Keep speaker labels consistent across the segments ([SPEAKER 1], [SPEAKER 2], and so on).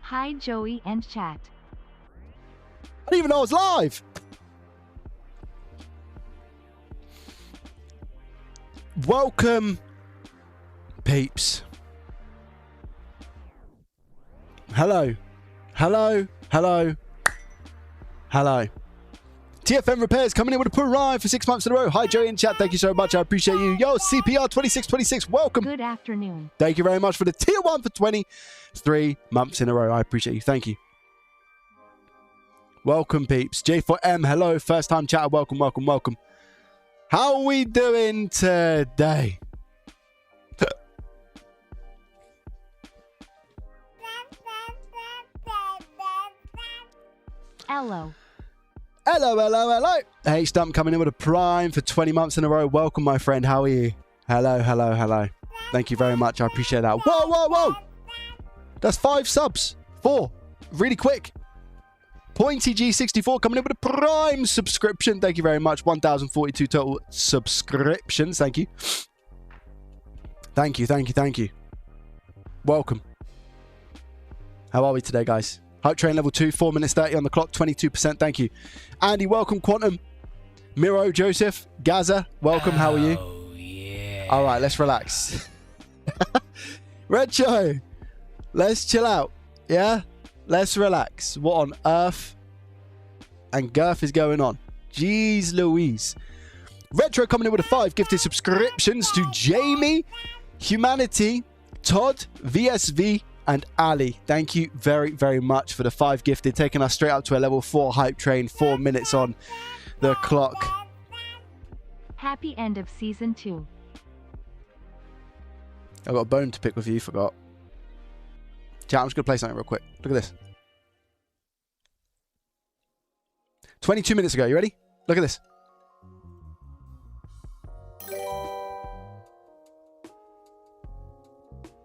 [SPEAKER 1] Hi, Joey and chat.
[SPEAKER 2] I didn't even know I was live. Welcome, peeps. Hello. Hello. Hello. Hello. TFM Repairs coming in with a prime for 6 months in a row. Hi, Joey in chat. Thank you so much. I appreciate you. Yo, CPR 2626. Welcome.
[SPEAKER 1] Good afternoon.
[SPEAKER 2] Thank you very much for the tier 1 for 23 months in a row. I appreciate you. Thank you. Welcome, peeps. J4M, hello. First time chatter. Welcome, welcome, welcome. How are we doing today?
[SPEAKER 1] Hello.
[SPEAKER 2] Hello, hello, hello. Hey, Stump coming in with a prime for 20 months in a row. Welcome, my friend. How are you? Hello, hello, hello. Thank you very much. I appreciate that. Whoa, whoa, whoa. That's 5 subs. 4. Really quick. Pointy G64 coming in with a prime subscription. Thank you very much. 1,042 total subscriptions. Thank you. Thank you, thank you, thank you. Welcome. How are we today, guys? Hype Train level 2, 4 minutes 30 on the clock, 22%. Thank you. Andy, welcome. Quantum. Miro, Joseph, Gaza, welcome. How are you?
[SPEAKER 3] Oh, yeah.
[SPEAKER 2] All right, let's relax. Retro, let's chill out. Yeah? Let's relax. What on earth and girth is going on? Jeez Louise. Retro coming in with a 5 gifted subscriptions to Jamie, Humanity, Todd, VSV, and Ali. Thank you very, very much for the 5 gifted, taking us straight up to a level 4 hype train, 4 minutes on the clock.
[SPEAKER 1] Happy end of season 2.
[SPEAKER 2] I've got a bone to pick with you, forgot. Chat, I'm just going to play something real quick. Look at this. 22 minutes ago, you ready? Look at this.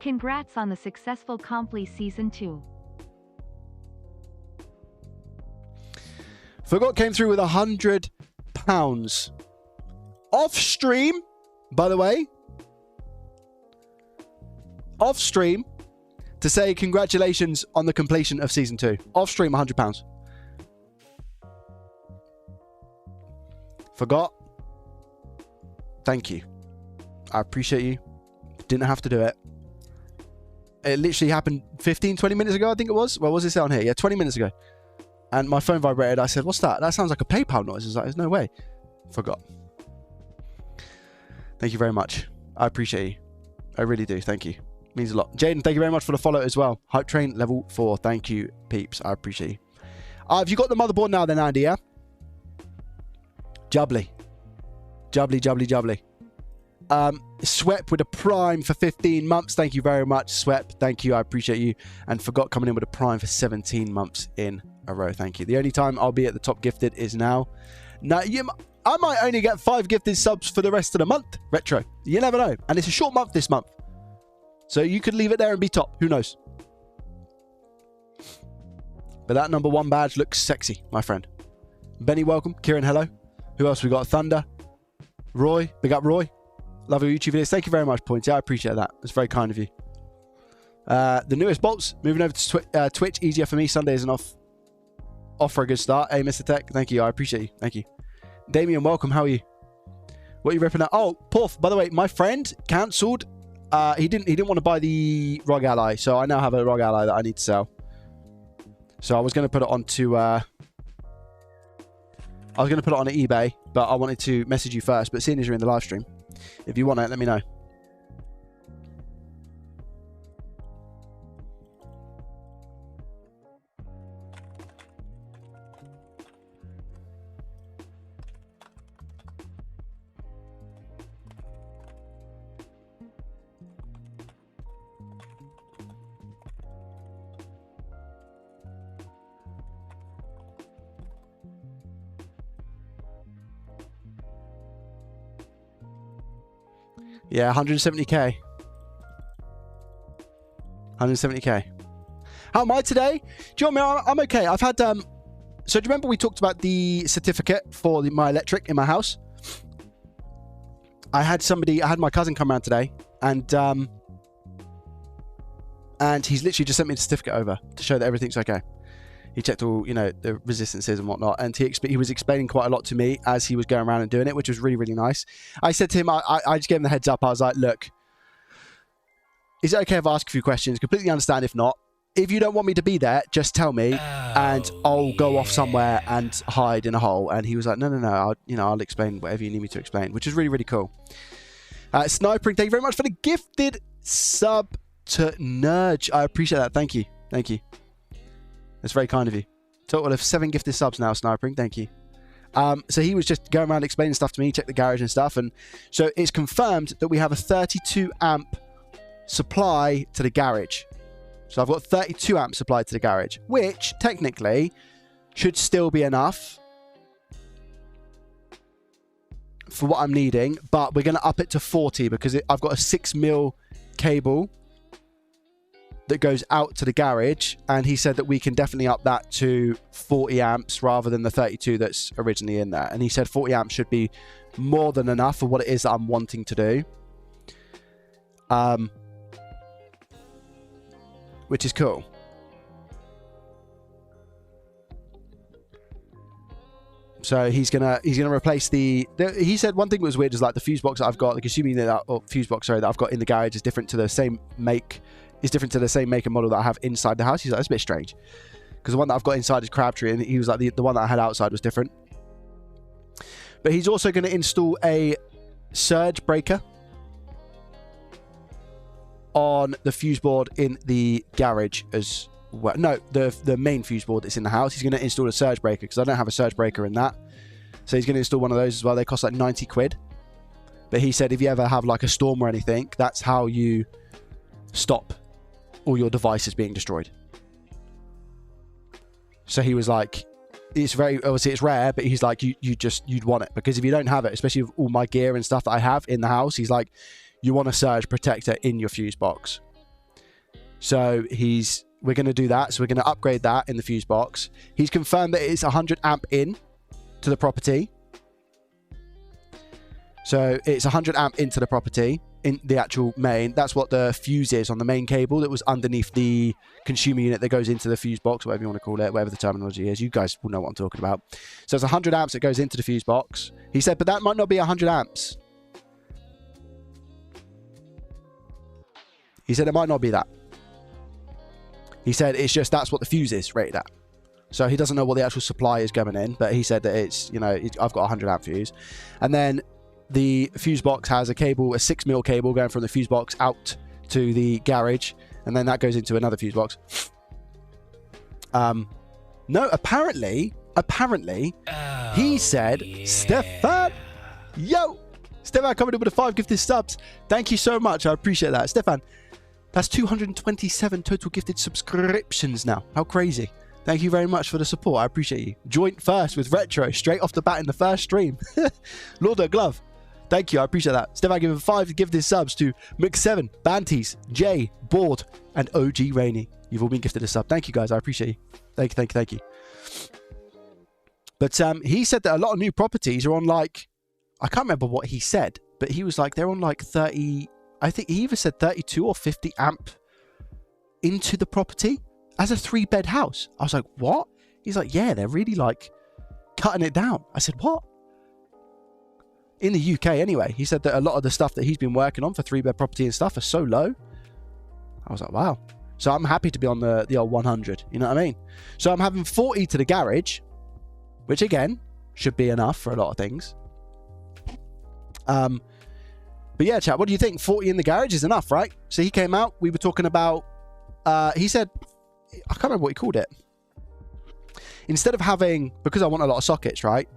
[SPEAKER 1] Congrats on the successful Comply season 2.
[SPEAKER 2] Forgot came through with £100. Off stream, by the way. Off stream to say congratulations on the completion of season 2. Off stream, £100. Forgot. Thank you. I appreciate you. Didn't have to do it. It literally happened 15, 20 minutes ago, I think it was. Well, was it on here? Yeah, 20 minutes ago. And my phone vibrated. I said, what's that? That sounds like a PayPal noise. I was like, there's no way. Forgot. Thank you very much. I appreciate you. I really do. Thank you. Means a lot. Jaden, thank you very much for the follow as well. Hype Train level 4. Thank you, peeps. I appreciate you. Have you got the motherboard now then, Andy, yeah? Jubbly. Jubbly, jubbly, jubbly. Swep with a prime for 15 months. Thank you very much, Swep. Thank you. I appreciate you. And Forgot coming in with a prime for 17 months in a row. Thank you. The only time I'll be at the top gifted is now. Now, I might only get 5 gifted subs for the rest of the month, Retro. You never know. And it's a short month this month. So you could leave it there and be top. Who knows? But that number 1 badge looks sexy, my friend. Benny, welcome. Kieran, hello. Who else we got? Thunder. Roy. Big up, Roy. Love your YouTube videos. Thank you very much, Pointy. I appreciate that. It's very kind of you. The newest bolts. Moving over to Twitch. Easier for me. Sunday is an off for a good start. Hey, Mr. Tech. Thank you. I appreciate you. Thank you. Damien, welcome. How are you? What are you ripping at? Oh, Puff. By the way, my friend cancelled. He didn't want to buy the ROG Ally, so I now have a ROG Ally that I need to sell. So I was going to put it onto eBay, but I wanted to message you first. But seeing as you're in the live stream, if you want it, let me know. Yeah, 170k. 170k. How am I today? Do you know what I mean? I'm okay. I've had so do you remember we talked about the certificate for my electric in my house? I had my cousin come around today, and And he's literally just sent me the certificate over to show that everything's okay. He checked all, you know, the resistances and whatnot, and he was explaining quite a lot to me as he was going around and doing it, which was really, really nice. I said to him, I just gave him the heads up. I was like, look, is it okay if I ask a few questions? Completely understand if not. If you don't want me to be there, just tell me, and I'll go off somewhere and hide in a hole. And he was like, no, I'll explain whatever you need me to explain, which is really, really cool. Snipering, thank you very much for the gifted sub to Nurge. I appreciate that. Thank you. Thank you. That's very kind of you. Total of 7 gifted subs now, Snipering. Thank you. So he was just going around explaining stuff to me, check the garage and stuff. And so it's confirmed that we have a 32 amp supply to the garage. So I've got 32 amps supplied to the garage, which technically should still be enough for what I'm needing. But we're going to up it to 40 because I've got a 6mm cable that goes out to the garage, and he said that we can definitely up that to 40 amps rather than the 32 that's originally in there. And he said 40 amps should be more than enough for what it is that I'm wanting to do, which is cool. So he's gonna replace the he said one thing that was weird is like the fuse box that I've got, the consuming unit fuse box, sorry, that I've got in the garage is different to the same make. Is different to the same make and model that I have inside the house. He's like, that's a bit strange. Because the one that I've got inside is Crabtree, and he was like, the one that I had outside was different. But he's also going to install a surge breaker on the fuse board in the garage as well. No, the main fuse board that's in the house. He's going to install a surge breaker because I don't have a surge breaker in that. So he's going to install one of those as well. They cost like 90 quid. But he said if you ever have like a storm or anything, that's how you stop all your devices being destroyed. So he was like, it's very, obviously it's rare, but he's like, you'd want it, because if you don't have it, especially with all my gear and stuff that I have in the house, he's like, you want a surge protector in your fuse box. So we're going to do that. So we're going to upgrade that in the fuse box. He's confirmed that it's 100 amp in to the property. So it's 100 amp into the property, in the actual main. That's what the fuse is on the main cable that was underneath the consumer unit that goes into the fuse box, whatever you want to call it, whatever the terminology is. You guys will know what I'm talking about. So it's 100 amps that goes into the fuse box. He said, but that might not be 100 amps. He said it might not be that. He said it's just that's what the fuse is rated at. So he doesn't know what the actual supply is going in, but he said that it's, you know, I've got a 100 amp fuse. And then the fuse box has a cable, a 6mm cable going from the fuse box out to the garage, and then that goes into another fuse box. No, apparently, he said, yeah. Stefan, Stefan coming in with the 5 gifted subs. Thank you so much. I appreciate that. Stefan, that's 227 total gifted subscriptions now. How crazy. Thank you very much for the support. I appreciate you. Joint first with Retro, straight off the bat in the first stream. Lord of Glove. Thank you, I appreciate that. Stefan giving 5 gifted subs to Mix7, Banties, Jay, Board, and OG Rainy. You've all been gifted a sub. Thank you, guys. I appreciate you. Thank you. But he said that a lot of new properties are on like, I can't remember what he said, but he was like, they're on like 30, I think he either said 32 or 50 amp into the property as a 3-bed house. I was like, what? He's like, yeah, they're really like cutting it down. I said, what? In the UK anyway. He said that a lot of the stuff that he's been working on for 3-bed property and stuff are so low. I was like, wow. So I'm happy to be on the old 100. You know what I mean? So I'm having 40 to the garage, which again, should be enough for a lot of things. But yeah, chat, what do you think? 40 in the garage is enough, right? So he came out, we were talking about, he said, I can't remember what he called it. Instead of having, because I want a lot of sockets, right?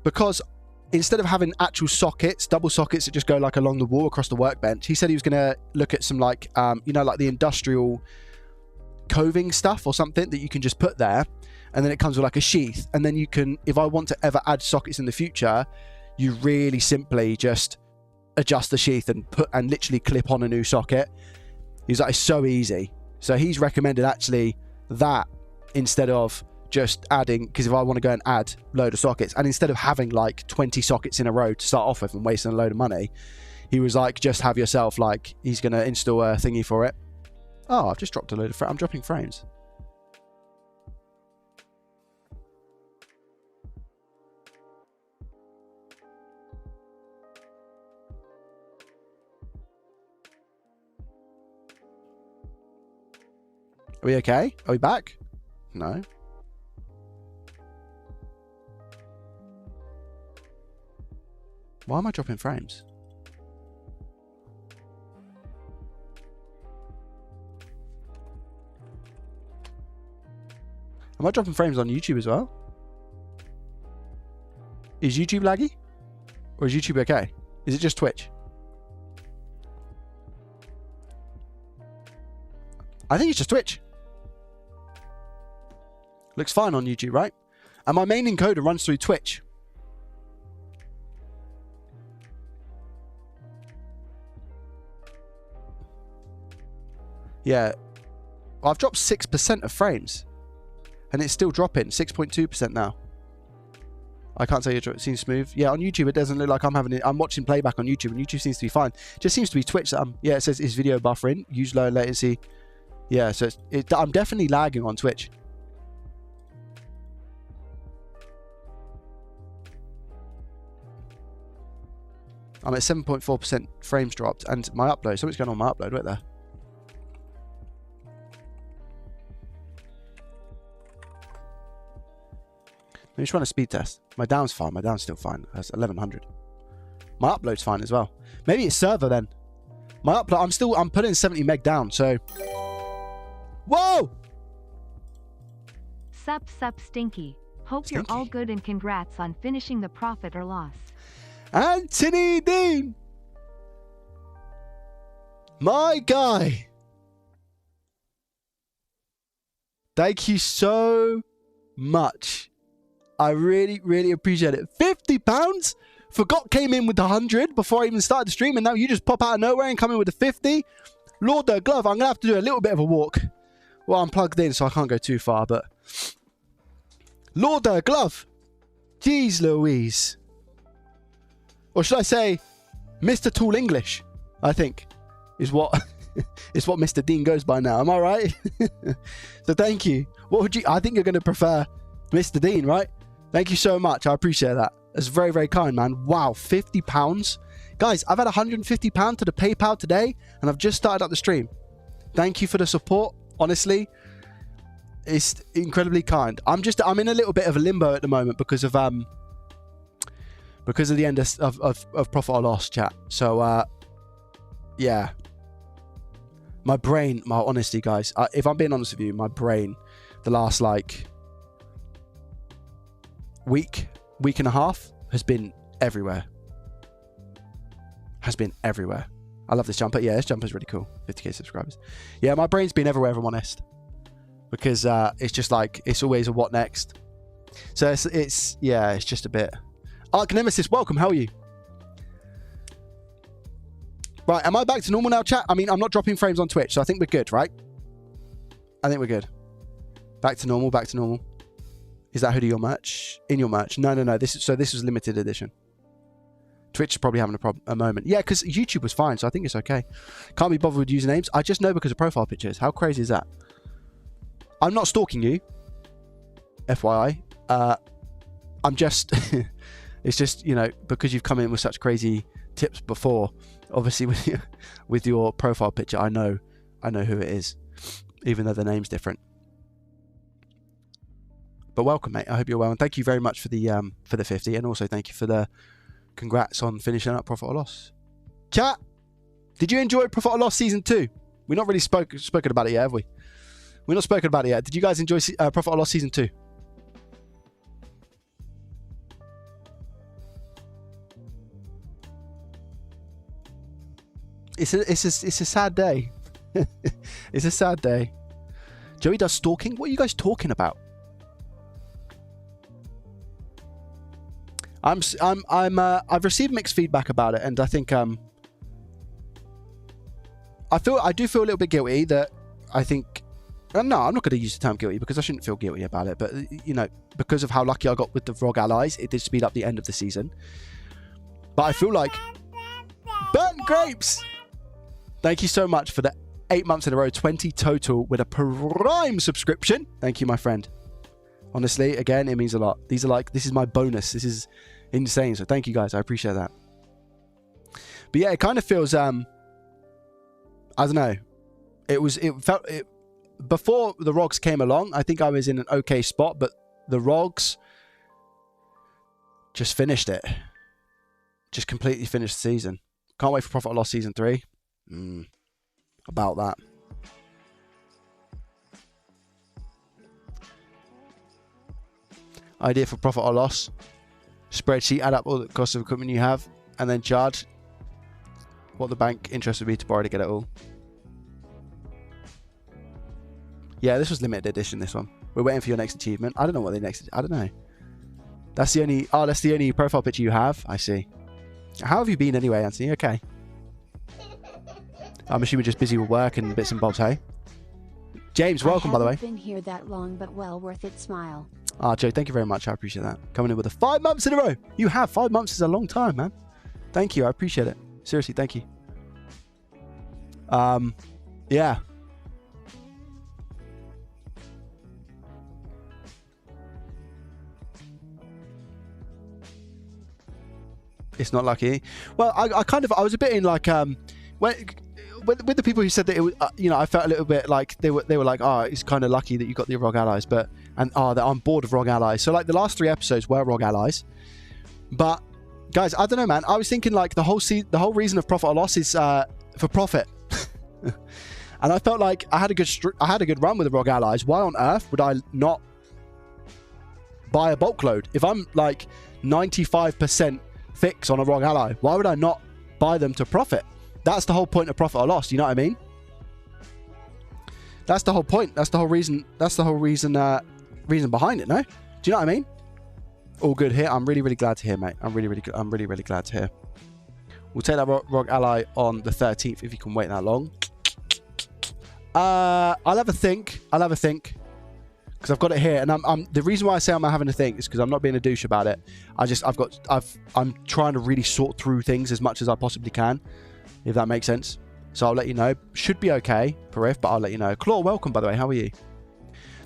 [SPEAKER 2] Because instead of having actual sockets, double sockets that just go like along the wall across the workbench, he said he was going to look at some like, you know, like the industrial coving stuff or something that you can just put there. And then it comes with like a sheath. And then you can, if I want to ever add sockets in the future, you really simply just adjust the sheath and literally clip on a new socket. He's like, it's so easy. So he's recommended actually that instead of just adding, because if I want to go and add a load of sockets, and instead of having like 20 sockets in a row to start off with and wasting a load of money, he was like, just have yourself, like, he's going to install a thingy for it. Oh, I've just dropped a load of frames. I'm dropping frames. Are we okay? Are we back? No. Why am I dropping frames? Am I dropping frames on YouTube as well? Is YouTube laggy? Or is YouTube okay? Is it just Twitch? I think it's just Twitch. Looks fine on YouTube, right? And my main encoder runs through Twitch. Yeah. I've dropped 6% of frames. And it's still dropping. 6.2% now. I can't say it seems smooth. Yeah, on YouTube it doesn't look like I'm having it. I'm watching playback on YouTube and YouTube seems to be fine. Just seems to be Twitch that yeah, it says is video buffering. Use low latency. Yeah, so I'm definitely lagging on Twitch. I'm at 7.4% frames dropped, and my upload. Something's going on with my upload right there. Let me just run a speed test. My down's fine. My down's still fine. That's 1100. My upload's fine as well. Maybe it's server then. My upload. I'm putting 70 meg down. So. Whoa!
[SPEAKER 1] Sup Stinky. Hope
[SPEAKER 2] Stinky.
[SPEAKER 1] You're all good and congrats on finishing the profit or loss.
[SPEAKER 2] Anthony Dean! My guy! Thank you so much. I really, really appreciate it. £50? Forgot came in with the 100 before I even started the stream, and now you just pop out of nowhere and come in with the 50. Lord the glove, I'm going to have to do a little bit of a walk. Well, I'm plugged in, so I can't go too far, but... Lord the glove! Jeez Louise. Or should I say, Mr. Tool English, I think, is what is what Mr. Dean goes by now. Am I right? So thank you. What would you... I think you're going to prefer Mr. Dean, right? Thank you so much. I appreciate that. That's very, very kind, man. Wow, £50. Guys, I've had £150 to the PayPal today, and I've just started up the stream. Thank you for the support. Honestly, it's incredibly kind. I'm in a little bit of a limbo at the moment because of the end of profit or loss, chat. So yeah, my brain, honestly, guys, if I'm being honest with you, my brain, the last like week and a half has been everywhere. I love this jumper. Yeah, this jumper's really cool. 50k subscribers. Yeah, my brain's been everywhere, if I'm honest, because it's just like it's always a what next. So it's just a bit. Arc Nemesis, welcome. How are you? Right, am I back to normal now, chat? I mean, I'm not dropping frames on Twitch, so I think we're good, right? I think we're good. Back to normal. Back to normal. Is that hoodie your merch? In your merch? No. This was limited edition. Twitch is probably having a moment. Yeah, because YouTube was fine, so I think it's okay. Can't be bothered with usernames. I just know because of profile pictures. How crazy is that? I'm not stalking you. FYI. I'm just... it's just, you know, because you've come in with such crazy tips before. Obviously, with your profile picture, I know who it is, even though the name's different. But welcome, mate. I hope you're well, and thank you very much for the 50, and also thank you for the congrats on finishing up Profit or Loss. Chat, did you enjoy Profit or Loss Season 2? We've not really spoken about it yet, have we? We've not spoken about it yet. Did you guys enjoy Profit or Loss Season 2? It's a sad day. It's a sad day. Joey does stalking? What are you guys talking about? I've received mixed feedback about it, and I think I do feel a little bit guilty that I think. No, I'm not going to use the term guilty because I shouldn't feel guilty about it. But you know, because of how lucky I got with the Frog Allies, it did speed up the end of the season. But I feel like burnt grapes. Thank you so much for the 8 months in a row, 20 total with a Prime subscription. Thank you, my friend. Honestly, again, it means a lot. These are like, this is my bonus. This is insane. So thank you guys. I appreciate that. But yeah, it kind of feels, I don't know. Before the ROGs came along, I think I was in an okay spot, but the ROGs just finished it. Just completely finished the season. Can't wait for Profit or Loss Season 3. About that. Idea for Profit or Loss. Spreadsheet, add up all the cost of equipment you have, and then charge what the bank interest would be to borrow to get it all. Yeah, this was limited edition, this one. We're waiting for your next achievement. I don't know what the next... I don't know. That's the only... Oh, that's the only profile picture you have? I see. How have you been anyway, Anthony? Okay. I'm assuming just busy with work and bits and bobs, hey? James, welcome, by the way.
[SPEAKER 3] I haven't been here that long, but well worth it, smile.
[SPEAKER 2] Ah, Joe, thank you very much. I appreciate that. Coming in with 5 months in a row. You have. 5 months is a long time, man. Thank you. I appreciate it. Seriously, thank you. Yeah. It's not lucky. Well, I was a bit in like, with the people who said that it was, you know, I felt a little bit like they were like, oh, it's kind of lucky that you got the ROG allies, that I'm bored of ROG allies. So like the last 3 episodes were ROG allies, but guys, I don't know, man. I was thinking like the whole reason of Profit or Loss is for profit, and I felt like I had a good run with the ROG allies. Why on earth would I not buy a bulk load if I'm like 95% fix on a ROG ally? Why would I not buy them to profit? That's the whole point of Profit or Loss. You know what I mean? That's the whole point. That's the whole reason. That's the whole reason behind it. No, do you know what I mean? All good here. I'm really glad to hear, mate. I'm really glad to hear. We'll take that ROG ally on the 13th if you can wait that long. I'll have a think. Because I've got it here, and the reason why I say I'm having a think is because I'm not being a douche about it. I'm trying to really sort through things as much as I possibly can, if that makes sense. So I'll let you know. Should be okay, Parif, but I'll let you know. Claw, welcome, by the way. How are you?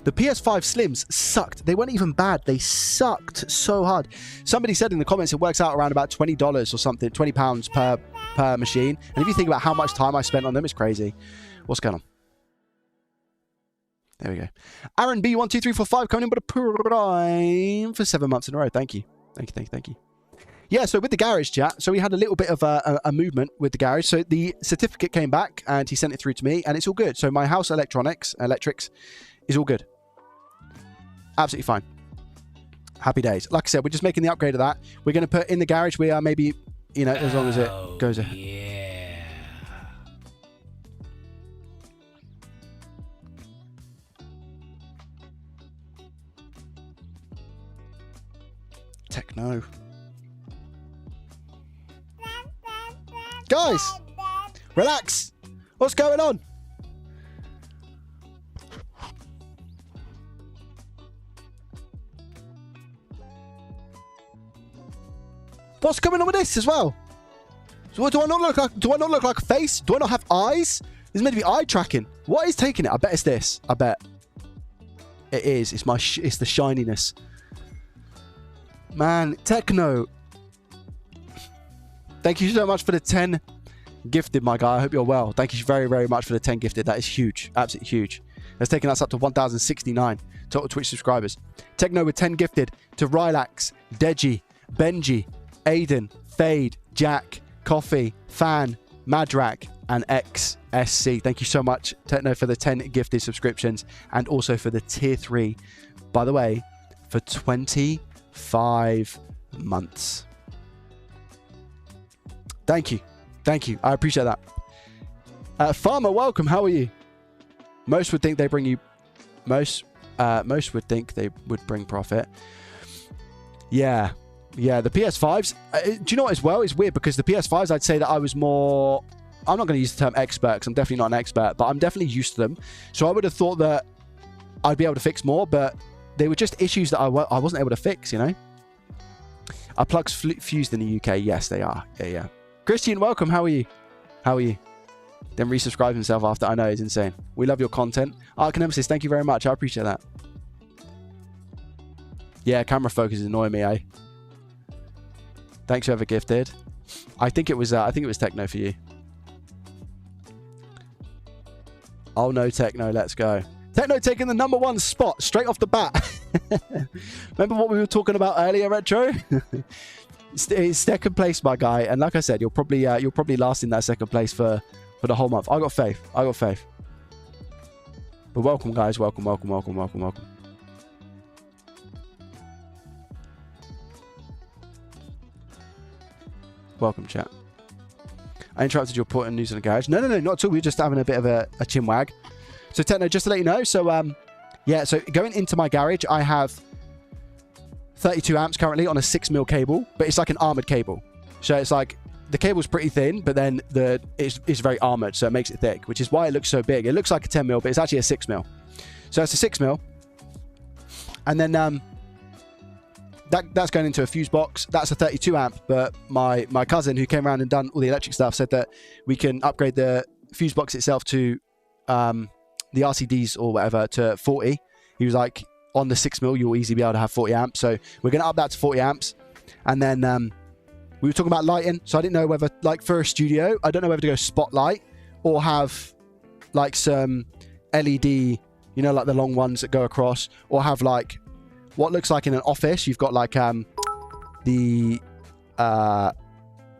[SPEAKER 2] The PS5 Slims sucked. They weren't even bad. They sucked so hard. Somebody said in the comments it works out around about $20 or something, £20 per machine. And if you think about how much time I spent on them, it's crazy. What's going on? There we go. Aaron B12345 coming in with a Prime for 7 months in a row. Thank you. Thank you. Yeah, so with the garage chat, so we had a little bit of a movement with the garage. So the certificate came back and he sent it through to me and it's all good. So my house electrics is all good. Absolutely fine. Happy days. Like I said, we're just making the upgrade of that. We're going to put in the garage. We are maybe, you know, as long as it goes ahead. Yeah. Techno. Guys, relax. What's going on? What's going on with this as well? So what, do I not look like a face? Do I not have eyes? This is meant to be eye tracking. What is taking it? I bet it's this. I bet it is. It's the shininess. Man, Techno. Thank you so much for the 10 gifted, my guy. I hope you're well. Thank you very, very much for the 10 gifted. That is huge. Absolutely huge. That's taking us up to 1,069 total Twitch subscribers. Techno with 10 gifted to Rylax, Deji, Benji, Aiden, Fade, Jack, Coffee, Fan, Madrak, and XSC. Thank you so much, Techno, for the 10 gifted subscriptions and also for the tier 3, by the way, for 25 months. Thank you. I appreciate that. Farmer, welcome. How are you? Most would think they bring you... Most would think they would bring profit. Yeah, the PS5s... do you know what as well? It's weird because the PS5s, I'd say that I was more... I'm not going to use the term expert because I'm definitely not an expert, but I'm definitely used to them. So I would have thought that I'd be able to fix more, but they were just issues that I wasn't able to fix, you know? Are plugs fused in the UK? Yes, they are. Yeah. Christian, welcome. How are you? Then resubscribe himself after. I know, it's insane. We love your content. Arcanemesis, thank you very much. I appreciate that. Yeah, camera focus is annoying me, eh? Thanks whoever gifted. I think it was Techno for you. Oh no, Techno, let's go. Techno taking the #1 spot straight off the bat. Remember what we were talking about earlier, Retro? It's second place, my guy. And like I said, you'll probably last in that second place for the whole month. I got faith. I got faith. But welcome, guys. Welcome, welcome, welcome, welcome, welcome. Welcome, chat. I interrupted your port and news in the garage. No, not at all. We were just having a bit of a chin wag. So, Techno, just to let you know. So, yeah, so going into my garage, I have 32 amps currently on a 6mm cable, but it's like an armored cable. So it's like the cable's pretty thin, but then it's very armored, so it makes it thick, which is why it looks so big. It looks like a 10mm, but it's actually a 6mm. So it's a 6mm. And then that's going into a fuse box. That's a 32 amp, but my cousin who came around and done all the electric stuff said that we can upgrade the fuse box itself to the RCDs or whatever to 40. He was like, on the 6mm, you'll easily be able to have 40 amps. So we're going to up that to 40 amps. And then we were talking about lighting. So I didn't know whether, like for a studio, I don't know whether to go spotlight or have like some LED, you know, like the long ones that go across, or have like what looks like in an office. You've got like the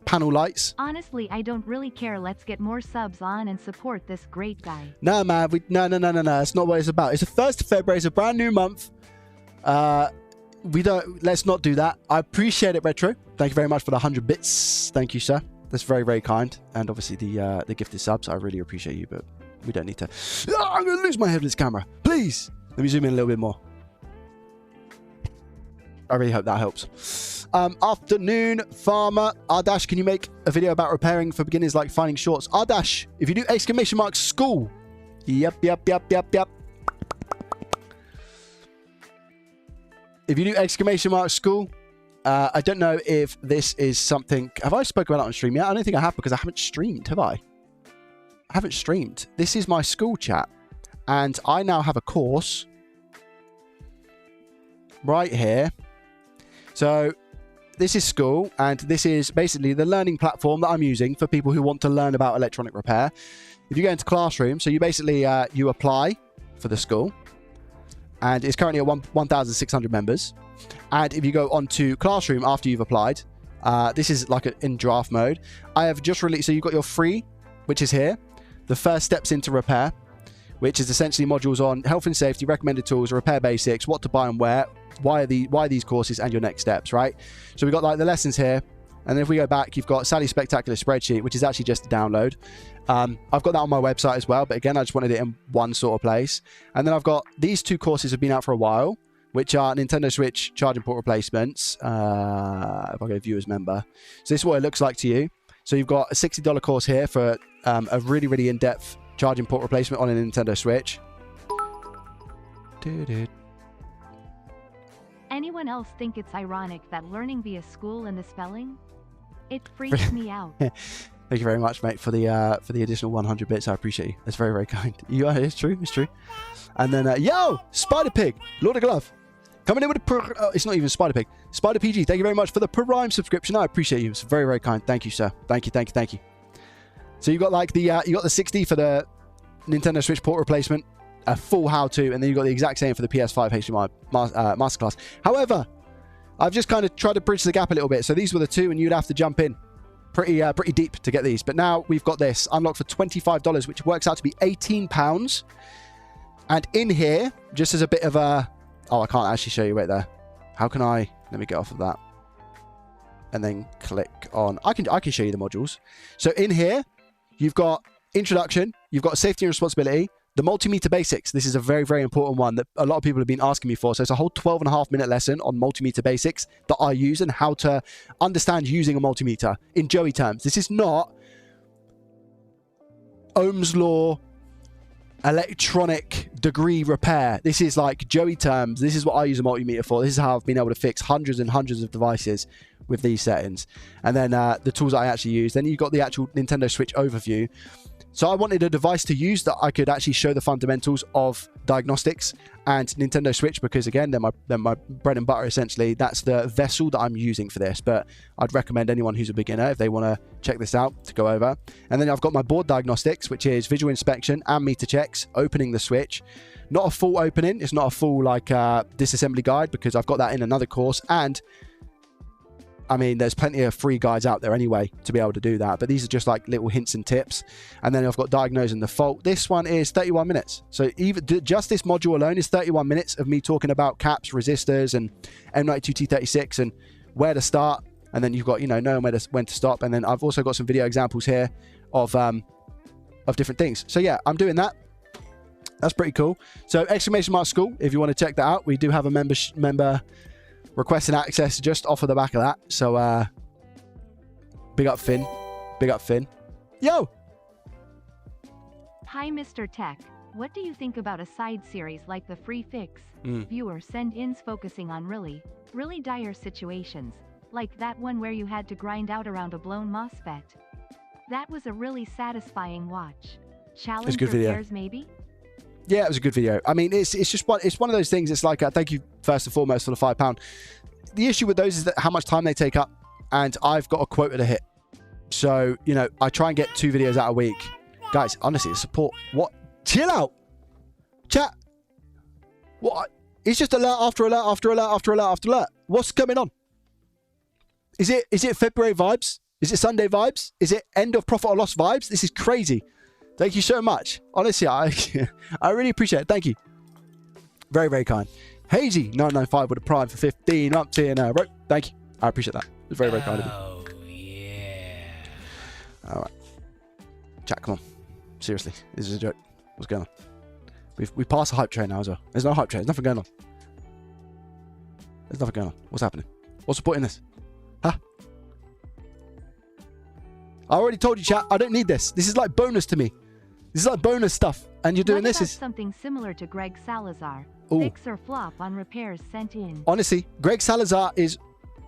[SPEAKER 2] panel lights.
[SPEAKER 1] Honestly, I don't really care. Let's get more subs on and support this great guy.
[SPEAKER 2] No, man. No. That's not what it's about. It's the 1st of February. It's a brand new month. Let's not do that. I appreciate it, Retro. Thank you very much for the 100 bits. Thank you, sir. That's very, very kind. And obviously the gifted subs. I really appreciate you, but we don't need to. I'm going to lose my head with this camera. Please. Let me zoom in a little bit more. I really hope that helps. Afternoon, Farmer. Ardash, can you make a video about repairing for beginners like finding shorts? Ardash, if you do ! school. Yep. If you do ! school, I don't know if this is something... Have I spoken about it on stream yet? I don't think I have, because I haven't streamed, have I? I haven't streamed. This is my school chat. And I now have a course right here. So this is school, and this is basically the learning platform that I'm using for people who want to learn about electronic repair. If you go into Classroom, so you basically you apply for the school, and it's currently at 1,600 members. And if you go onto Classroom after you've applied, this is like in draft mode. I have just released, so you've got your free, which is here, the first steps into repair, which is essentially modules on health and safety, recommended tools, repair basics, what to buy and where, why these courses, and your next steps, right? So we've got like the lessons here, and then if we go back, you've got Sally's Spectacular Spreadsheet, which is actually just a download. I've got that on my website as well, but again, I just wanted it in one sort of place. And then I've got these two courses have been out for a while, which are Nintendo Switch charging port replacements. If I go viewers member, so this is what it looks like to you. So you've got a $60 course here for a really, really in-depth charging port replacement on a Nintendo Switch.
[SPEAKER 1] Anyone else think it's ironic that learning via school and the spelling? It freaks me out.
[SPEAKER 2] Thank you very much, mate, for the additional 100 bits. I appreciate you. That's very, very kind. It's true. It's true. And then, yo, Spider Pig, Lord of Glove, coming in with a it's not even Spider Pig. Spider PG, thank you very much for the Prime subscription. I appreciate you. It's very, very kind. Thank you, sir. Thank you. So you got like the you got the 60 for the Nintendo Switch port replacement, a full how-to, and then you got the exact same for the PS5 HDMI masterclass. However, I've just kind of tried to bridge the gap a little bit. So these were the two, and you'd have to jump in pretty deep to get these. But now we've got this unlocked for $25, which works out to be £18. And in here, just as a bit of a... Oh, I can't actually show you right there. How can I... Let me get off of that. And then click on... I can show you the modules. So in here, you've got introduction, you've got safety and responsibility, the multimeter basics. This is a very, very important one that a lot of people have been asking me for. So it's a whole 12.5-minute lesson on multimeter basics that I use and how to understand using a multimeter in Joey terms. This is not Ohm's law, electronic degree repair. This is like Joey terms. This is what I use a multimeter for. This is how I've been able to fix hundreds and hundreds of devices with these settings. And then the tools that I actually use. Then you've got the actual Nintendo Switch overview. So I wanted a device to use that I could actually show the fundamentals of diagnostics and Nintendo Switch, because again, they're my bread and butter essentially. That's the vessel that I'm using for this, but I'd recommend anyone who's a beginner, if they want to check this out, to go over. And then I've got my board diagnostics, which is visual inspection and meter checks, opening the Switch. Not a full opening. It's not a full like disassembly guide, because I've got that in another course. And I mean, there's plenty of free guides out there anyway to be able to do that. But these are just like little hints and tips. And then I've got diagnosing the fault. This one is 31 minutes. So even just this module alone is 31 minutes of me talking about caps, resistors, and M92T36 and where to start. And then you've got, you know, knowing when to stop. And then I've also got some video examples here of different things. So yeah, I'm doing that. That's pretty cool. So !school, if you want to check that out. We do have a member requesting access just off of the back of that. So big up Finn. Big up Finn. Yo!
[SPEAKER 1] Hi Mr. Tech. What do you think about a side series like the Free Fix? Viewer send-ins focusing on really dire situations, like that one where you had to grind out around a blown MOSFET. That was a really satisfying watch. Challenge repairs maybe?
[SPEAKER 2] Yeah, it was a good video. I mean, it's just one of those things. It's like, thank you first and foremost for the £5. The issue with those is that how much time they take up, and I've got a quota to hit. So, you know, I try and get 2 videos out a week. Guys, honestly, the support. What? Chill out. Chat. What? It's just alert after alert after alert after alert after alert. What's going on? Is it February vibes? Is it Sunday vibes? Is it end of profit or loss vibes? This is crazy. Thank you so much. Honestly, I really appreciate it. Thank you. Very, very kind. Hazy995 with a prime for 15 months in a row. Thank you. I appreciate that. It's very, very kind of you.
[SPEAKER 4] Oh, yeah.
[SPEAKER 2] All right. Chat, come on. Seriously. This is a joke. What's going on? We passed the hype train now as well. There's no hype train. There's nothing going on. There's nothing going on. What's happening? What's the point in this? Huh? I already told you, chat. I don't need this. This is like bonus to me. This is like bonus stuff. And you're doing
[SPEAKER 1] what
[SPEAKER 2] this
[SPEAKER 1] about
[SPEAKER 2] is
[SPEAKER 1] something similar to Greg Salazar.
[SPEAKER 2] Ooh.
[SPEAKER 1] Fix or flop on repairs sent in.
[SPEAKER 2] Honestly, Greg Salazar is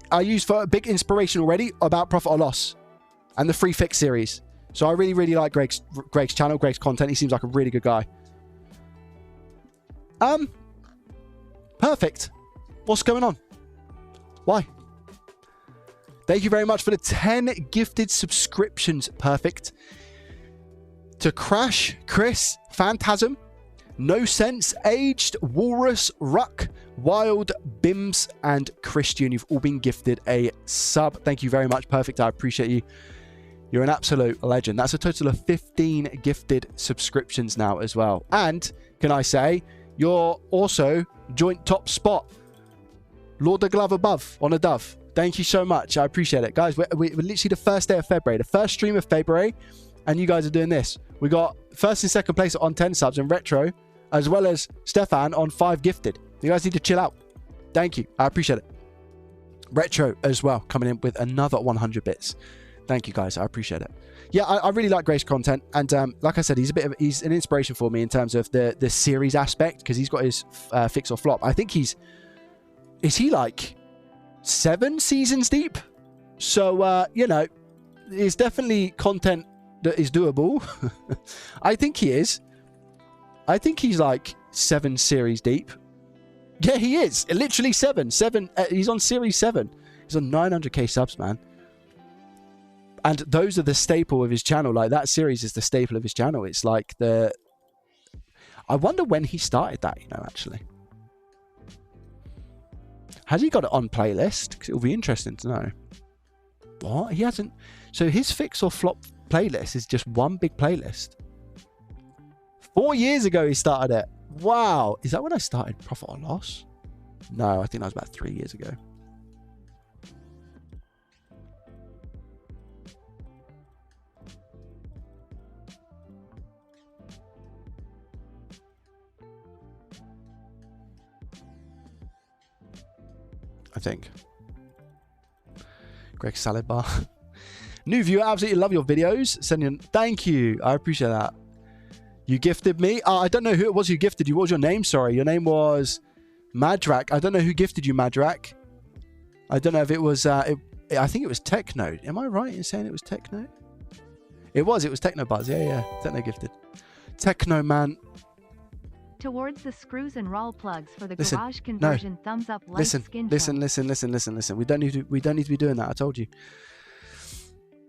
[SPEAKER 2] I use for a big inspiration already about profit or loss and the Free Fix series. So I really, really like Greg's channel, Greg's content. He seems like a really good guy. Perfect. What's going on? Why? Thank you very much for the 10 gifted subscriptions. Perfect. To Crash, Chris, Phantasm, No Sense, Aged, Walrus, Ruck, Wild, Bims, and Christian. You've all been gifted a sub. Thank you very much. Perfect. I appreciate you. You're an absolute legend. That's a total of 15 gifted subscriptions now as well. And can I say, you're also joint top spot. Lord the Glove above on a dove. Thank you so much. I appreciate it. Guys, we're literally the first day of February, the first stream of February, and you guys are doing this. We got first and second place on 10 subs and Retro, as well as Stefan on 5 gifted. You guys need to chill out. Thank you. I appreciate it. Retro as well, coming in with another 100 bits. Thank you, guys. I appreciate it. Yeah, I really like Grace content, and like I said, he's an inspiration for me in terms of the series aspect, because he's got his fix or flop. I think is he like 7 seasons deep? So you know, it's definitely content that is doable. I think he is. I think he's like 7 series deep. Yeah, he is. Literally 7. He's on series 7. He's on 900k subs, man. And those are the staple of his channel. Like, that series is the staple of his channel. It's like the... I wonder when he started that, you know, actually. Has he got it on playlist? Because it'll be interesting to know. What? He hasn't... So his fix or flop playlist is just one big playlist. 4 years ago he started it. Wow. Is that when I started Profit or Loss? No, I think that was about 3 years ago. I think. Greg Salad Bar. New viewer, absolutely love your videos. Sending, thank you. I appreciate that. You gifted me. I don't know who it was who gifted you. What was your name? Sorry. Your name was Madrak. I don't know who gifted you, Madrak. I don't know if it was... I think it was Techno. Am I right in saying it was Techno? It was Techno Buzz. Yeah. Techno Gifted. Techno Man.
[SPEAKER 1] Towards the screws and roll plugs for the
[SPEAKER 2] Listen,
[SPEAKER 1] garage conversion. Thumbs up. Like
[SPEAKER 2] Listen. We don't need to be doing that. I told you.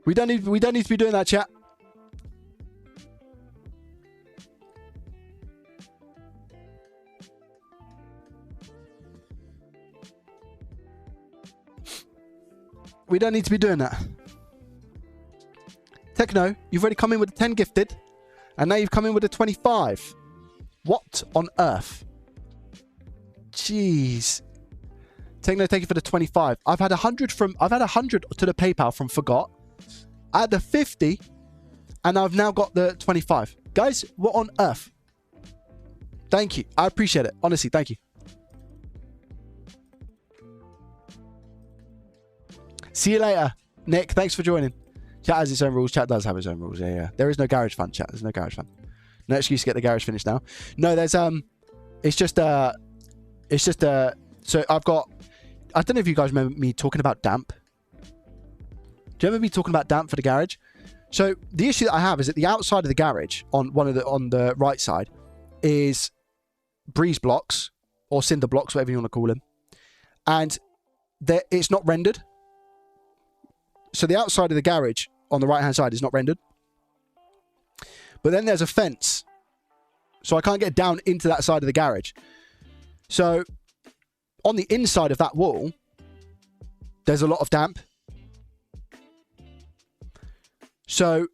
[SPEAKER 2] We don't need to be doing that, chat. We don't need to be doing that. Techno, you've already come in with a 10 gifted, and now you've come in with a 25. What on earth? Jeez. Techno, thank you for the 25. I've had 100 to the PayPal from Forgot. I had the 50, and I've now got the 25. Guys, what on earth? Thank you. I appreciate it. Honestly, thank you. See you later, Nick. Thanks for joining. Chat has its own rules. Chat does have its own rules. Yeah. There is no garage fund, chat. There's no garage fund. No excuse to get the garage finished now. No, there's so I've got, I don't know if you guys remember me talking about damp. Do you remember me talking about damp for the garage? So the issue that I have is at the outside of the garage on the right side is breeze blocks or cinder blocks, whatever you want to call them, and it's not rendered. So the outside of the garage on the right-hand side is not rendered. But then there's a fence. So I can't get down into that side of the garage. So on the inside of that wall, there's a lot of damp. So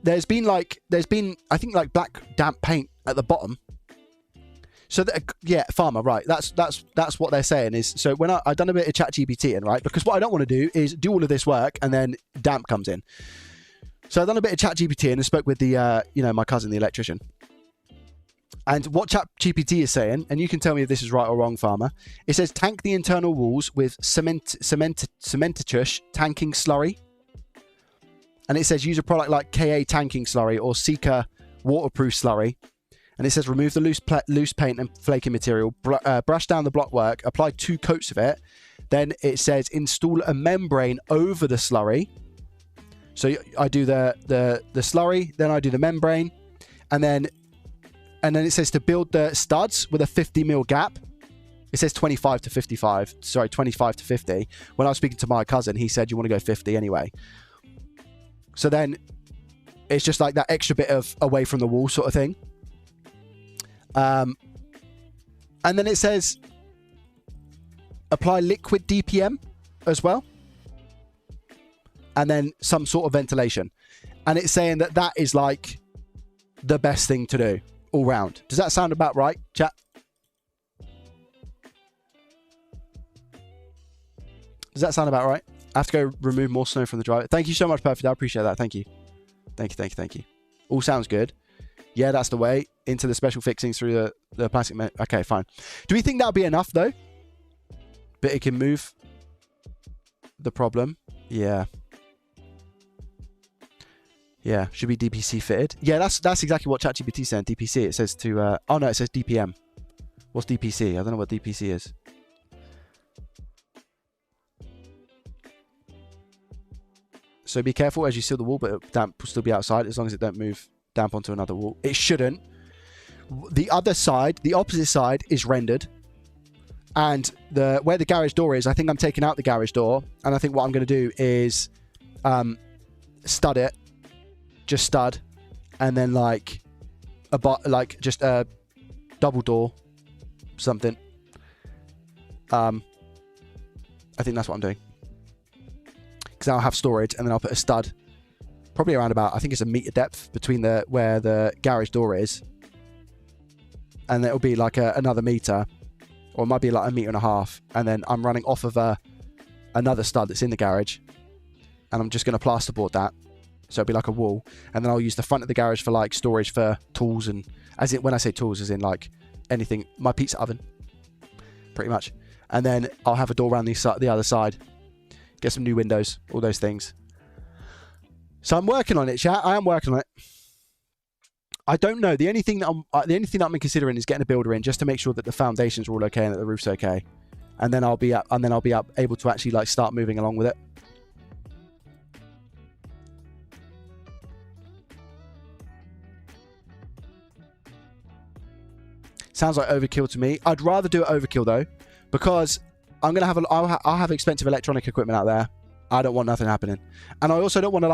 [SPEAKER 2] there's been I think like black damp paint at the bottom. So Farmer, right? That's what they're saying is. So when I've done a bit of ChatGPT, right? Because what I don't want to do is do all of this work and then damp comes in. So I've done a bit of ChatGPT and I spoke with the my cousin, the electrician. And what ChatGPT is saying, and you can tell me if this is right or wrong, Farmer. It says tank the internal walls with cementitious tanking slurry. And it says use a product like KA tanking slurry or Sika waterproof slurry. And it says remove the loose paint and flaky material, brush down the block work, apply 2 coats of it. Then it says install a membrane over the slurry. So I do the slurry, then I do the membrane, and then it says to build the studs with a 50mm gap. It says 25 to 50. When I was speaking to my cousin, he said you want to go 50 anyway. So then it's just like that extra bit of away from the wall sort of thing. And then it says apply liquid DPM as well. And then some sort of ventilation. And it's saying that is like the best thing to do all round. Does that sound about right, chat? Does that sound about right? I have to go remove more snow from the driveway. Thank you so much, Perfect. I appreciate that. Thank you. Thank you. All sounds good. Yeah, that's the way. Into the special fixings through the plastic. Okay, fine. Do we think that'll be enough, though? But it can move the problem. Yeah. Yeah, should be DPC fitted. Yeah, that's exactly what ChatGPT said. DPC. It says to... oh, no, it says DPM. What's DPC? I don't know what DPC is. So be careful as you seal the wall, but damp will still be outside as long as it don't move damp onto another wall. It shouldn't. The other side, the opposite side, is rendered. And where the garage door is, I think I'm taking out the garage door. And I think what I'm going to do is stud it. Just stud. And then just a double door. Something. I think that's what I'm doing. Because I'll have storage and then I'll put a stud. Probably around about, I think it's a meter depth between where the garage door is. And it'll be like another meter. Or it might be like 1.5 meters. And then I'm running off of another stud that's in the garage. And I'm just going to plasterboard that. So it'll be like a wall. And then I'll use the front of the garage for like storage for tools. And when I say tools, as in like anything. My pizza oven. Pretty much. And then I'll have a door around the other side. Get some new windows. All those things. So I'm working on it, chat. I am working on it. I don't know. The only thing that I'm considering is getting a builder in just to make sure that the foundations are all okay and that the roof's okay. And then I'll be able to actually like start moving along with it. Sounds like overkill to me. I'd rather do it overkill though, because I'm gonna have I'll have expensive electronic equipment out there. I don't want nothing happening, and I also don't want to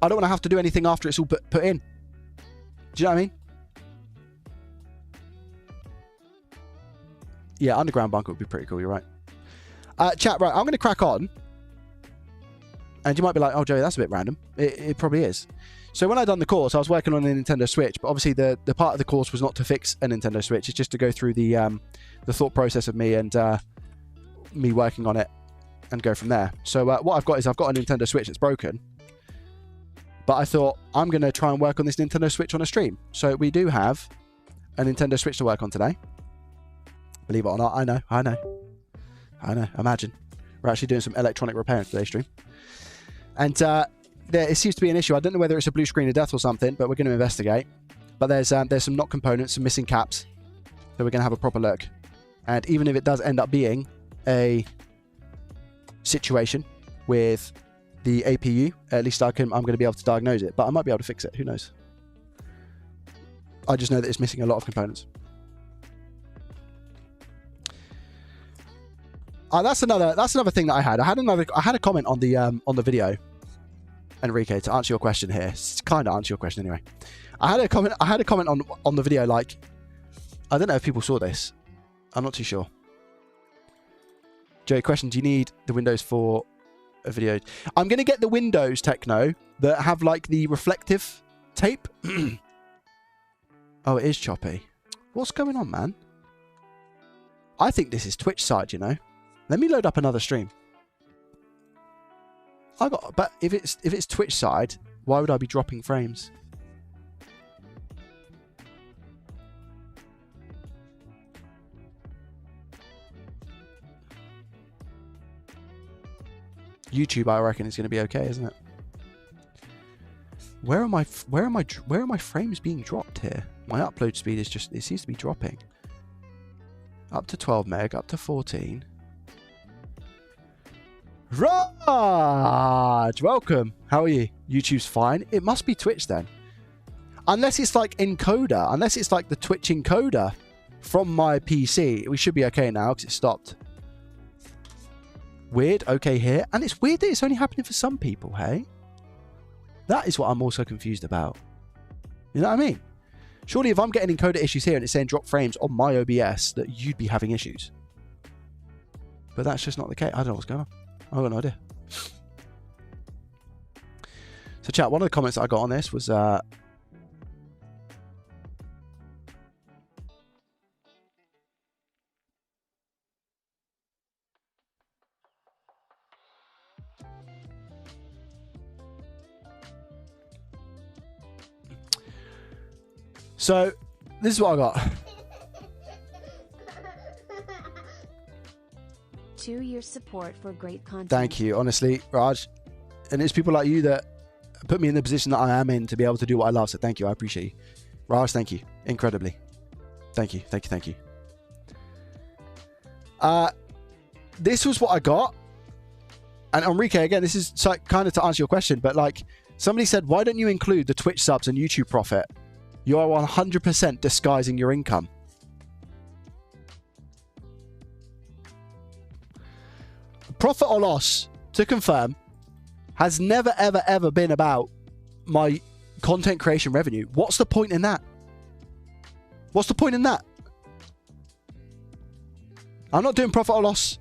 [SPEAKER 2] I don't want to have to do anything after it's all put in. Do you know what I mean? Yeah, underground bunker would be pretty cool. You're right. Chat, right? I'm going to crack on. And you might be like, oh, Joey, that's a bit random. It probably is. So when I done the course, I was working on a Nintendo Switch. But obviously, the part of the course was not to fix a Nintendo Switch. It's just to go through the thought process of me and me working on it and go from there. So what I've got is I've got a Nintendo Switch that's broken. But I thought, I'm going to try and work on this Nintendo Switch on a stream. So we do have a Nintendo Switch to work on today. Believe it or not, I know. Imagine. We're actually doing some electronic repair in today's stream. And it seems to be an issue. I don't know whether it's a blue screen of death or something, but we're going to investigate. But there's some knock components, some missing caps. So we're going to have a proper look. And even if it does end up being a situation with the APU, at least I'm going to be able to diagnose it. But I might be able to fix it. Who knows? I just know that it's missing a lot of components. That's another thing that I had. I had a comment on the video, Enrique, to answer your question here. Kind of answer your question anyway. I had a comment on the video, like, I don't know if people saw this. I'm not too sure. Joey, question, do you need the Windows for a video? I'm going to get the Windows Techno that have like the reflective tape. Oh, it is choppy. What's going on, man? I think this is Twitch side, you know. Let me load up another stream. But if it's Twitch side, why would I be dropping frames? YouTube, I reckon, is going to be okay, isn't it? Where are my frames being dropped here? My upload speed is just, it seems to be dropping. Up to 12 meg, up to 14. Raj, welcome. How are you? YouTube's fine. It must be Twitch then. Unless it's like encoder, unless it's like the Twitch encoder from my PC. We should be okay now because it stopped. Weird, okay here. And it's weird that it's only happening for some people, hey? That is what I'm also confused about. You know what I mean? Surely if I'm getting encoder issues here and it's saying drop frames on my OBS, that you'd be having issues. But that's just not the case. I don't know what's going on. I've got no idea. So chat, one of the comments that I got on this was so this is what I got.
[SPEAKER 3] 2 years support for great content.
[SPEAKER 2] Thank you, honestly, Raj. And it's people like you that put me in the position that I am in to be able to do what I love. So thank you. I appreciate you. Raj, thank you. Incredibly. Thank you. Thank you. Thank you. This was what I got. And Enrique, again, this is kind of to answer your question, but like somebody said, why don't you include the Twitch subs and YouTube profit? You are 100% disguising your income. Profit or loss, to confirm, has never, ever, ever been about my content creation revenue. What's the point in that? What's the point in that? I'm not doing profit or loss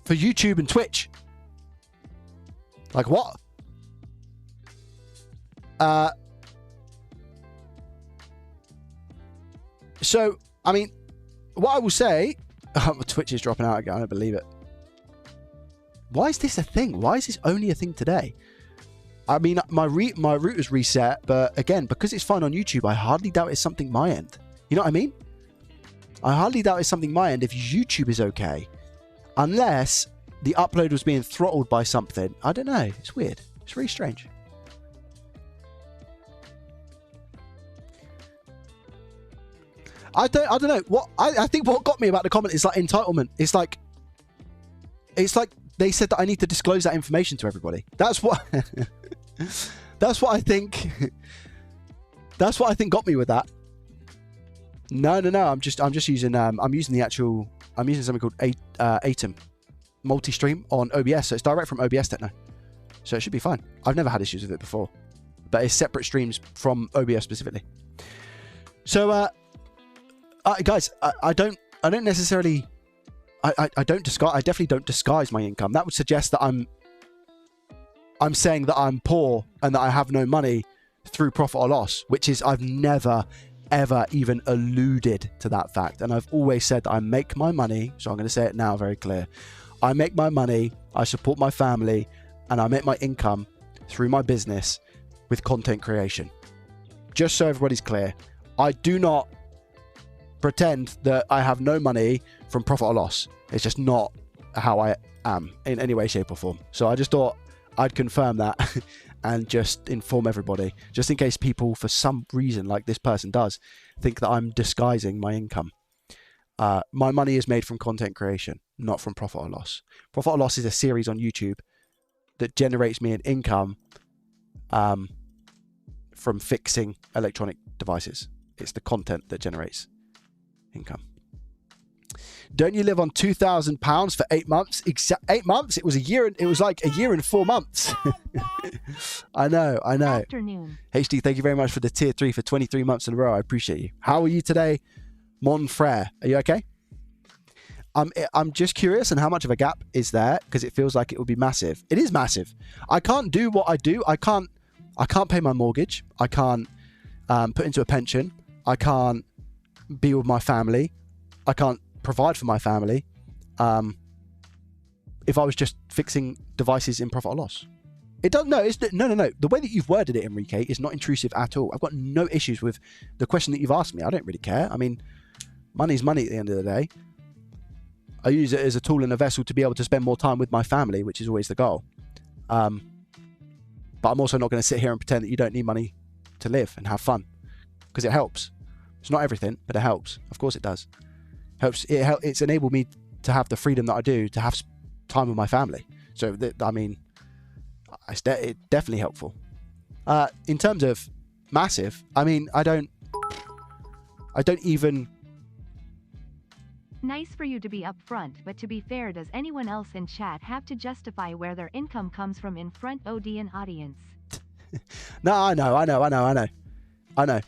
[SPEAKER 2] for YouTube and Twitch. Like what? So, I mean, what I will say... Twitch is dropping out again. I don't believe it. Why is this a thing? Why is this only a thing today? I mean, my router's reset, but again, because it's fine on YouTube, I hardly doubt it's something my end. You know what I mean? I hardly doubt it's something my end if YouTube is okay. Unless the upload was being throttled by something. I don't know. It's weird. It's very strange. I don't know. What I think what got me about the comment is like entitlement. It's like they said that I need to disclose that information to everybody. That's what I think. That's what I think got me with that. No. I'm just using I'm using something called Atom multi-stream on OBS. So it's direct from OBS Techno. So it should be fine. I've never had issues with it before, but it's separate streams from OBS specifically. So guys, I don't necessarily I definitely don't disguise my income. That would suggest that I'm saying that I'm poor and that I have no money through profit or loss, which is I've never ever even alluded to that fact. And I've always said that I make my money, so I'm going to say it now very clear. I make my money, I support my family, and I make my income through my business with content creation. Just so everybody's clear, I do not pretend that I have no money from profit or loss. It's just not how I am in any way, shape or form. So I just thought I'd confirm that and just inform everybody, just in case people, for some reason, like this person does, think that I'm disguising my income. My money is made from content creation, not from profit or loss. Profit or loss is a series on YouTube that generates me an income from fixing electronic devices. It's the content that generates income. Don't you live on £2,000 for 8 months? 8 months? It was like a year and 4 months. I know.
[SPEAKER 1] Afternoon.
[SPEAKER 2] HD, thank you very much for the tier 3 for 23 months in a row. I appreciate you. How are you today, mon frere? Are you okay? I'm just curious on how much of a gap is there, because it feels like it would be massive. It is massive. I can't do what I do. I can't pay my mortgage. I can't put into a pension. I can't be with my family. I can't provide for my family if I was just fixing devices in profit or loss. It doesn't. No. The way that you've worded it, Enrique, is not intrusive at all. I've got no issues with the question that you've asked me. I don't really care. I mean, money's money at the end of the day. I use it as a tool and a vessel to be able to spend more time with my family, which is always the goal. But I'm also not going to sit here and pretend that you don't need money to live and have fun, because it helps. It's not everything, but it helps. Of course it does. It's enabled me to have the freedom that I do, to have time with my family. So I mean, it's definitely helpful. In terms of massive, I mean, I don't even.
[SPEAKER 1] Nice for you to be upfront, but to be fair, does anyone else in chat have to justify where their income comes from in front of an audience?
[SPEAKER 2] No, I know.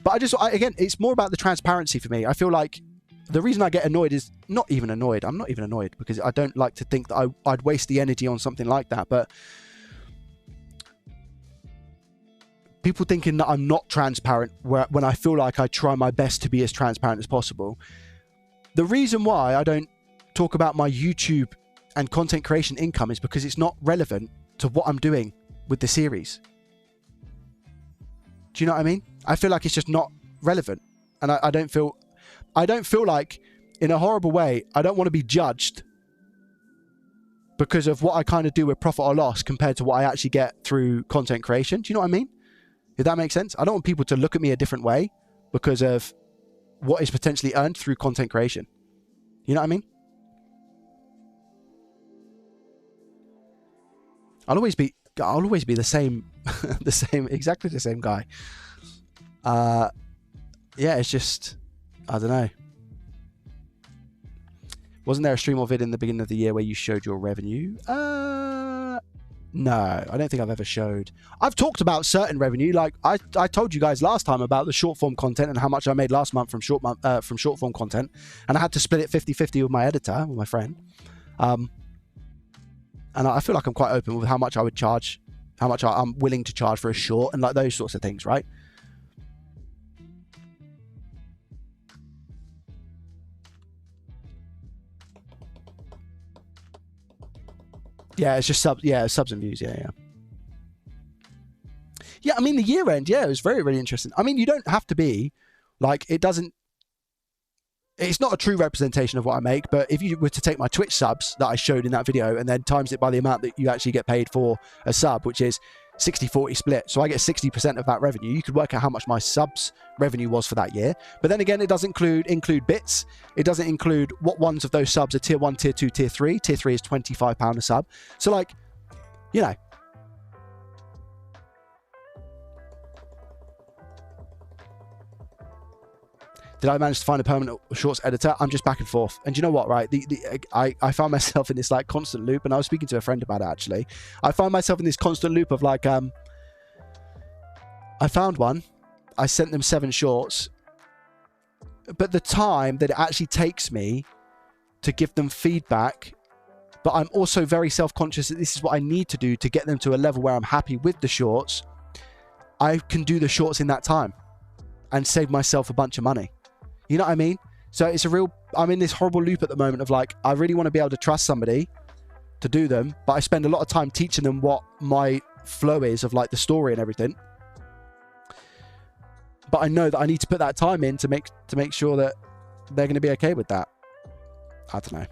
[SPEAKER 2] But again, it's more about the transparency for me. I feel like the reason I get annoyed is not even annoyed. I'm not even annoyed because I don't like to think that I'd waste the energy on something like that. But people thinking that I'm not transparent when I feel like I try my best to be as transparent as possible. The reason why I don't talk about my YouTube and content creation income is because it's not relevant to what I'm doing with the series. Do you know what I mean? I feel like it's just not relevant. And I don't feel like, in a horrible way, I don't want to be judged because of what I kind of do with profit or loss compared to what I actually get through content creation. Do you know what I mean? If that makes sense? I don't want people to look at me a different way because of what is potentially earned through content creation. You know what I mean? I'll always be the same, exactly the same guy. Yeah, it's just, I don't know. Wasn't there a stream of it in the beginning of the year where you showed your revenue? No, I don't think I've ever showed. I've talked about certain revenue. Like I told you guys last time about the short form content and how much I made last month from short form content. And I had to split it 50-50 with my editor, with my friend. And I feel like I'm quite open with how much I would charge, how much I'm willing to charge for a short and like those sorts of things, right? Yeah, it's just subs and views. Yeah. I mean, the year end, it was very, really interesting. I mean, you don't have to be like, it's not a true representation of what I make, but if you were to take my Twitch subs that I showed in that video and then times it by the amount that you actually get paid for a sub, which is 60-40 split. So I get 60% of that revenue. You could work out how much my subs revenue was for that year. But then again, it doesn't include bits. It doesn't include what ones of those subs are tier 1, tier 2, tier 3. Tier 3 is £25 a sub. So like, you know. Did I manage to find a permanent shorts editor? I'm just back and forth. And you know what, right? I found myself in this like constant loop, and I was speaking to a friend about it actually. I found myself in this constant loop of like, I found one. I sent them 7 shorts. But the time that it actually takes me to give them feedback, but I'm also very self-conscious that this is what I need to do to get them to a level where I'm happy with the shorts. I can do the shorts in that time and save myself a bunch of money. You know what I mean? So it's a real, I'm in this horrible loop at the moment of like, I really want to be able to trust somebody to do them, but I spend a lot of time teaching them what my flow is of like the story and everything. But I know that I need to put that time in to make sure that they're going to be okay with that. I don't know.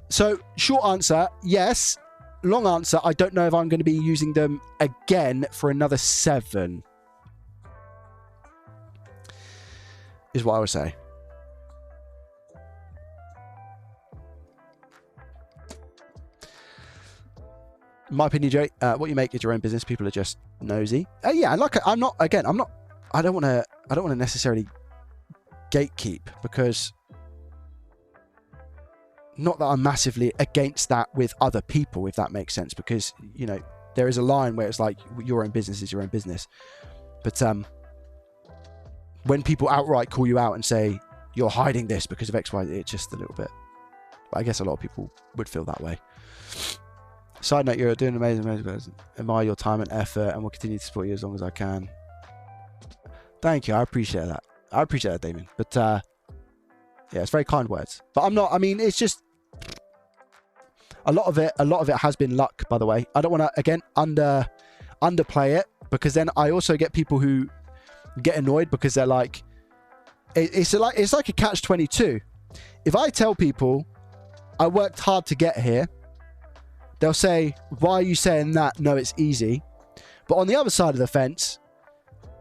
[SPEAKER 2] So short answer, yes. Long answer, I don't know if I'm going to be using them again for another 7. Is what I would say. In my opinion, Joey, what you make is your own business. People are just nosy. Yeah, like I don't want to necessarily gatekeep, because not that I'm massively against that with other people, if that makes sense, because you know there is a line where it's like your own business is your own business, but when people outright call you out and say you're hiding this because of X, Y, it's just a little bit. But I guess a lot of people would feel that way. Side note, you're doing amazing. Admire your time and effort, and will continue to support you as long as I can. Thank you. I appreciate that. I appreciate that, Damien. But yeah, it's very kind words. But I'm not. I mean, it's just a lot of it. A lot of it has been luck, by the way. I don't want to again underplay it, because then I also get people who get annoyed because they're like, it's like a catch-22. If I tell people I worked hard to get here, they'll say, why are you saying that? No, it's easy. But on the other side of the fence,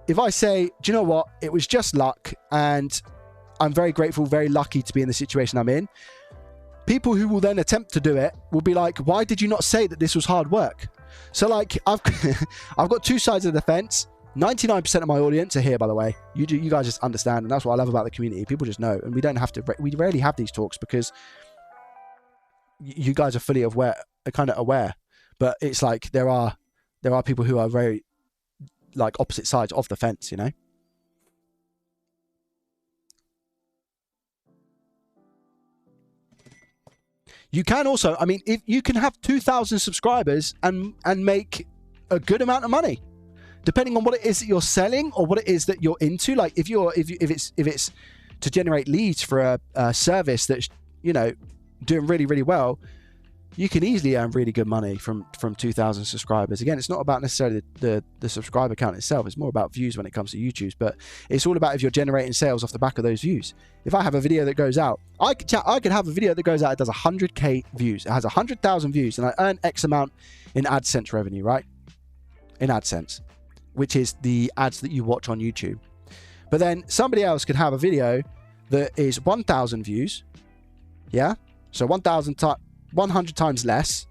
[SPEAKER 2] if I say, do you know what? It was just luck, and I'm very grateful, very lucky to be in the situation I'm in. People who will then attempt to do it will be like, why did you not say that this was hard work? So like, I've got 2 sides of the fence. 99% of my audience are here, by the way. You guys just understand, and that's what I love about the community. People just know, and we don't have to. We rarely have these talks because you guys are fully aware, kind of aware. But it's like there are people who are very like opposite sides of the fence, you know. You can also, I mean, if you can have 2,000 subscribers and make a good amount of money, depending on what it is that you're selling or what it is that you're into. Like if it's to generate leads for a service that's, you know, doing really, really well, you can easily earn really good money from 2,000 subscribers. Again, it's not about necessarily the subscriber count itself. It's more about views when it comes to YouTube, but it's all about if you're generating sales off the back of those views. If I have a video that goes out, I could have a video that goes out, it does 100k views, it has 100,000 views, and I earn X amount in AdSense revenue, right? In AdSense, which is the ads that you watch on YouTube. But then somebody else could have a video that is 1,000 views, yeah? So 100 times less,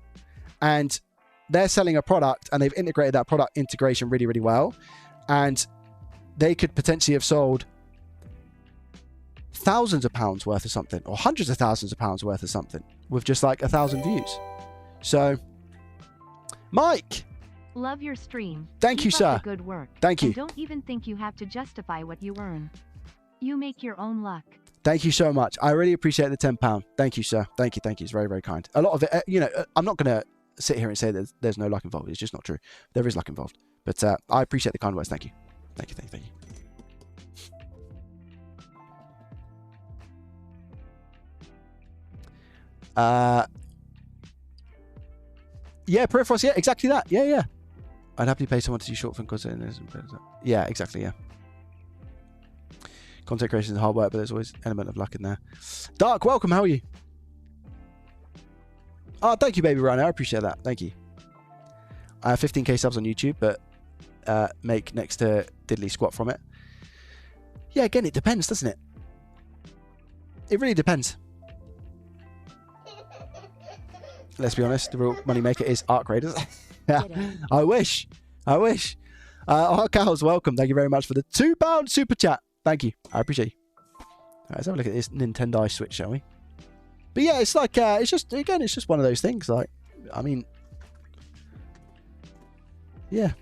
[SPEAKER 2] and they're selling a product and they've integrated that product integration really, really well, and they could potentially have sold thousands of pounds worth of something, or hundreds of thousands of pounds worth of something with just like 1,000 views. So Mike,
[SPEAKER 1] love your stream.
[SPEAKER 2] Thank you, sir.
[SPEAKER 1] Good work.
[SPEAKER 2] Thank you.
[SPEAKER 1] And don't even think you have to justify what you earn. You make your own luck.
[SPEAKER 2] Thank you so much. I really appreciate the £10. Thank you, sir. Thank you. It's very, very kind. A lot of it, you know, I'm not going to sit here and say that there's no luck involved. It's just not true. There is luck involved. But I appreciate the kind words. Thank you. Thank you. Yeah, peripherals. Yeah, exactly that. Yeah. I'd happily pay someone to do short film content. Yeah, exactly. Yeah. Content creation is hard work, but there's always an element of luck in there. Dark, welcome. How are you? Oh, thank you, baby Rhino. I appreciate that. Thank you. I have 15k subs on YouTube, but make next to diddly squat from it. Yeah, again, it depends, doesn't it? It really depends. Let's be honest, the real money maker is art creators. I wish. Cows, welcome. Thank you very much for the £2 super chat. Thank you. I appreciate you. Let's have a look at this Nintendo Switch, shall we? But yeah, it's like, it's just one of those things. Like, I mean, yeah.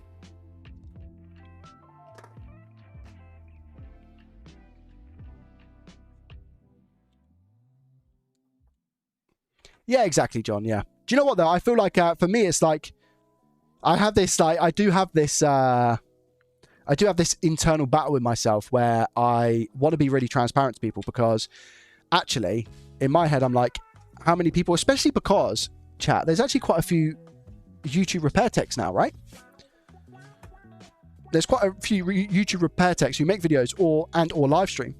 [SPEAKER 2] Yeah, exactly, John. Yeah. Do you know what though? I feel like for me, it's like I have this I do have this internal battle with myself where I want to be really transparent to people, because actually in my head I'm like, how many people, especially because chat, there's actually quite a few YouTube repair techs now, right? There's quite a few YouTube repair techs who make videos or live stream,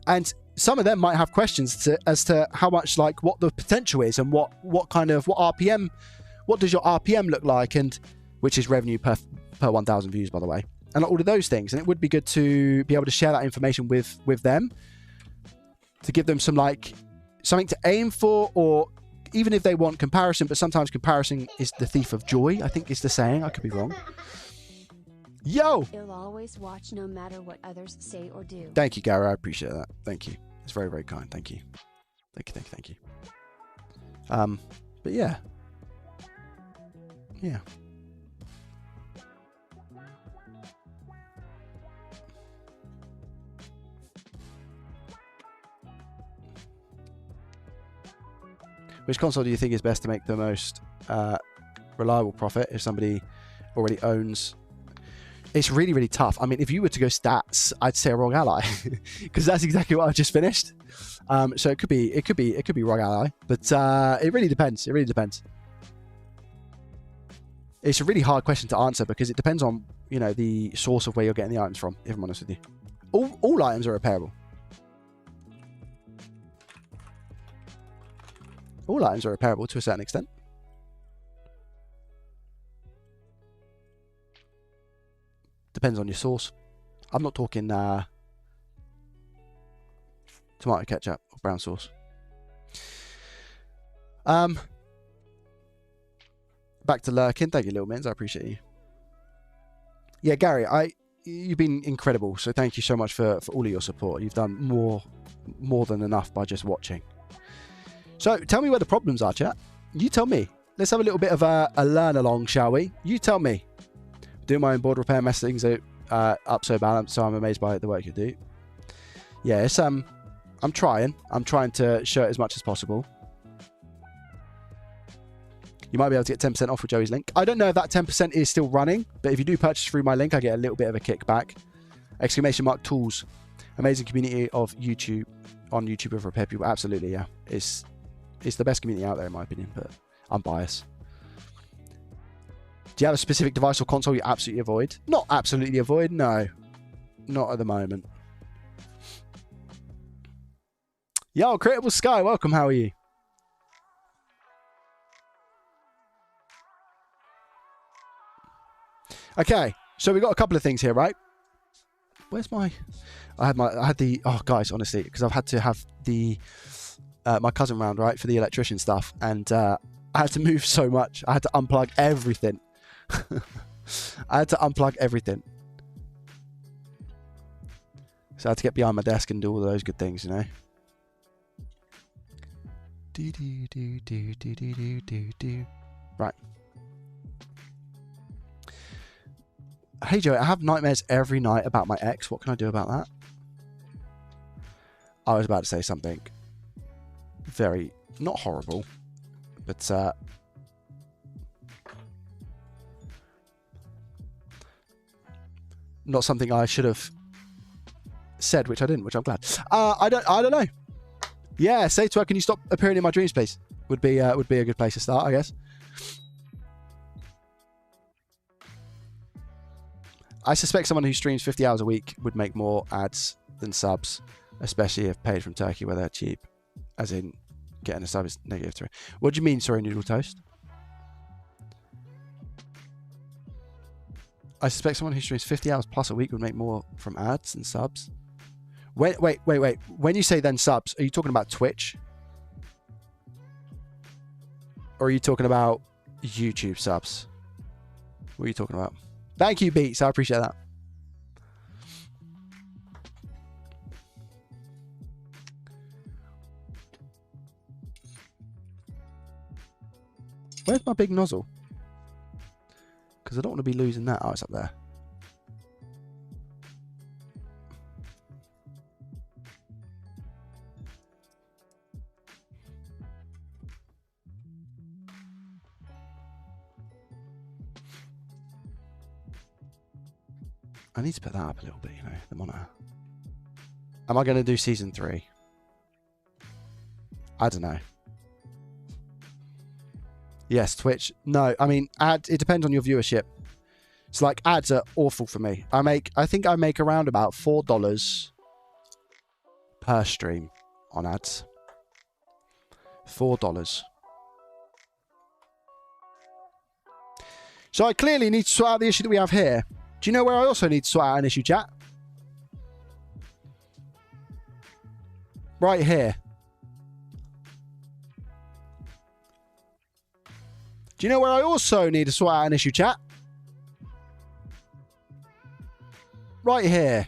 [SPEAKER 2] and some of them might have questions as to how much, like, what the potential is and what RPM, what does your RPM look like, and which is revenue per 1,000 views, by the way, and all of those things. And it would be good to be able to share that information with them, to give them some, like, something to aim for, or even if they want comparison, but sometimes comparison is the thief of joy, I think is the saying. I could be wrong. Yo!
[SPEAKER 3] You'll always watch no matter what others say or do.
[SPEAKER 2] Thank you, Gary. I appreciate that. Thank you. It's very, very kind. Thank you. Thank you. But yeah. Yeah. Which console do you think is best to make the most reliable profit if somebody already owns? It's really, really tough. I mean, if you were to go stats, I'd say a ROG Ally, because that's exactly what I just finished. So it could be ROG Ally, but it really depends. It really depends. It's a really hard question to answer because it depends on, you know, the source of where you're getting the items from, if I'm honest with you. All items are repairable. All items are repairable to a certain extent. Depends on your sauce. I'm not talking tomato ketchup or brown sauce. Back to Lurkin. Thank you, Little Mins. I appreciate you. Yeah, Gary, you've been incredible. So thank you so much for all of your support. You've done more than enough by just watching. So tell me where the problems are, chat. You tell me. Let's have a little bit of a learn along, shall we? You tell me. Doing my own board repair, mess things up so balanced, so I'm amazed by the work you do. Yeah, it's I'm trying to show it as much as possible. You might be able to get 10% off with Joey's link. I don't know if that 10% is still running, but if you do purchase through my link, I get a little bit of a kickback. ! Tools. Amazing community of YouTube on YouTube of repair people. Absolutely, yeah. It's the best community out there in my opinion, but I'm biased. Do you have a specific device or console you absolutely avoid? Not absolutely avoid, no. Not at the moment. Yo, Creatable Sky, welcome, how are you? Okay, so we got a couple of things here, right? Where's my... I had the... Oh, guys, honestly, because I've had to have the... my cousin round, right, for the electrician stuff, and I had to move so much. I had to unplug everything. I had to unplug everything. So I had to get behind my desk and do all those good things, you know. Right. Hey Joe, I have nightmares every night about my ex. What can I do about that? I was about to say something very, not horrible, but not something I should have said, which I didn't, which I'm glad. I don't know. Yeah, say to her, can you stop appearing in my dreams, please? Would be a good place to start, I guess. I suspect someone who streams 50 hours a week would make more ads than subs, especially if paid from Turkey where they're cheap. As in, getting a sub is -3. What do you mean, sorry, Noodle Toast? I suspect someone who streams 50 hours plus a week would make more from ads than subs. Wait. When you say then subs, are you talking about Twitch? Or are you talking about YouTube subs? What are you talking about? Thank you, Beats. I appreciate that. Where's my big nozzle? Because I don't want to be losing that. Oh, it's up there. I need to put that up a little bit, you know, the monitor. Am I going to do season 3? I don't know. Yes, Twitch. No, I mean, it depends on your viewership. It's like ads are awful for me. I think I make around about $4 per stream on ads. $4. So I clearly need to sort out the issue that we have here. Do you know where I also need to sort out an issue, chat? Right here. Do you know where I also need to sort out an issue, chat? Right here.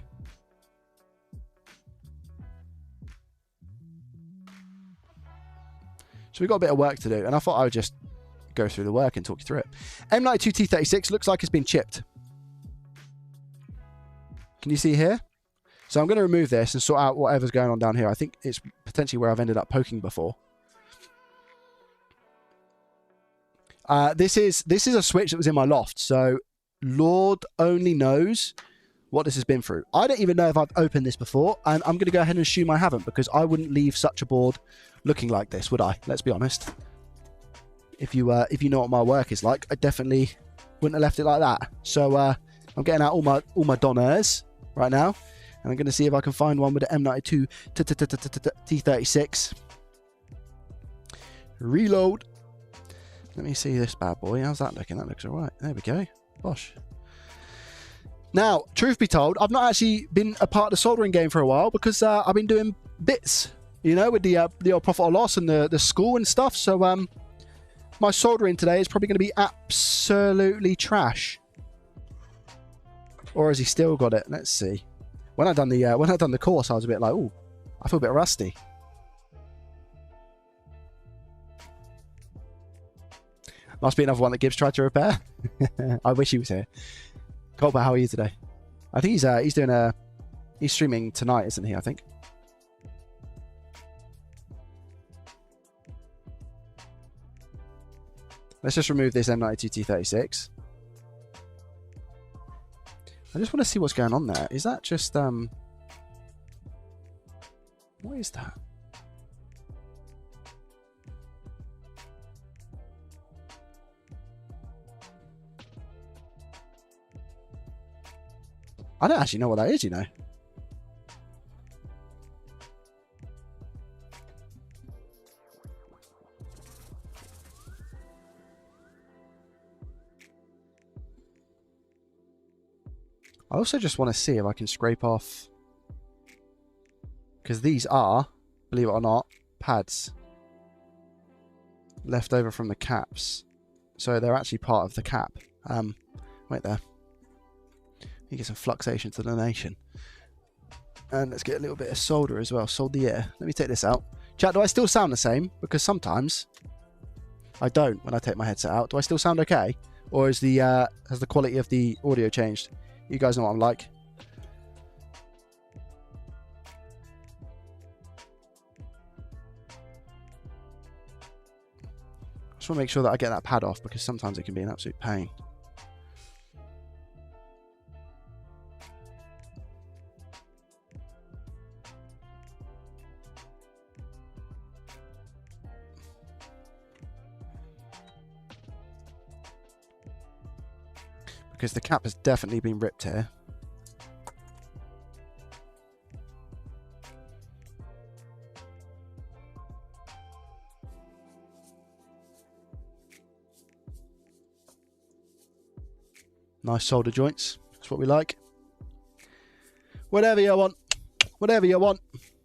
[SPEAKER 2] So we've got a bit of work to do, and I thought I would just go through the work and talk you through it. M92T36 looks like it's been chipped. Can you see here? So I'm going to remove this and sort out whatever's going on down here. I think it's potentially where I've ended up poking before. This is a switch that was in my loft, so Lord only knows what this has been through. I don't even know if I've opened this before, and I'm going to go ahead and assume I haven't, because I wouldn't leave such a board looking like this, would I? Let's be honest. If you know what my work is like, I definitely wouldn't have left it like that. So I'm getting out all my donners right now, and I'm going to see if I can find one with the M92 T36. Reload. Let me see this bad boy. How's that looking? That looks all right. There we go. Bosh. Now, truth be told, I've not actually been a part of the soldering game for a while, because I've been doing bits, you know, with the old profit or loss and the school and stuff. So my soldering today is probably going to be absolutely trash. Or has he still got it? Let's see. When I done the course, I was a bit like, oh, I feel a bit rusty. Must be another one that Gibbs tried to repair. I wish he was here. Colbert, how are you today? I think he's streaming tonight, isn't he? I think. Let's just remove this M92 T36. I just want to see what's going on there. Is that just what is that? I don't actually know what that is, you know. I also just want to see if I can scrape off, because these are, believe it or not, pads left over from the caps. So they're actually part of the cap. Wait there. You get some fluxation to the nation. And let's get a little bit of solder as well. Solder the air. Let me take this out. Chat, do I still sound the same? Because sometimes I don't when I take my headset out. Do I still sound okay? Or is has the quality of the audio changed? You guys know what I'm like. I just want to make sure that I get that pad off, because sometimes it can be an absolute pain. Because the cap has definitely been ripped here. Nice solder joints. That's what we like. Whatever you want. Whatever you want.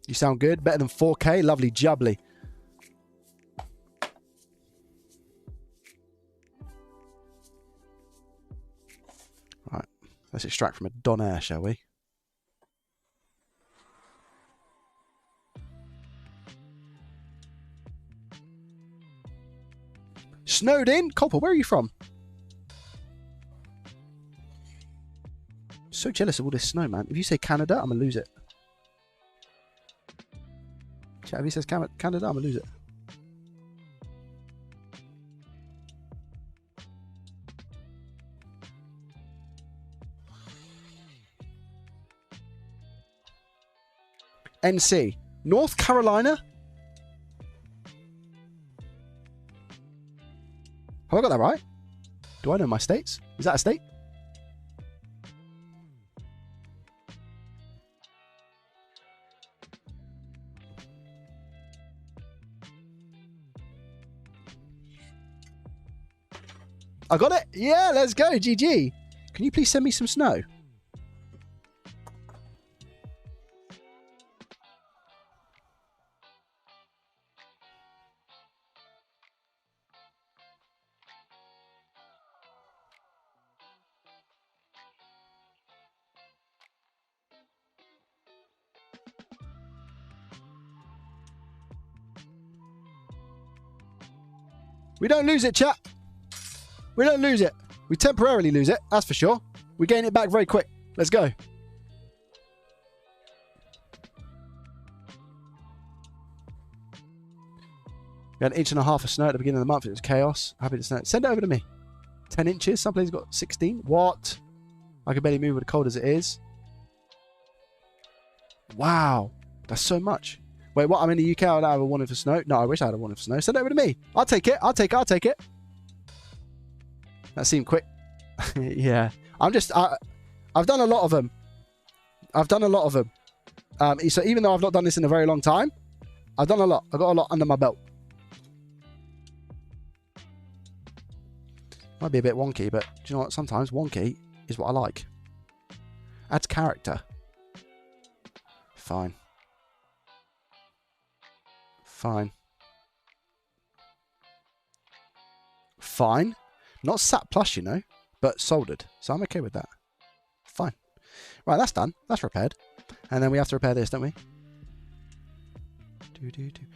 [SPEAKER 2] You sound good. Better than 4K. Lovely jubbly. Right. Let's extract from a Donair, shall we? Snowed in? Copper, where are you from? So jealous of all this snow, man. If you say Canada, I'm going to lose it. Chat, if he says Canada, I'm going to lose it. NC. North Carolina? Have I got that right? Do I know my states? Is that a state? I got it. Yeah, let's go. GG. Can you please send me some snow? We don't lose it, chat. We don't lose it. We temporarily lose it, that's for sure. We gain it back very quick. Let's go. We had 1.5 inches of snow at the beginning of the month. It was chaos. Happy to snow. Send it over to me. 10 inches. Some places got 16. What? I can barely move with the cold as it is. Wow. That's so much. Wait, what? I'm in the UK. I don't have a warning for snow. No, I wish I had a warning for snow. Send it over to me. I'll take it. I'll take it. I'll take it. That seemed quick. Yeah. I've done a lot of them. I've done a lot of them. So even though I've not done this in a very long time, I've done a lot. I've got a lot under my belt. Might be a bit wonky, but do you know what? Sometimes wonky is what I like. Adds character. Fine. Fine. Fine. Not sat plush, you know, but soldered. So I'm okay with that. Fine. Right, that's done. That's repaired. And then we have to repair this, don't we?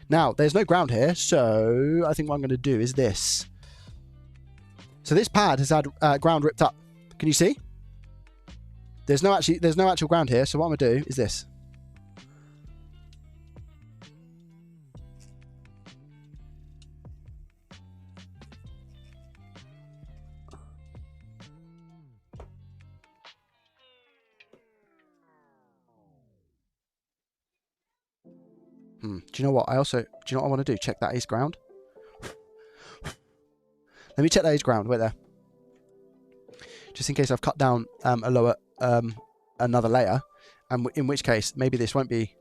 [SPEAKER 2] Now, there's no ground here, so I think what I'm going to do is this. So this pad has had ground ripped up. Can you see? There's no actual ground here, so what I'm going to do is this. Do you know what? Do you know what I want to do? Check that is ground. Let me check that is ground. Wait there. Just in case I've cut down a lower, another layer, and in which case maybe this won't be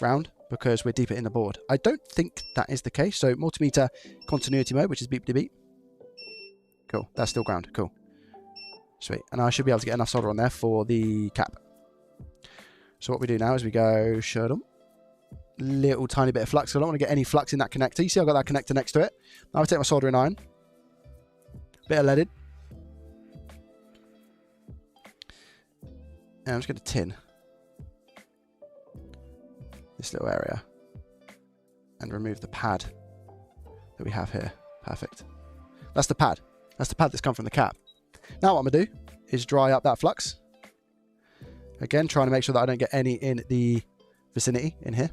[SPEAKER 2] ground because we're deeper in the board. I don't think that is the case. So multimeter continuity mode, which is beep to beep. Cool. That's still ground. Cool. Sweet. And I should be able to get enough solder on there for the cap. So what we do now is we go show them. Little tiny bit of flux. I don't want to get any flux in that connector. You see I've got that connector next to it. Now I take my soldering iron. Bit of leaded. And I'm just going to tin this little area and remove the pad that we have here. Perfect. That's the pad. That's the pad that's come from the cap. Now what I'm going to do is dry up that flux. Again, trying to make sure that I don't get any in the vicinity in here.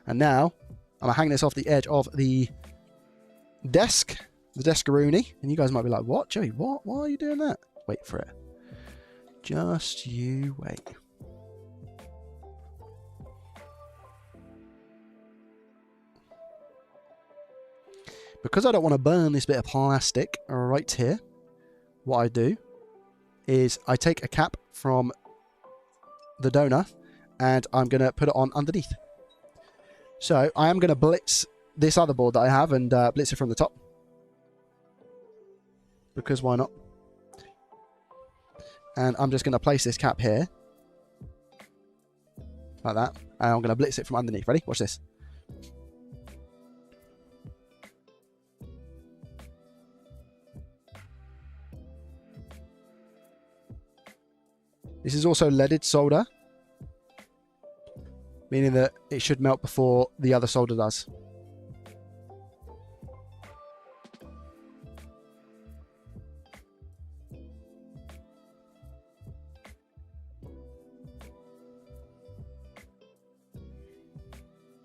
[SPEAKER 2] And now I'm going to hang this off the edge of the desk, the deskaroonie. And you guys might be like, what, Joey? What? Why are you doing that? Wait for it. Just you wait. Because I don't want to burn this bit of plastic right here, what I do is I take a cap from the donor and I'm going to put it on underneath. So I am going to blitz this other board that I have and blitz it from the top. Because why not? And I'm just going to place this cap here. Like that. And I'm going to blitz it from underneath. Ready? Watch this. This is also leaded solder. Meaning that it should melt before the other solder does.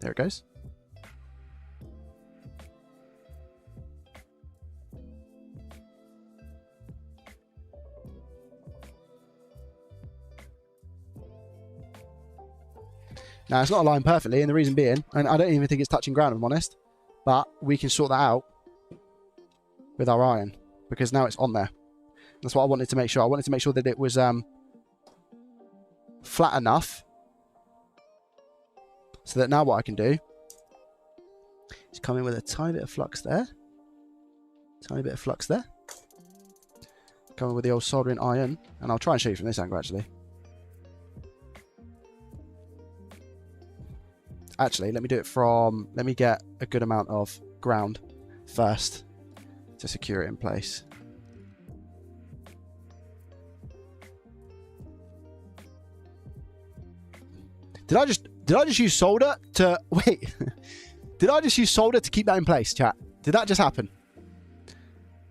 [SPEAKER 2] There it goes. Now, it's not aligned perfectly, and the reason being, and I don't even think it's touching ground, if I'm honest, but we can sort that out with our iron, because now it's on there. That's what I wanted to make sure. I wanted to make sure that it was flat enough, so that now what I can do is come in with a tiny bit of flux there. Tiny bit of flux there. Come in with the old soldering iron, and I'll try and show you from this angle, actually. Actually, let me do it from... Let me get a good amount of ground first to secure it in place. Did I just use solder to... Wait. Did I just use solder to keep that in place, chat? Did that just happen?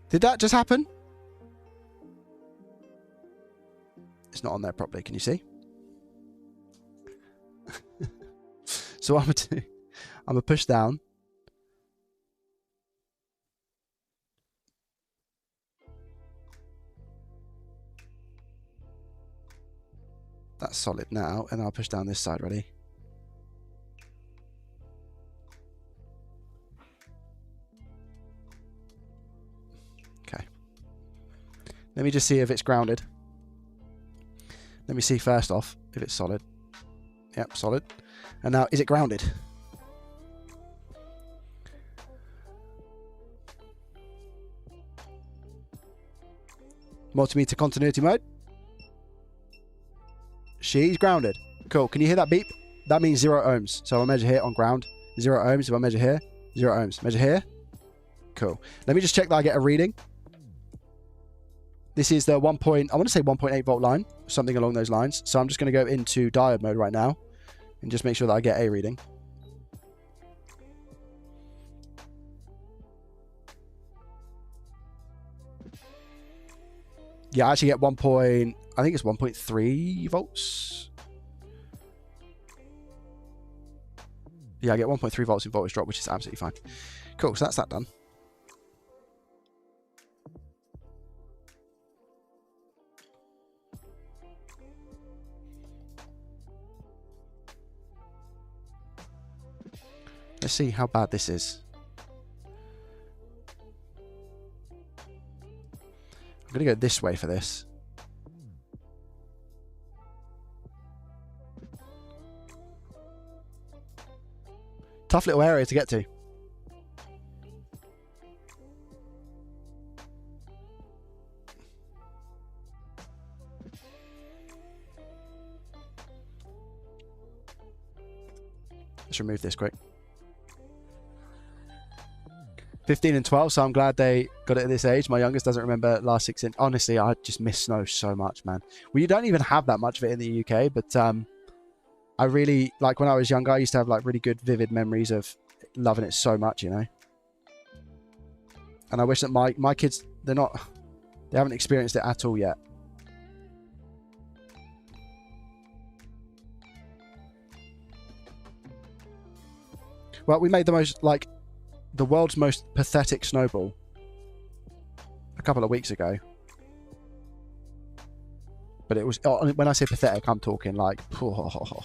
[SPEAKER 2] Did that just happen? It's not on there properly. Can you see? So what I'm going to do, I'm going to push down. That's solid now, and I'll push down this side, ready? Okay. Let me just see if it's grounded. Let me see first off if it's solid. Yep, solid. And now, is it grounded? Multimeter continuity mode. She's grounded. Cool. Can you hear that beep? That means 0 ohms. So I'll measure here on ground. 0 ohms. If I measure here, 0 ohms. Measure here. Cool. Let me just check that I get a reading. This is the I want to say 1.8 volt line, something along those lines. So I'm just going to go into diode mode right now and just make sure that I get a reading. Yeah, I actually get I think it's 1.3 volts. Yeah, I get 1.3 volts in voltage drop, which is absolutely fine. Cool, so that's that done. Let's see how bad this is. I'm going to go this way for this. Tough little area to get to. Let's remove this quick. 15 and 12, so I'm glad they got it at this age. My youngest doesn't remember last 6 inch. Honestly, I just miss snow so much, man. Well, you don't even have that much of it in the UK, but I really, like when I was younger, I used to have like really good, vivid memories of loving it so much, you know. And I wish that my kids, they haven't experienced it at all yet. Well, we made the world's most pathetic snowball a couple of weeks ago. But it was, when I say pathetic, I'm talking like... For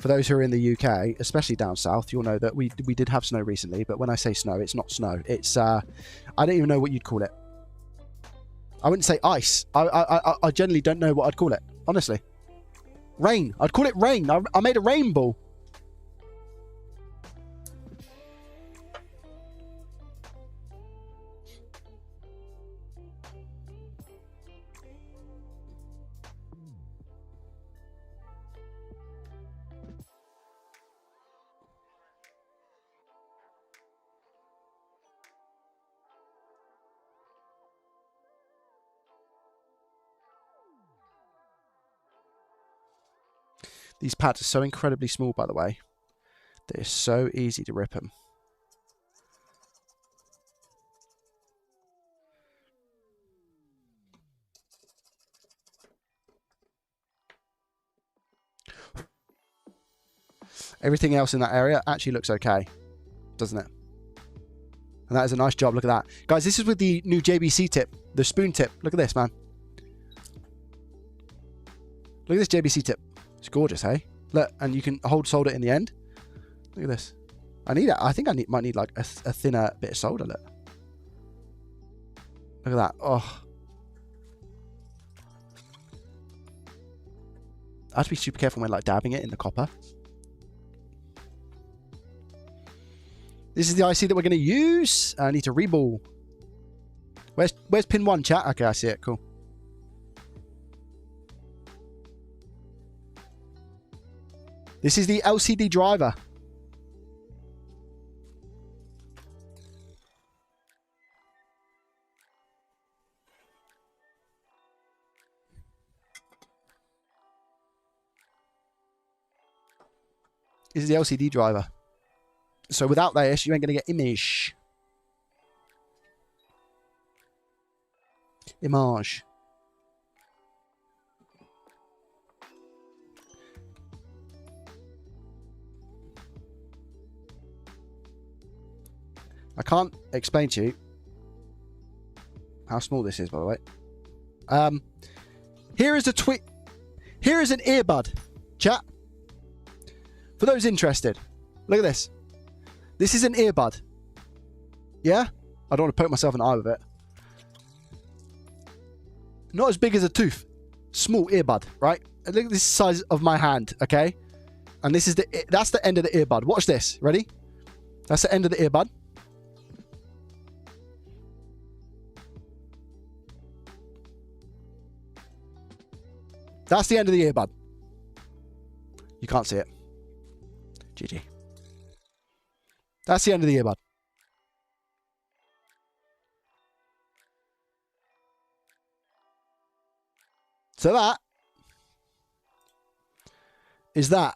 [SPEAKER 2] those who are in the UK, especially down south, you'll know that we did have snow recently, but when I say snow, it's not snow. It's, I don't even know what you'd call it. I wouldn't say ice. I generally don't know what I'd call it, honestly. Rain. I'd call it rain. I made a rain ball. These pads are so incredibly small, by the way, that it's so easy to rip them. Everything else in that area actually looks okay, doesn't it? And that is a nice job. Look at that. Guys, this is with the new JBC tip, the spoon tip. Look at this, man. Look at this JBC tip. It's gorgeous, hey? Look, and you can solder it in the end. Look at this. I think I might need like a thinner bit of solder, look. Look at that. Oh. I have to be super careful when like dabbing it in the copper. This is the IC that we're going to use. I need to reball. Where's pin 1, chat? Okay, I see it. Cool. This is the LCD driver. This is the LCD driver. So without this, you ain't going to get image. Image. I can't explain to you how small this is, by the way. Here is Here is an earbud, chat. For those interested, look at this. This is an earbud. Yeah? I don't want to poke myself in the eye with it. Not as big as a tooth. Small earbud, right? Look at this size of my hand, okay? And this is that's the end of the earbud. Watch this. Ready? That's the end of the earbud. That's the end of the earbud. You can't see it. GG. That's the end of the earbud. So that is that.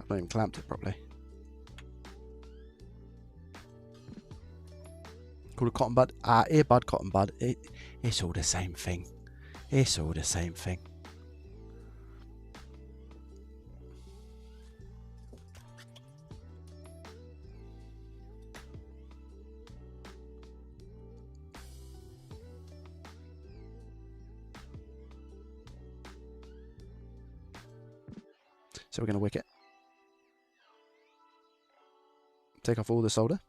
[SPEAKER 2] I've not even clamped it properly. Called a cotton bud. Earbud, cotton bud. It's all the same thing. It's all the same thing. So we're going to wick it. Take off all the solder.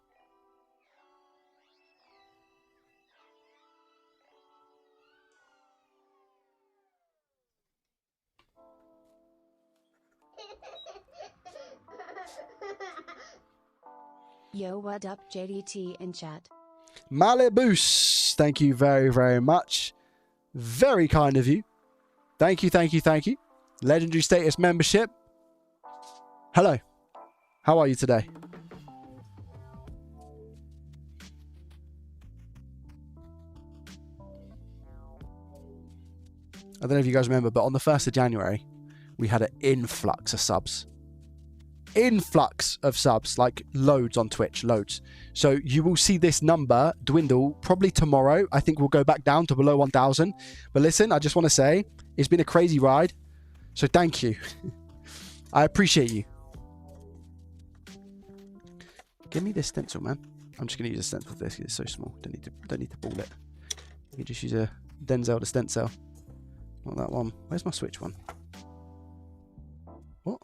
[SPEAKER 3] Yo, what up, JDT in chat?
[SPEAKER 2] Malibu's, thank you very, very much. Very kind of you. Thank you, thank you, thank you. Legendary status membership. Hello. How are you today? I don't know if you guys remember, but on the 1st of January, we had an influx of subs. Influx of subs, like loads on Twitch, loads. So you will see this number dwindle probably tomorrow. I think we'll go back down to below 1,000. But listen, I just want to say, it's been a crazy ride. So thank you. I appreciate you. Give me this stencil, man. I'm just going to use a stencil for this because it's so small. Don't need to ball it. You can just use a Denzel to stencil. Not that one. Where's my Switch one? What?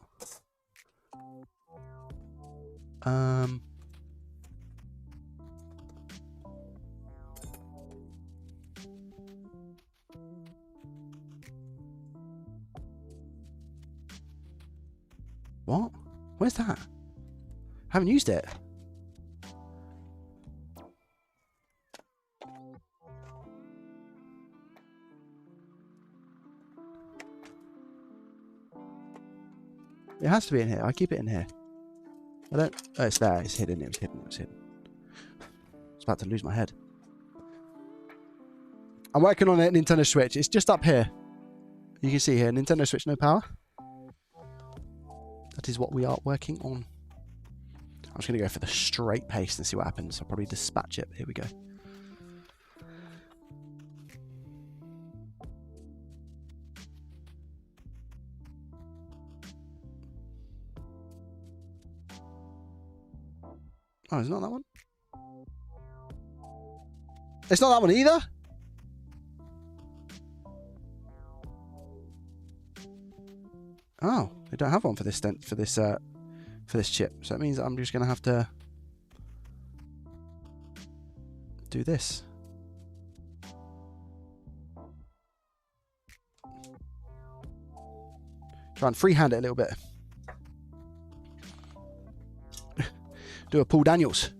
[SPEAKER 2] What? Where's that? Haven't used it. It has to be in here. I keep it in here. I don't... Oh, it's there. It's hidden. It was hidden. It was hidden. I was about to lose my head. I'm working on a Nintendo Switch. It's just up here. You can see here, Nintendo Switch, no power. That is what we are working on. I'm just going to go for the straight pace and see what happens. I'll probably dispatch it. Here we go. Oh, it's not that one? It's not that one either? Oh, they don't have one for this chip. So that means I'm just going to have to do this. Try and freehand it a little bit. Do a Paul Daniels.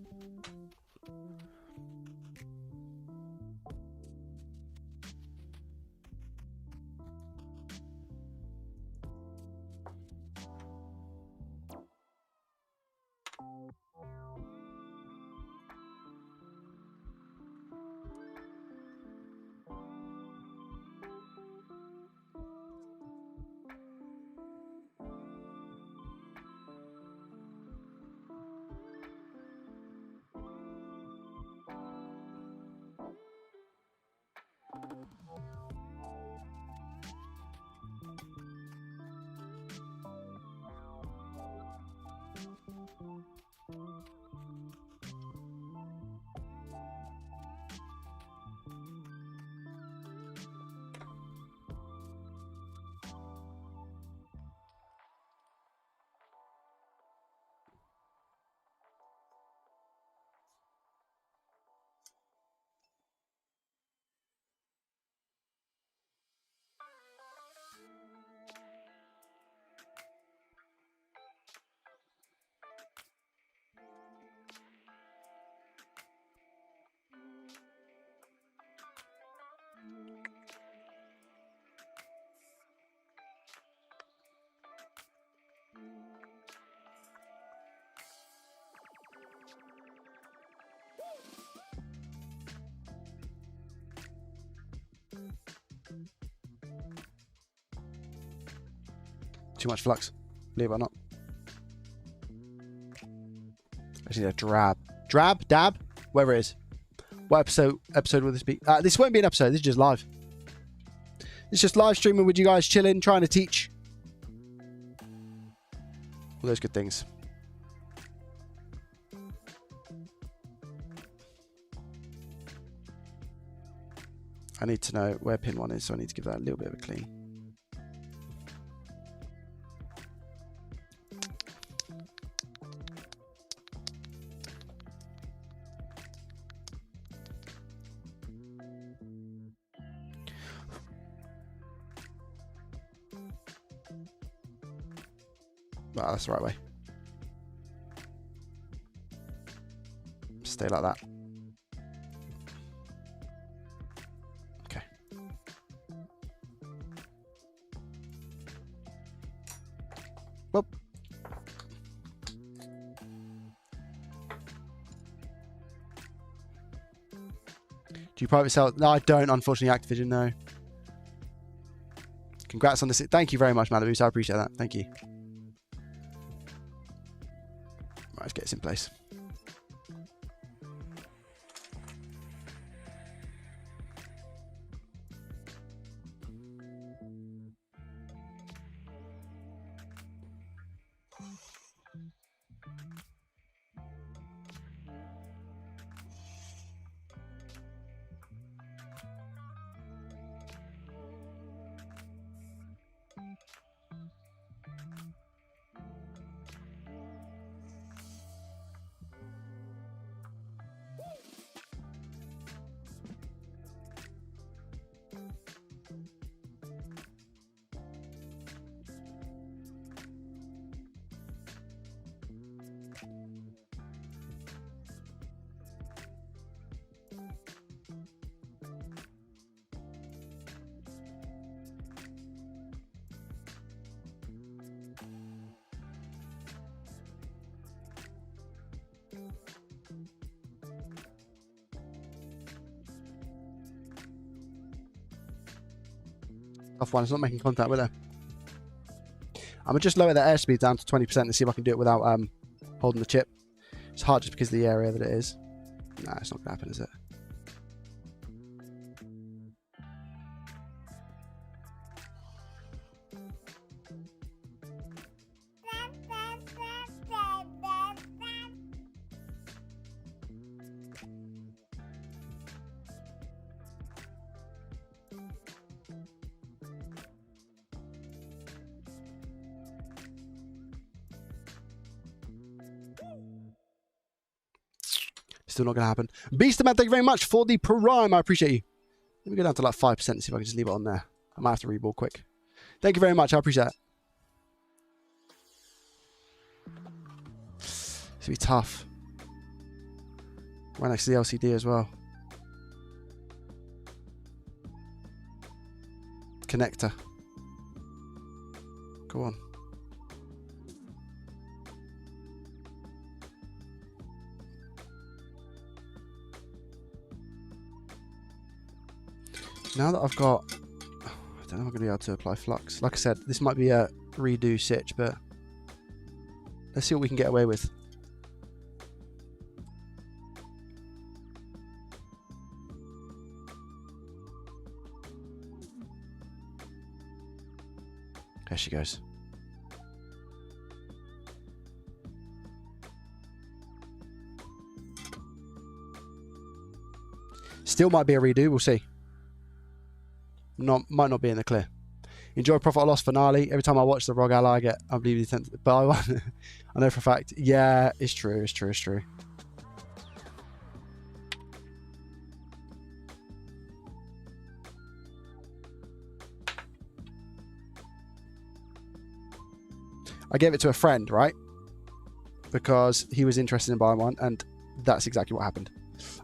[SPEAKER 2] Too much flux, believe it or not. I just need a dab, wherever it is. What episode will this be? This won't be an episode, this is just live. It's just live streaming with you guys, chilling, trying to teach. All those good things. I need to know where pin 1 is, so I need to give that a little bit of a clean. Well, that's the right way. Stay like that. Okay. Well. Do you private sell? No, I don't, unfortunately, Activision, no. Congrats on this. Thank you very much, Malibu. I appreciate that. Thank you. Right, let's get this in place. Tough one. It's not making contact with it. I'm going to just lower the airspeed down to 20% and see if I can do it without holding the chip. It's hard just because of the area that it is. Nah, it's not going to happen, is it? Still not going to happen. Beasterman, thank you very much for the Prime. I appreciate you. Let me go down to like 5% and see if I can just leave it on there. I might have to reball quick. Thank you very much. I appreciate it. It's going to be tough. Right next to the LCD as well. Connector. Go on. Now that I've got, I don't know if I'm going to be able to apply flux. Like I said, this might be a redo sitch, but let's see what we can get away with. There she goes. Still might be a redo, we'll see. Might not be in the clear. Enjoy Profit or Loss finale. Every time I watch the Rogue Ally, I get unbelievably tempted. But I know for a fact. Yeah, it's true. It's true. It's true. I gave it to a friend, right? Because he was interested in buying one, and that's exactly what happened.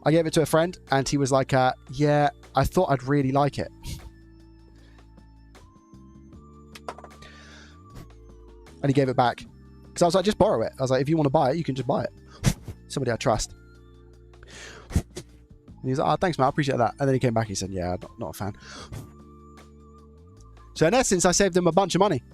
[SPEAKER 2] I gave it to a friend, and he was like, yeah, I thought I'd really like it. And he gave it back. Because I was like, just borrow it. I was like, if you want to buy it, you can just buy it. Somebody I trust. And he was like, oh, thanks, man. I appreciate that. And then he came back and he said, yeah, not a fan. So in essence, I saved him a bunch of money.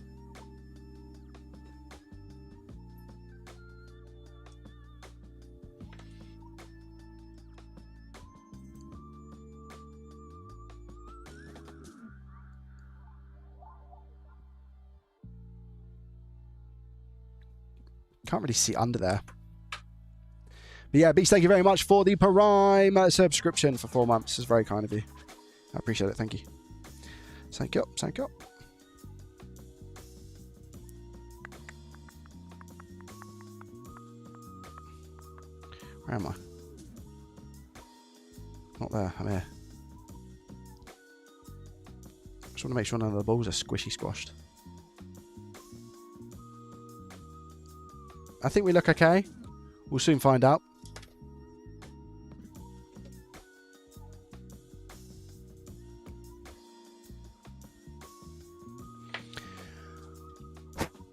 [SPEAKER 2] Can't really see under there. But yeah, Beast, thank you very much for the Prime subscription for 4 months. It's very kind of you. I appreciate it. Thank you. Thank you. Thank you. Where am I? Not there. I'm here. Just want to make sure none of the balls are squishy squashed. I think we look okay. We'll soon find out.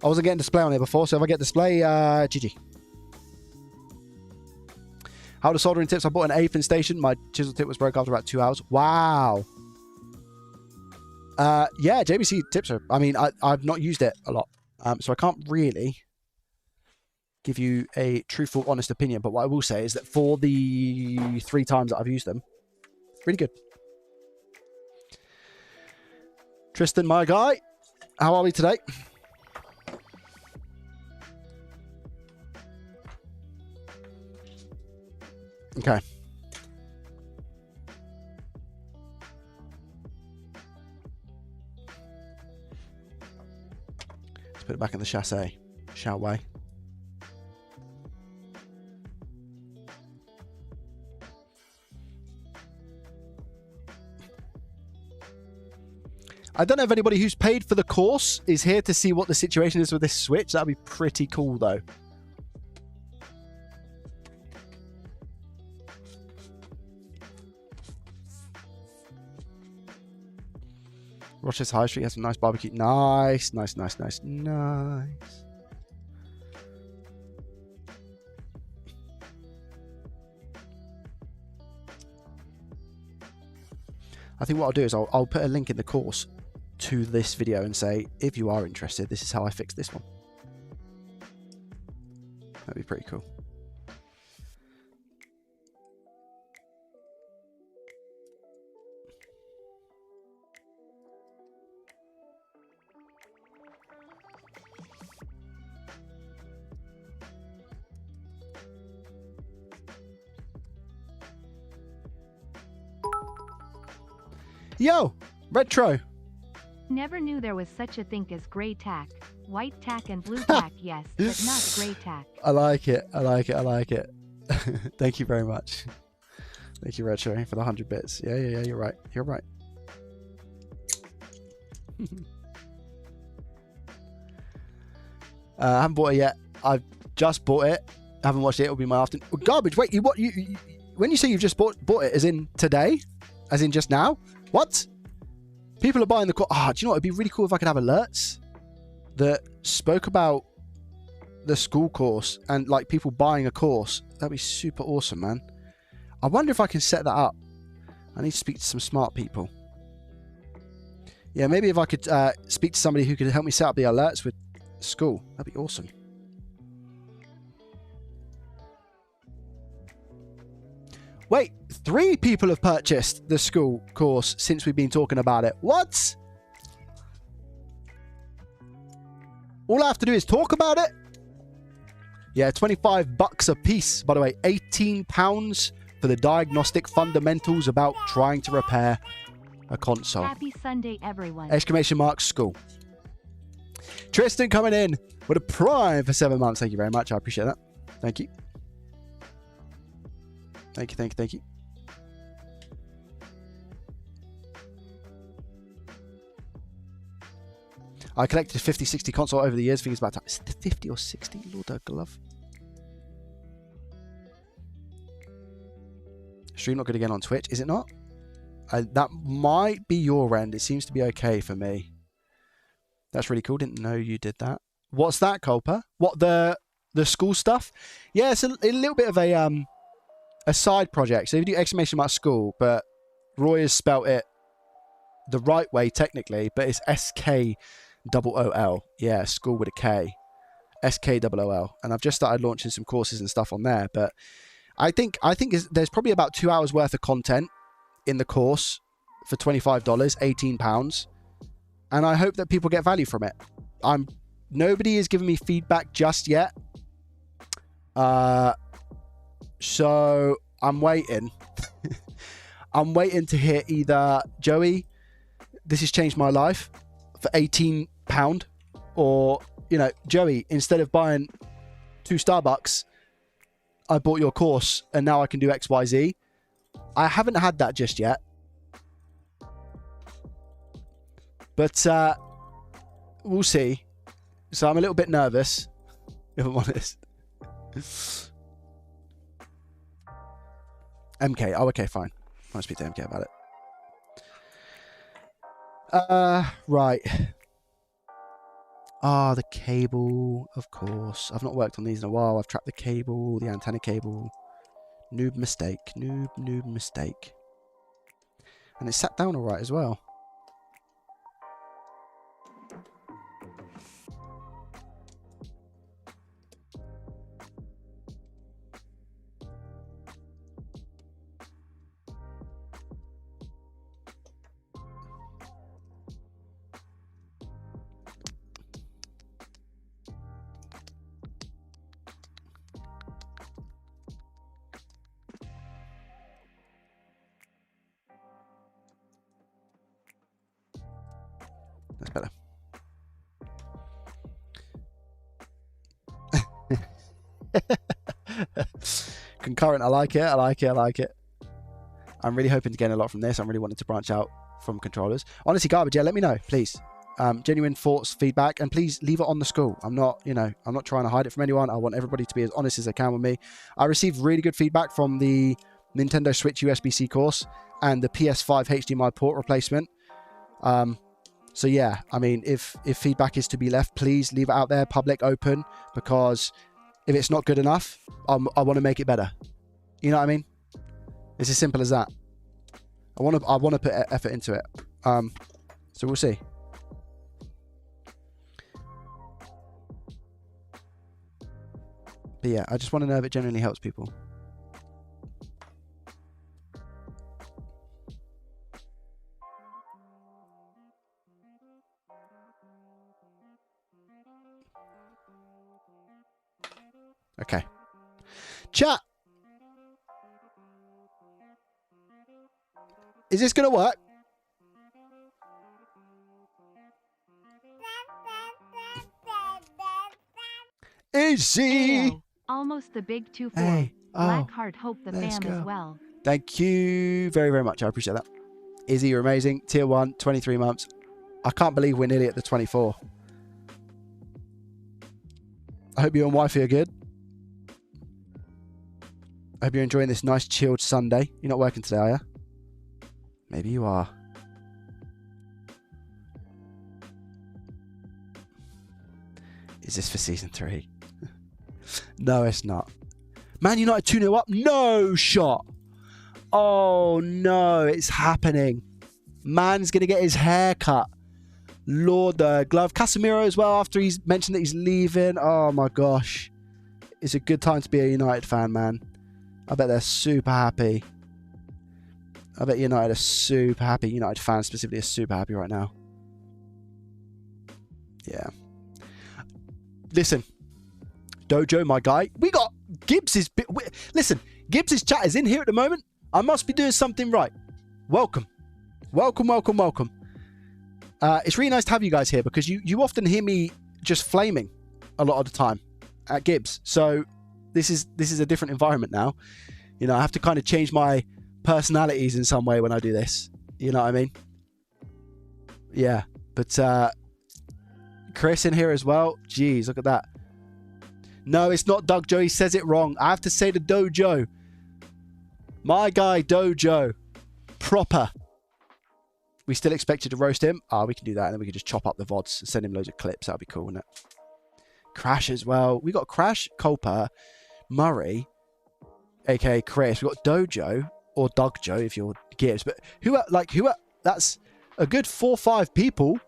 [SPEAKER 2] I wasn't getting display on here before, so if I get display, GG. How the soldering tips? I bought an 8th in station. My chisel tip was broke after about 2 hours. Wow. Yeah, JBC tips are... I mean, I've not used it a lot, so I can't really give you a truthful, honest opinion. But what I will say is that for the 3 times that I've used them, really good. Tristan, my guy, how are we today? Okay. Let's put it back in the chassis, shall we? I don't know if anybody who's paid for the course is here to see what the situation is with this Switch. That'd be pretty cool, though. Rochester High Street has some nice barbecue. Nice, nice, nice, nice, nice. I think what I'll do is I'll put a link in the course to this video and say, if you are interested, this is how I fixed this one. That'd be pretty cool. Yo, retro.
[SPEAKER 1] Never knew there was such a thing as gray tack. White tack and blue tack, yes, but not gray tack.
[SPEAKER 2] I like it. I like it. I like it. Thank you very much. Thank you, retro, for the 100 bits. Yeah. You're right. You're right. I haven't bought it yet. I've just bought it. I haven't watched it. It'll be my afternoon. Oh, garbage. Wait, you when you say you've just bought it, as in today? As in just now? What? People are buying the course. Do you know what? It'd be really cool if I could have alerts that spoke about the school course and like people buying a course. That'd be super awesome, man. I wonder if I can set that up. I need to speak to some smart people. Yeah, maybe if I could speak to somebody who could help me set up the alerts with school. That'd be awesome. Wait, 3 people have purchased the school course since we've been talking about it. What? All I have to do is talk about it? Yeah, 25 bucks a piece. By the way, 18 pounds for the diagnostic fundamentals about trying to repair a console.
[SPEAKER 1] Happy Sunday, everyone.
[SPEAKER 2] Exclamation mark school. Tristan coming in with a prime for 7 months. Thank you very much. I appreciate that. Thank you. Thank you. I collected 50, 60 console over the years. Think it's about time. Is it 50 or 60? Lord glove. Stream not good again on Twitch. Is it not? That might be your end. It seems to be okay for me. That's really cool. Didn't know you did that. What's that, Culper? What, the school stuff? Yeah, it's a little bit of a side project. So if you do exclamation mark school, but Roy has spelt it the right way technically, but it's SKOOL. Yeah, school with a K. SKOOL. And I've just started launching some courses and stuff on there, but I think there's probably about 2 hours worth of content in the course for $25, £18. And I hope that people get value from it. Nobody is giving me feedback just yet. So I'm waiting. I'm waiting to hear either Joey, this has changed my life for £18, or, you know, Joey, instead of buying 2 Starbucks, I bought your course and now I can do XYZ. I haven't had that just yet. But we'll see. So I'm a little bit nervous, if I'm honest. MK. Oh, okay, fine. I'll speak to MK about it. Right. The cable, of course. I've not worked on these in a while. I've trapped the cable, the antenna cable. Noob mistake. Noob mistake. And it sat down all right as well. That's better. Concurrent, I like it. I'm really hoping to gain a lot from this. I'm really wanting to branch out from controllers. Honestly, garbage, yeah, let me know, please. Genuine thoughts, feedback, and please leave it on the school. I'm not trying to hide it from anyone. I want everybody to be as honest as they can with me. I received really good feedback from the Nintendo Switch USB-C course and the PS5 HDMI port replacement. So yeah, I mean, if feedback is to be left, please leave it out there, public, open, because if it's not good enough, I want to make it better. You know what I mean? It's as simple as that. I want to put effort into it. So we'll see. yeah, I just want to know if it genuinely helps people. Okay. Chat. Is this going to work? Easy.
[SPEAKER 1] Ayo. Almost the big 2-4.
[SPEAKER 2] Hey. Oh,
[SPEAKER 1] Blackheart hope the
[SPEAKER 2] let's
[SPEAKER 1] fam
[SPEAKER 2] go.
[SPEAKER 1] as well.
[SPEAKER 2] Thank you very, very much. I appreciate that. Izzy, you're amazing. Tier 1, 23 months. I can't believe we're nearly at the 24. I hope you and wifey are good. I hope you're enjoying this nice chilled Sunday. You're not working today, are you? Maybe you are. Is this for season 3? No, it's not. Man United 2-0 up. No shot. Oh, no. It's happening. Man's going to get his hair cut. Lord, glove. Casemiro as well, after he's mentioned that he's leaving. Oh, my gosh. It's a good time to be a United fan, man. I bet they're super happy. I bet United are super happy. United fans specifically are super happy right now. Yeah. Listen. Dojo, my guy. We got Gibbs's... Listen, Gibbs's chat is in here at the moment. I must be doing something right. Welcome. Welcome, welcome, welcome. It's really nice to have you guys here because you often hear me just flaming a lot of the time at Gibbs. So this is a different environment now. You know, I have to kind of change my personalities in some way when I do this. You know what I mean? Yeah. But Chris in here as well. Jeez, look at that. No, it's not Doug Joe. He says it wrong. I have to say the Dojo. My guy, Dojo. Proper. We still expect you to roast him. We can do that. And then we can just chop up the VODs and send him loads of clips. That'd be cool, wouldn't it? Crash as well. We got Crash, Culper, Murray, aka Chris. We got Dojo or Doug Joe if you're Gibbs. But who are that's a good 4 or 5 people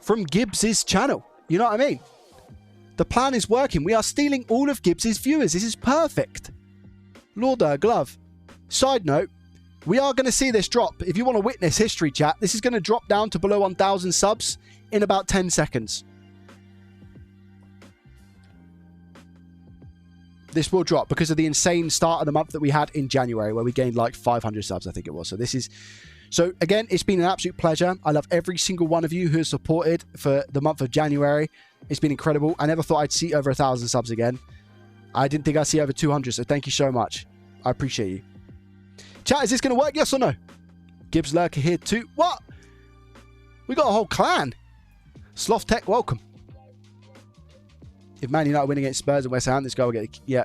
[SPEAKER 2] from Gibbs's channel. You know what I mean? The plan is working. We are stealing all of Gibbs's viewers. This is perfect. Lord Glove. Side note, we are going to see this drop. If you want to witness history, chat, this is going to drop down to below 1,000 subs in about 10 seconds. This will drop because of the insane start of the month that we had in January where we gained like 500 subs, I think it was. So again, it's been an absolute pleasure. I love every single one of you who has supported for the month of January. It's been incredible. I never thought I'd see over 1,000 subs again. I didn't think I'd see over 200, so thank you so much. I appreciate you. Chat, is this going to work? Yes or no? Gibbs Lurker here too. What? We got a whole clan. Sloth Tech, welcome. If Man United win against Spurs and West Ham, this guy will get it. Yeah.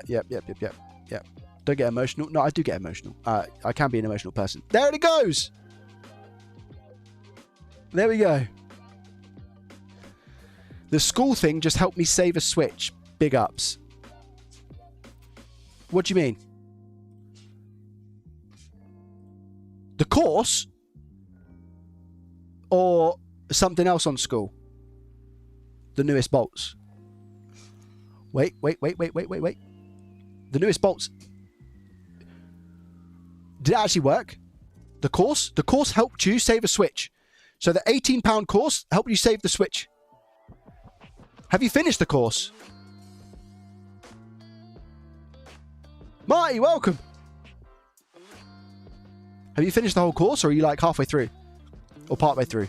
[SPEAKER 2] Don't get emotional. No, I do get emotional. I can be an emotional person. There it goes. There we go. The school thing just helped me save a Switch. Big ups. What do you mean? The course? Or something else on school? The newest bolts. Wait. The newest bolts. Did it actually work? The course? The course helped you save a Switch. So the £18 course helped you save the Switch. Have you finished the course? Marty, welcome. Have you finished the whole course or are you like halfway through? Or partway through?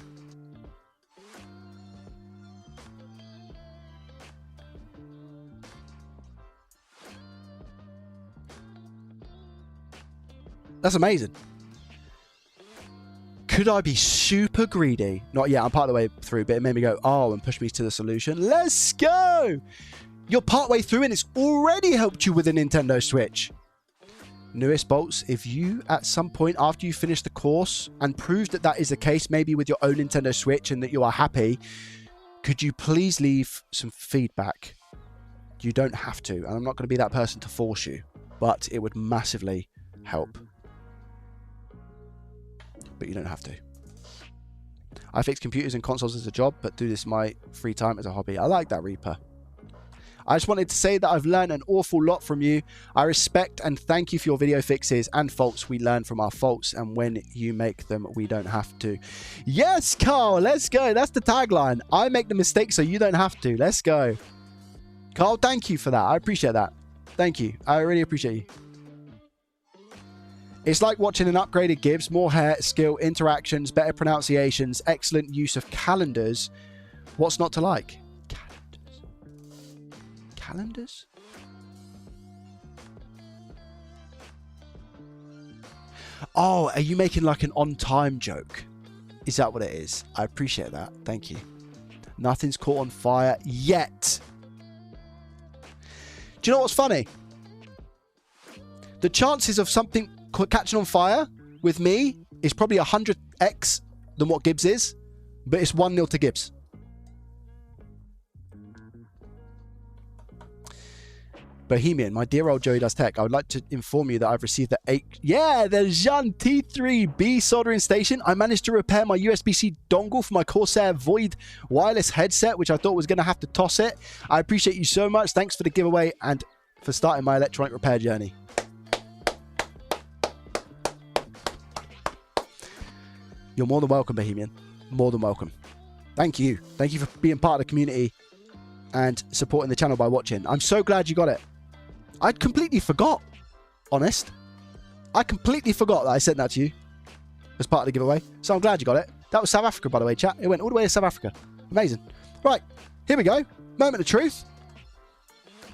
[SPEAKER 2] That's amazing. Could I be super greedy? Not yet, I'm part of the way through, but it made me go, oh, and push me to the solution. Let's go! You're partway through and it's already helped you with a Nintendo Switch. Newest bolts, if you at some point after you finish the course and prove that that is the case, maybe with your own Nintendo Switch and that you are happy, could you please leave some feedback? You don't have to, and I'm not going to be that person to force you, but it would massively help. But you don't have to. I fix computers and consoles as a job, but do this in my free time as a hobby. I like that, Reaper. I just wanted to say that I've learned an awful lot from you. I respect and thank you for your video fixes and faults. We learn from our faults, and when you make them, we don't have to. Yes, Carl, let's go. That's the tagline. I make the mistake so you don't have to. Let's go. Carl, thank you for that. I appreciate that. Thank you. I really appreciate you. It's like watching an upgraded Gibbs, more hair, skill, interactions, better pronunciations, excellent use of calendars. What's not to like? Calendars. Calendars? Oh, are you making like an on-time joke? Is that what it is? I appreciate that. Thank you. Nothing's caught on fire yet. Do you know what's funny? The chances of something catching on fire with me is probably 100x than what Gibbs is, but it's 1-0 to Gibbs. Bohemian, my dear old Joey Does Tech, I would like to inform you that I've received the Jean T3B soldering station. I managed to repair my USB-C dongle for my Corsair Void wireless headset, which I thought was going to have to toss it. I appreciate you so much. Thanks for the giveaway and for starting my electronic repair journey. You're more than welcome, Bohemian. More than welcome. Thank you. Thank you for being part of the community and supporting the channel by watching. I'm so glad you got it. I'd completely forgot. Honest. I completely forgot that I sent that to you as part of the giveaway. So I'm glad you got it. That was South Africa, by the way, chat. It went all the way to South Africa. Amazing. Right. Here we go. Moment of truth.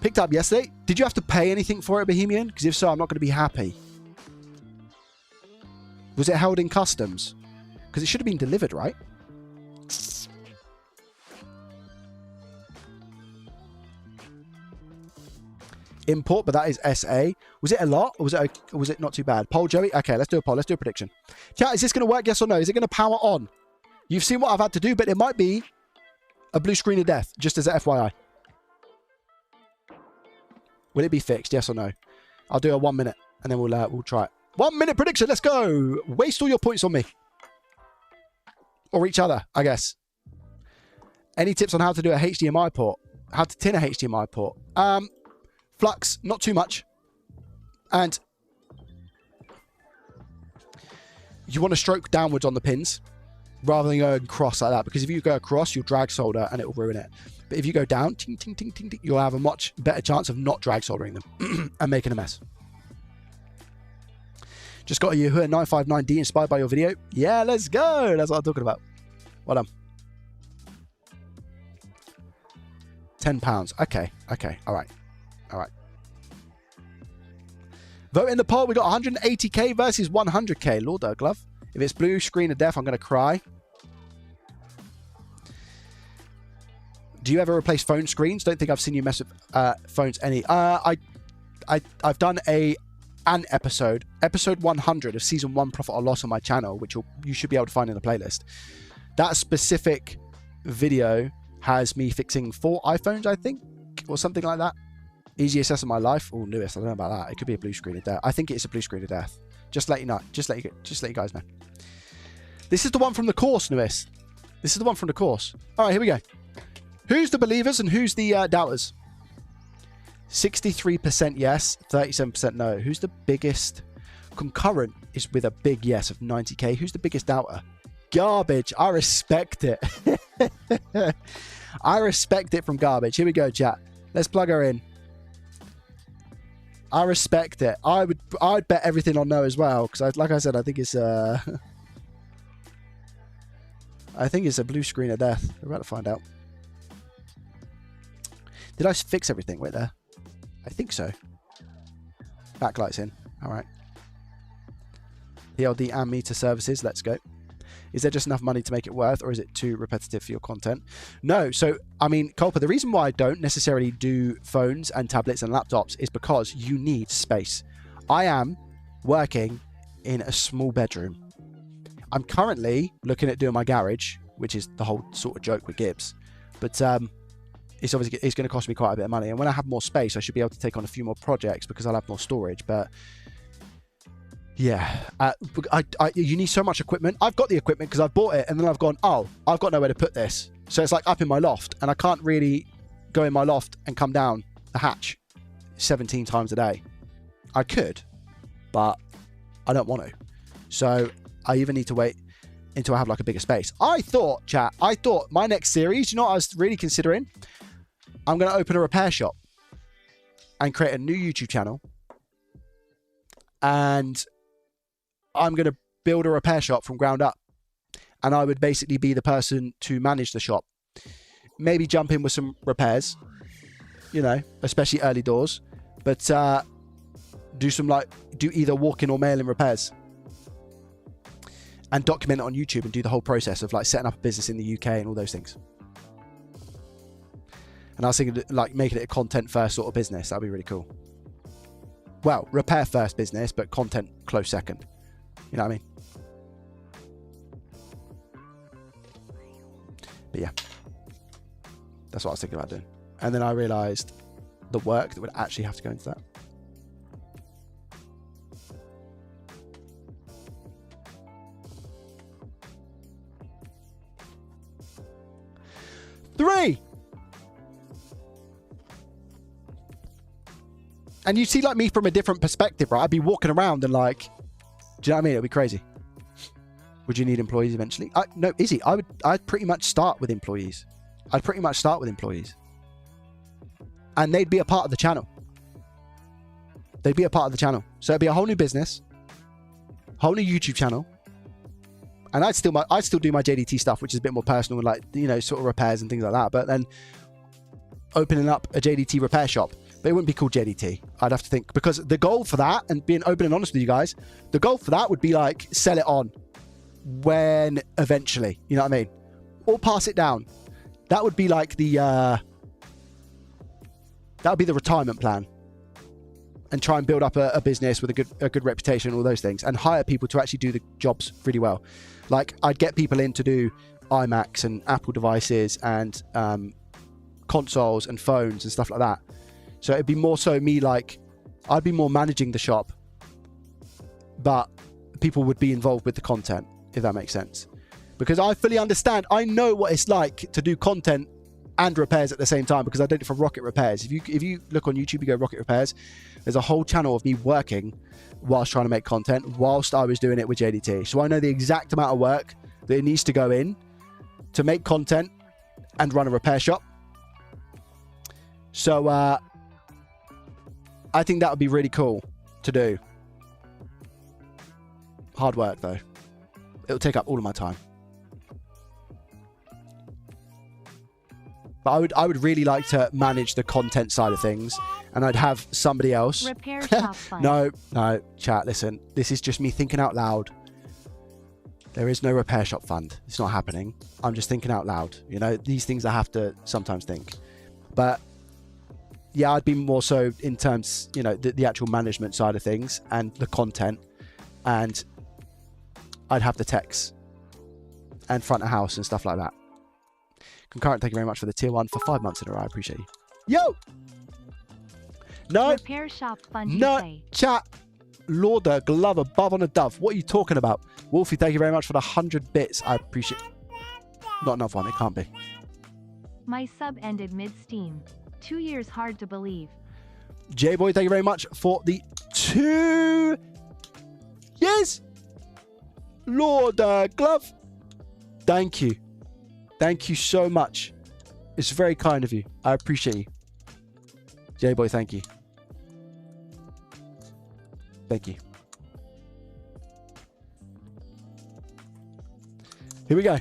[SPEAKER 2] Picked up yesterday. Did you have to pay anything for it, Bohemian? Because if so, I'm not going to be happy. Was it held in customs? Because it should have been delivered, right? Import, but that is SA. Was it a lot? Or was it not too bad? Poll, Joey? Okay, let's do a poll. Let's do a prediction. Chat, is this going to work? Yes or no? Is it going to power on? You've seen what I've had to do, but it might be a blue screen of death, just as a FYI. Will it be fixed? Yes or no? I'll do a 1 minute, and then we'll try it. 1 minute prediction. Let's go. Waste all your points on me. Or each other, I guess. Any tips on how to do a HDMI port? How to tin a HDMI port? Flux, not too much. And you want to stroke downwards on the pins rather than going cross like that. Because if you go across, you'll drag solder and it will ruin it. But if you go down, ting, ting, ting, ting, ting, you'll have a much better chance of not drag soldering them and making a mess. Just got a Yahoo 959D inspired by your video. Yeah, let's go. That's what I'm talking about. Well done. £10. Okay. Okay. All right. All right. Vote in the poll. We got 180k versus 100k. Lord Glove. If it's blue screen of death, I'm going to cry. Do you ever replace phone screens? Don't think I've seen you mess with phones any. I've done an episode 100 of season 1 Profit or Loss on my channel, which you should be able to find in the playlist. That specific video has me fixing 4 iPhones, I think, or something like that. Easiest test of my life. Oh, newest. I don't know about that. It could be a blue screen of death. I think it's a blue screen of death. Just let you know. Just let you guys know. This is the one from the course, newest. This is the one from the course. All right, here we go. Who's the believers and who's the doubters? 63% yes, 37% no. Who's the biggest? Concurrent is with a big yes of 90k. Who's the biggest doubter? Garbage. I respect it. I respect it from Garbage. Here we go, chat. Let's plug her in. I respect it. I'd bet everything on no as well, because like I said, I think it's a blue screen of death. We're about to find out. Did I fix everything? Wait there. I think so. Backlight's in. All right. PLD and meter services. Let's go. Is there just enough money to make it worth, or is it too repetitive for your content? No. So, I mean, Culpa, the reason why I don't necessarily do phones and tablets and laptops is because you need space. I am working in a small bedroom. I'm currently looking at doing my garage, which is the whole sort of joke with Gibbs. But it's going to cost me quite a bit of money. And when I have more space, I should be able to take on a few more projects because I'll have more storage. But yeah, you need so much equipment. I've got the equipment because I've bought it, and then I've gone, oh, I've got nowhere to put this. So it's like up in my loft, and I can't really go in my loft and come down the hatch 17 times a day. I could, but I don't want to. So I either need to wait until I have like a bigger space. I thought my next series, you know what I was really considering? I'm going to open a repair shop and create a new YouTube channel. And I'm going to build a repair shop from ground up. And I would basically be the person to manage the shop. Maybe jump in with some repairs, you know, especially early doors. But do either walk-in or mail-in repairs. And document it on YouTube and do the whole process of like setting up a business in the UK and all those things. And I was thinking like making it a content first sort of business. That'd be really cool. Well, repair first business, but content close second. You know what I mean? But yeah, that's what I was thinking about doing. And then I realized the work that would actually have to go into that. Three. And you see like me from a different perspective, right? I'd be walking around and like, do you know what I mean? It'd be crazy. Would you need employees eventually? No, Izzy, I'd pretty much start with employees. And they'd be a part of the channel. So it'd be a whole new business, whole new YouTube channel. And I'd still do my JDT stuff, which is a bit more personal, like, you know, sort of repairs and things like that. But then opening up a JDT repair shop, but it wouldn't be called JDT. I'd have to think, because the goal for that, and being open and honest with you guys, the goal for that would be like sell it on when eventually, you know what I mean? Or pass it down. That would be like that would be the retirement plan. And try and build up a business with a good reputation, all those things, and hire people to actually do the jobs really well. Like I'd get people in to do iMacs and Apple devices and consoles and phones and stuff like that. So it'd be more so me, like I'd be more managing the shop, but people would be involved with the content, if that makes sense. Because I fully understand, I know what it's like to do content and repairs at the same time, because I did it for Rocket Repairs. If you look on YouTube, you go Rocket Repairs, there's a whole channel of me working whilst trying to make content, whilst I was doing it with JDT. So I know the exact amount of work that it needs to go in to make content and run a repair shop. So I think that would be really cool to do. Hard work though. It'll take up all of my time. But I would really like to manage the content side of things, and I'd have somebody else.
[SPEAKER 1] Repair shop fund.
[SPEAKER 2] No, chat, listen. This is just me thinking out loud. There is no repair shop fund. It's not happening. I'm just thinking out loud. You know, these things I have to sometimes think. But yeah, I'd be more so in terms, you know, the actual management side of things and the content, and I'd have the techs and front of house and stuff like that. Concurrent, thank you very much for the tier 1 for 5 months in a row. I appreciate you. Yo! No.
[SPEAKER 1] Repair shop fund.
[SPEAKER 2] No. Chat. Lauder, glove above on a dove. What are you talking about? Wolfie, thank you very much for the 100 bits. I appreciate it. Not enough one. It can't be.
[SPEAKER 1] My sub ended mid-Steam. 2 years hard to believe.
[SPEAKER 2] J-Boy, thank you very much for the 2 years. Lauder, glove. Thank you. Thank you so much. It's very kind of you. I appreciate you. J-Boy, thank you. Thank you. Here we go.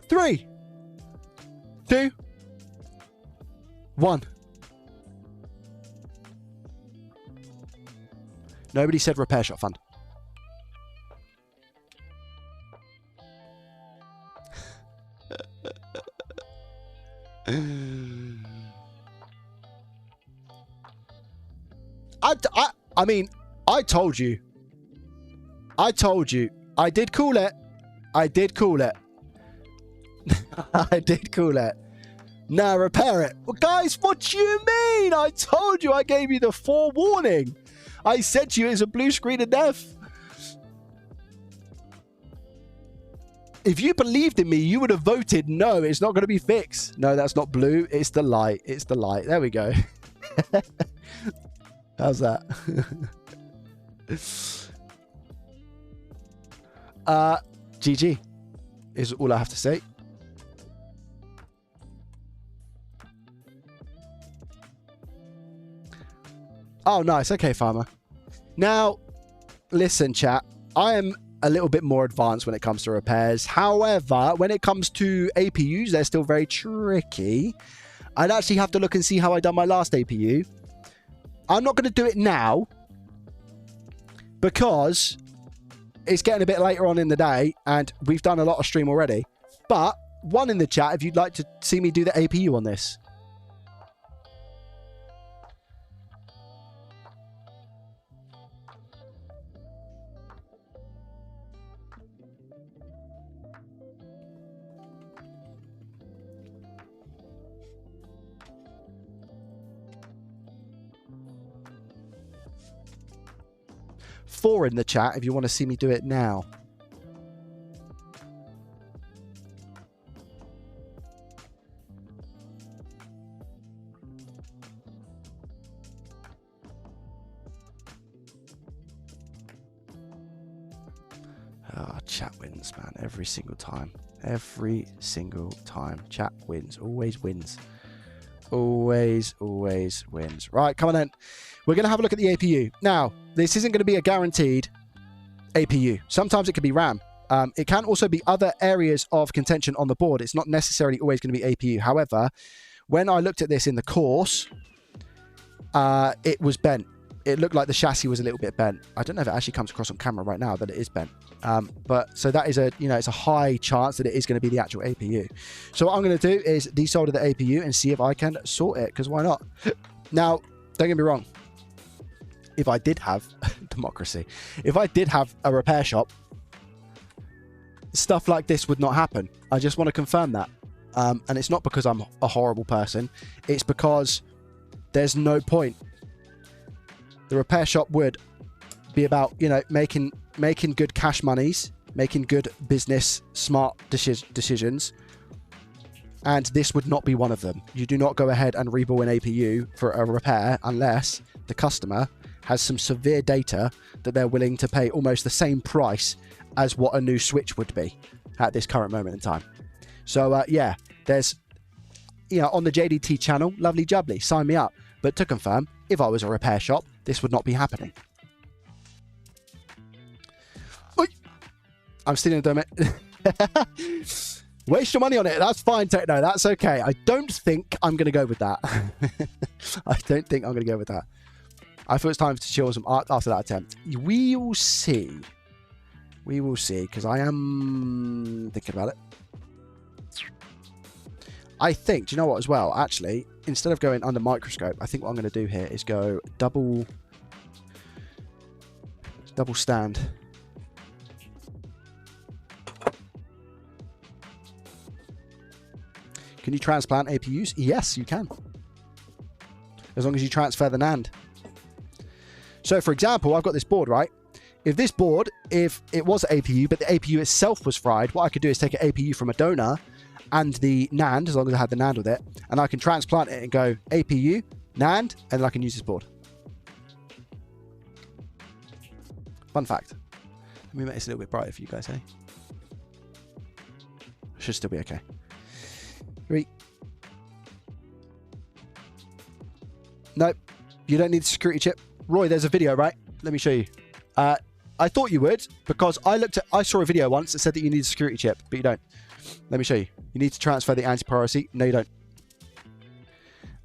[SPEAKER 2] 3, 2, 1. Nobody said repair shop fund. I mean, I told you. I did call it. I did call it. Now repair it. Well, guys, what do you mean? I told you. I gave you the forewarning. I said to you it's a blue screen of death. If you believed in me, you would have voted, no, it's not going to be fixed. No, that's not blue. It's the light. It's the light. There we go. How's that? GG is all I have to say. Oh, nice. Okay, farmer. Now, listen, chat. I am a little bit more advanced when it comes to repairs. However, when it comes to APUs, they're still very tricky. I'd actually have to look and see how I done my last APU. I'm not going to do it now because it's getting a bit later on in the day and we've done a lot of stream already. But one in the chat if you'd like to see me do the APU on this. Four in the chat if you want to see me do it now. Oh, chat wins, man. Every single time. Every single time. Chat wins. Always wins. Always, always wins. Right, come on then. We're going to have a look at the APU. Now, this isn't going to be a guaranteed APU. Sometimes it can be RAM. It can also be other areas of contention on the board. It's not necessarily always going to be APU. However, when I looked at this in the course, it was bent. It looked like the chassis was a little bit bent. I don't know if it actually comes across on camera right now that it is bent. But so that is a, you know, it's a high chance that it is going to be the actual APU. So what I'm going to do is desolder the APU and see if I can sort it, because why not? Now, don't get me wrong. If I did have democracy, if I did have a repair shop, stuff like this would not happen. I just want to confirm that. And it's not because I'm a horrible person. It's because there's no point. The repair shop would be about, you know, making good cash monies, making good business, smart decisions. And this would not be one of them. You do not go ahead and rebuild an APU for a repair unless the customer has some severe data that they're willing to pay almost the same price as what a new Switch would be at this current moment in time. So, yeah, there's, you know, on the JDT channel, lovely jubbly, sign me up. But to confirm, if I was a repair shop, this would not be happening. Oy! I'm stealing a donut. Waste your money on it. That's fine, Techno. That's okay. I don't think I'm going to go with that. I don't think I'm going to go with that. I thought it's time to chill some art after that attempt. We will see. We will see, because I am thinking about it. I think, do you know what as well? Actually, instead of going under microscope, I think what I'm going to do here is go double stand. Can you transplant APUs? Yes, you can. As long as you transfer the NAND. So, for example, I've got this board, right? If this board, if it was APU, but the APU itself was fried, what I could do is take an APU from a donor and the NAND, as long as I had the NAND with it, and I can transplant it and go APU, NAND, and then I can use this board. Fun fact. Let me make this a little bit brighter for you guys, eh? Should still be okay. 3. Nope. You don't need the security chip. Roy, there's a video, right? Let me show you. I thought you would, because I saw a video once that said that you need a security chip, but you don't. Let me show you. You need to transfer the anti-piracy. No, you don't.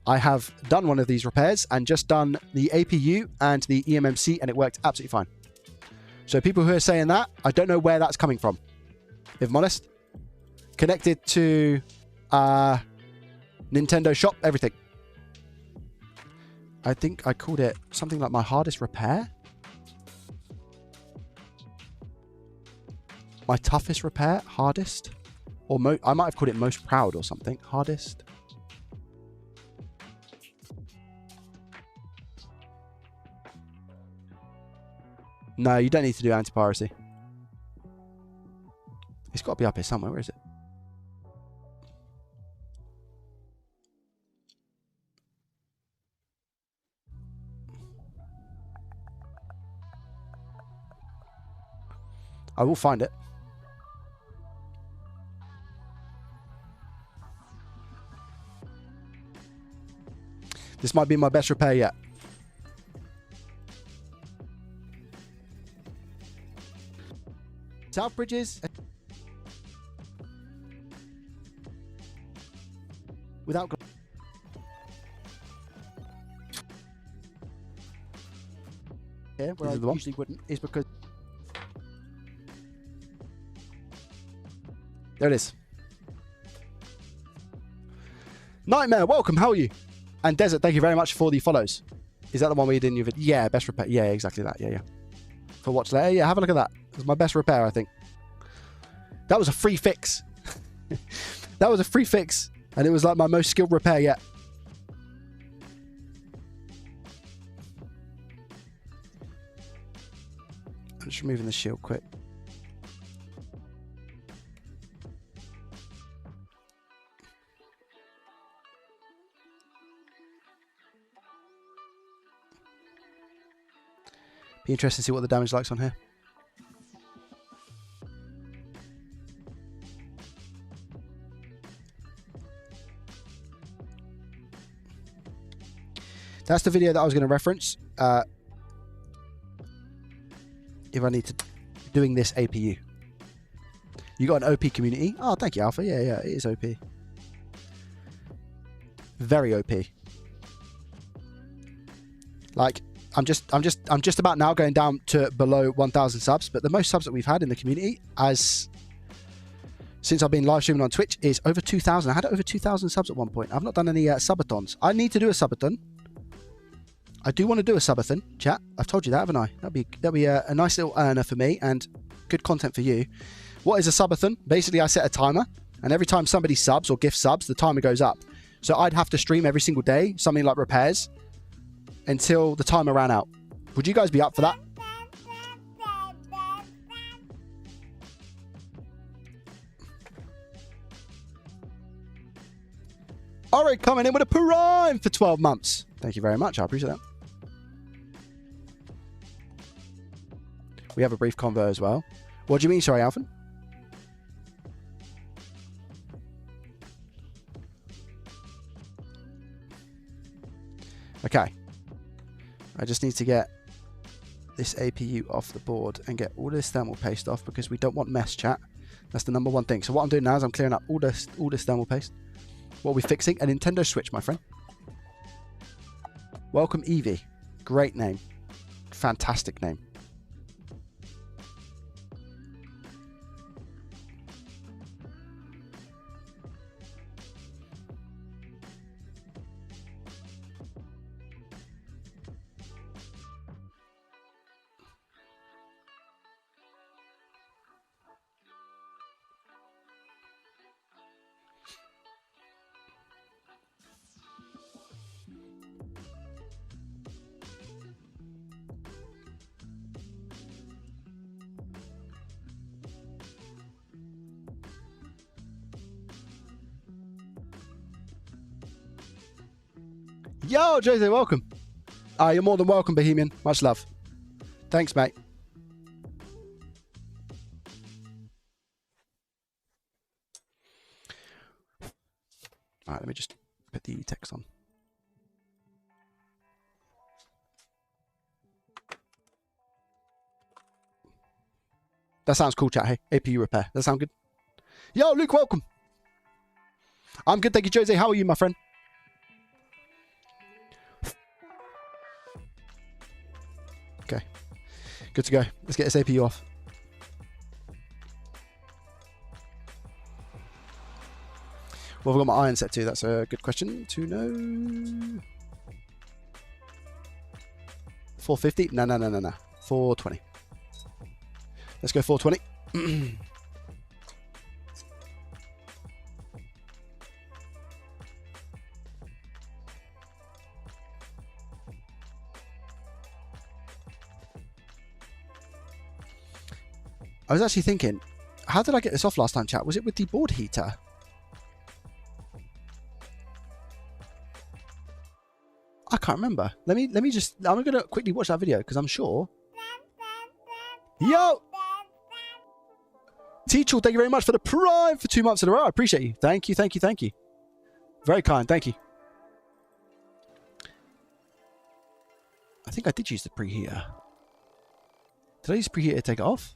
[SPEAKER 2] I have done one of these repairs and just done the APU and the eMMC, and it worked absolutely fine. So people who are saying that, I don't know where that's coming from, if I'm honest. Connected to Nintendo Shop, everything. I think I called it something like my hardest repair. My toughest repair, hardest. Or I might have called it most proud or something. Hardest. No, you don't need to do anti-piracy. It's got to be up here somewhere. Where is it? I will find it. This might be my best repair yet. South Bridges. Without... Yeah, where I usually wouldn't, is because... There it is. Nightmare, welcome, how are you? And Desert, thank you very much for the follows. Is that the one where you did in your video? Yeah, best repair. Yeah, exactly that. Yeah. For watch later. Yeah, have a look at that. It was my best repair, I think. That was a free fix. That was a free fix. And it was like my most skilled repair yet. I'm just removing the shield quick. Be interesting to see what the damage like's on here. That's the video that I was going to reference. If I need to doing this APU. You got an OP community. Oh, thank you, Alpha. Yeah, it is OP. Very OP. Like, I'm just about now going down to below 1,000 subs, but the most subs that we've had in the community since I've been live streaming on Twitch is over 2,000. I had over 2,000 subs at one point. I've not done any subathons. I need to do a subathon. I do want to do a subathon, chat. I've told you that, haven't I? That'd be a nice little earner for me and good content for you. What is a subathon? Basically, I set a timer, and every time somebody subs or gift subs, the timer goes up. So I'd have to stream every single day, something like repairs, until the timer ran out. Would you guys be up for that? Alright, coming in with a prime for 12 months. Thank you very much. I appreciate that. We have a brief convo as well. What do you mean, sorry, Alvin? Okay. I just need to get this APU off the board and get all this thermal paste off because we don't want mess, chat. That's the #1 thing. So what I'm doing now is I'm clearing up all this thermal paste. What are we fixing? A Nintendo Switch, my friend. Welcome, Evie. Great name. Fantastic name. Yo, Jose, welcome. You're more than welcome, Bohemian. Much love. Thanks, mate. All right, let me just put the text on. That sounds cool, chat. Hey, APU repair. That sound good? Yo, Luke, welcome. I'm good, thank you, Jose. How are you, my friend? Okay, good to go. Let's get this APU off. Well, I've got my iron set to. That's a good question to know. 450? No. 420. Let's go 420. I was actually thinking, How did I get this off last time, chat? Was it with the board heater? I can't remember. Let me just... I'm going to quickly watch that video because I'm sure... Yo! Teachel, thank you very much for the Prime for 2 months in a row. I appreciate you. Thank you, thank you, thank you. Very kind. Thank you. I think I did use the preheater. Did I use the preheater to take it off?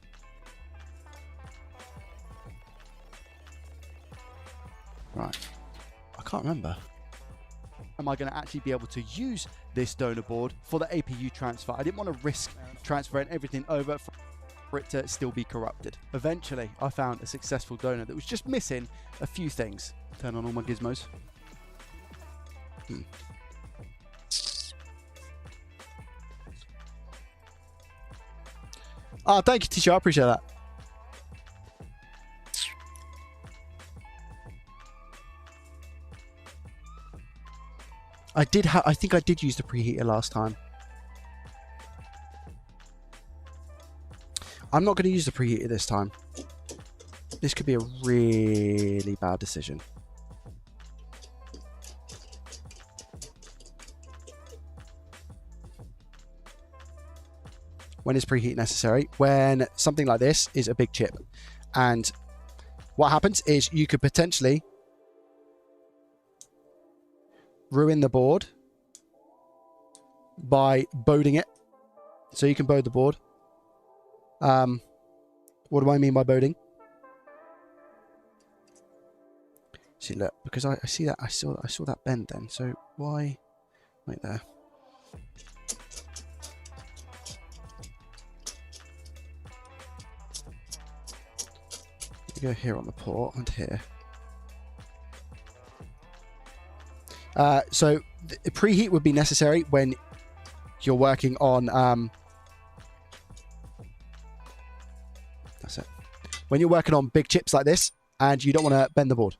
[SPEAKER 2] Right. I can't remember. Am I going to actually be able to use this donor board for the APU transfer? I didn't want to risk transferring everything over for it to still be corrupted. Eventually, I found a successful donor that was just missing a few things. Turn on all my gizmos. Oh, thank you, Tisha. I appreciate that. I think I did use the preheater last time. I'm not going to use the preheater this time. This could be a really bad decision. When is preheat necessary? When something like this is a big chip. And what happens is you could potentially ruin the board by boarding it. So you can board the board. What do I mean by boarding? See, look, because I see that I saw that bend then. So why right there? You go here on the port and here. So the preheat would be necessary when you're working on that's it. When you're working on big chips like this and you don't want to bend the board.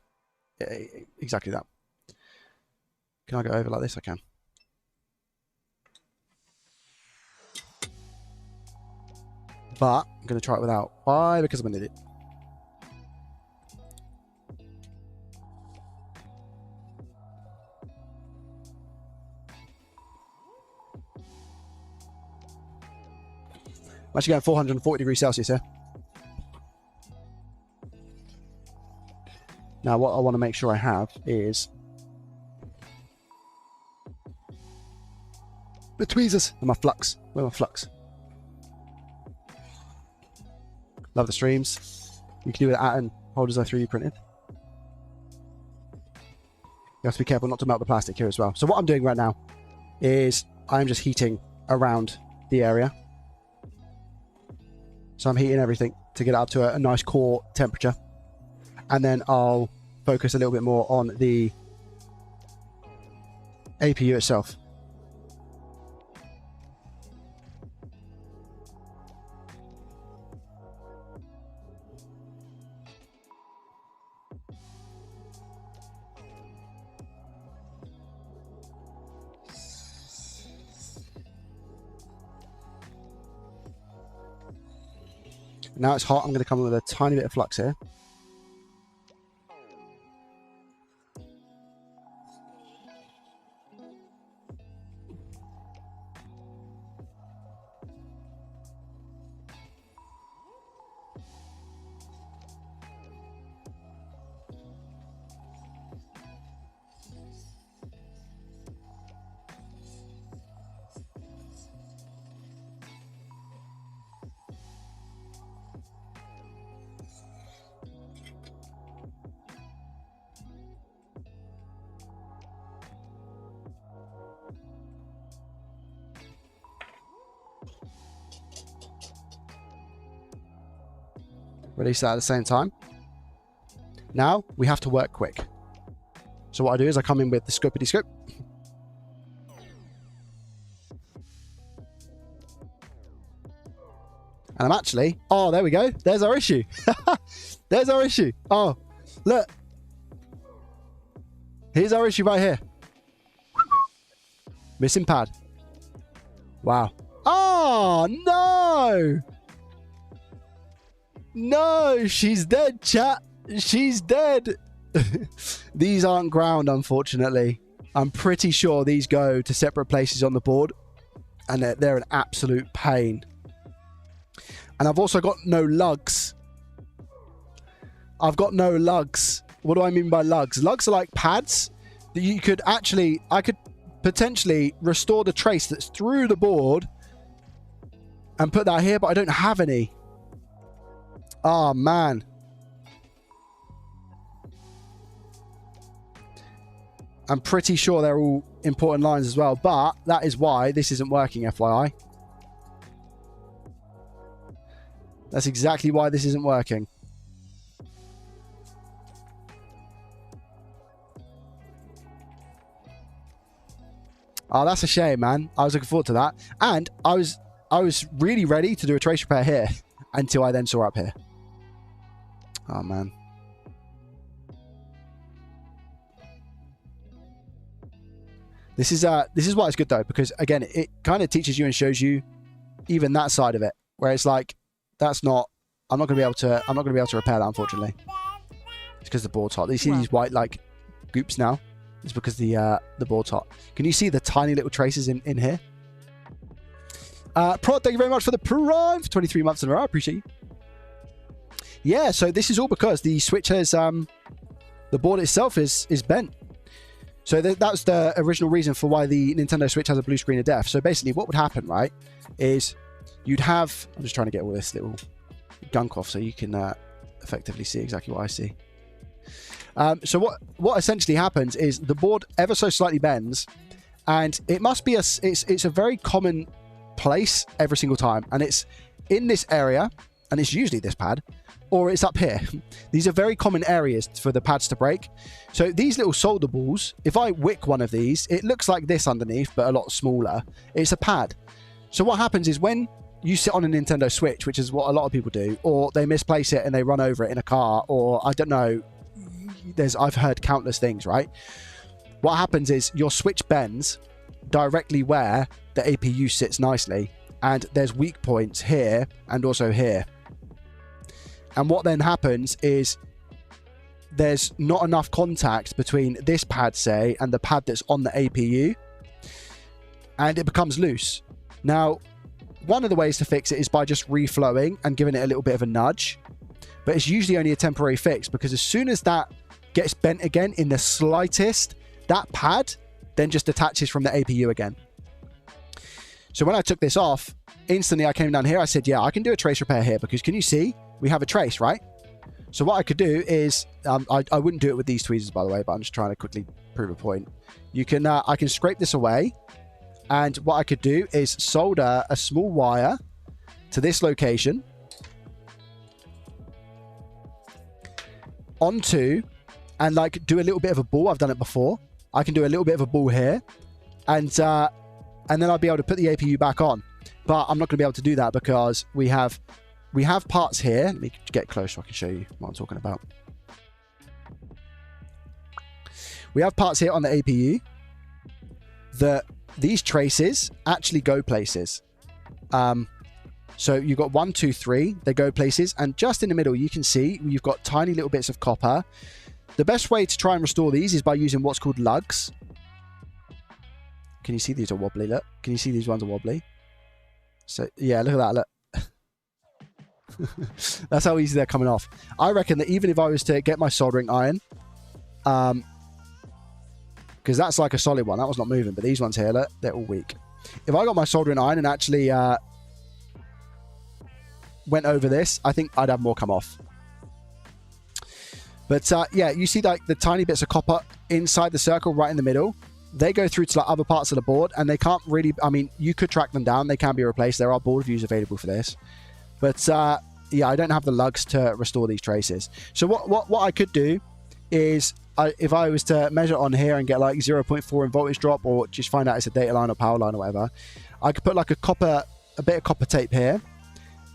[SPEAKER 2] Yeah, exactly that. Can I go over like this? I can. But I'm going to try it without. Why? Because I'm an idiot. I'm actually going 440 degrees Celsius here. Now, what I want to make sure I have is the tweezers and my flux. Where are my flux? Love the streams. You can do it at and holders I 3D printed. You have to be careful not to melt the plastic here as well. So what I'm doing right now is I'm just heating around the area. So I'm heating everything to get it up to a nice core temperature. And then I'll focus a little bit more on the APU itself. Now it's hot, I'm going to come in with a tiny bit of flux here. Release that at the same time. Now we have to work quick. So what I do is I come in with the scoopity scoop. And I'm actually, oh, there we go. There's our issue. There's our issue. Oh, look. Here's our issue right here. Missing pad. Wow. Oh, no. No, she's dead, chat. She's dead. These aren't ground, unfortunately. I'm pretty sure these go to separate places on the board, and they're an absolute pain. And I've also got no lugs. I've got no lugs. What do I mean by lugs? Lugs are like pads that you could actually... I could potentially restore the trace that's through the board and put that here, but I don't have any. Oh, man. I'm pretty sure they're all important lines as well, but that is why this isn't working, FYI. That's exactly why this isn't working. Oh, that's a shame, man. I was looking forward to that. And I was really ready to do a trace repair here until I then saw up here. Oh, man. This is why it's good, though, because, again, it kind of teaches you and shows you even that side of it, where it's like, that's not... I'm not going to be able to repair that, unfortunately. It's because the board's hot. You see these white, like, goops now? It's because the board's hot. Can you see the tiny little traces in here? Prod, thank you very much for the Prime for 23 months in a row. I appreciate you. Yeah, so this is all because the Switch has... the board itself is bent. So that's the original reason for why the Nintendo Switch has a blue screen of death. So basically what would happen, right, is you'd have... I'm just trying to get all this little gunk off so you can effectively see exactly what I see. So what essentially happens is the board ever so slightly bends, and it must be it's a very common place every single time, and it's in this area, and it's usually this pad, or it's up here. These are very common areas for the pads to break. So these little solder balls, if I wick one of these, it looks like this underneath, but a lot smaller. It's a pad. So what happens is when you sit on a Nintendo Switch, which is what a lot of people do, or they misplace it and they run over it in a car, or I don't know, I've heard countless things, right? What happens is your Switch bends directly where the APU sits nicely, and there's weak points here and also here. And what then happens is there's not enough contact between this pad, say, and the pad that's on the APU, and it becomes loose. Now, one of the ways to fix it is by just reflowing and giving it a little bit of a nudge, but it's usually only a temporary fix, because as soon as that gets bent again in the slightest, that pad then just attaches from the APU again. So when I took this off, instantly I came down here, I said, yeah, I can do a trace repair here, because can you see? We have a trace, right? So what I could do is, I wouldn't do it with these tweezers, by the way, but I'm just trying to quickly prove a point. You can, I can scrape this away, and what I could do is solder a small wire to this location onto, and like do a little bit of a ball. I've done it before. I can do a little bit of a ball here, and then I'll be able to put the APU back on. But I'm not going to be able to do that because we have parts here. Let me get close so I can show you what I'm talking about. We have parts here on the APU that these traces actually go places. So you've got 1, 2, 3, they go places, and just in the middle you can see you've got tiny little bits of copper. The best way to try and restore these is by using what's called lugs. Can you see these are wobbly? Look, can you see these ones are wobbly? So yeah, look at that, look. That's how easy they're coming off. I reckon that even if I was to get my soldering iron, because that's like a solid one, that was not moving, but these ones here, look, they're all weak. If I got my soldering iron and actually went over this, I think I'd have more come off. But yeah, you see like the tiny bits of copper inside the circle right in the middle. They go through to like other parts of the board, and they can't really, I mean, you could track them down, they can be replaced. There are board views available for this. But yeah, I don't have the lugs to restore these traces. So what I could do is, if I was to measure on here and get like 0.4 in voltage drop, or just find out it's a data line or power line or whatever, I could put like a bit of copper tape here,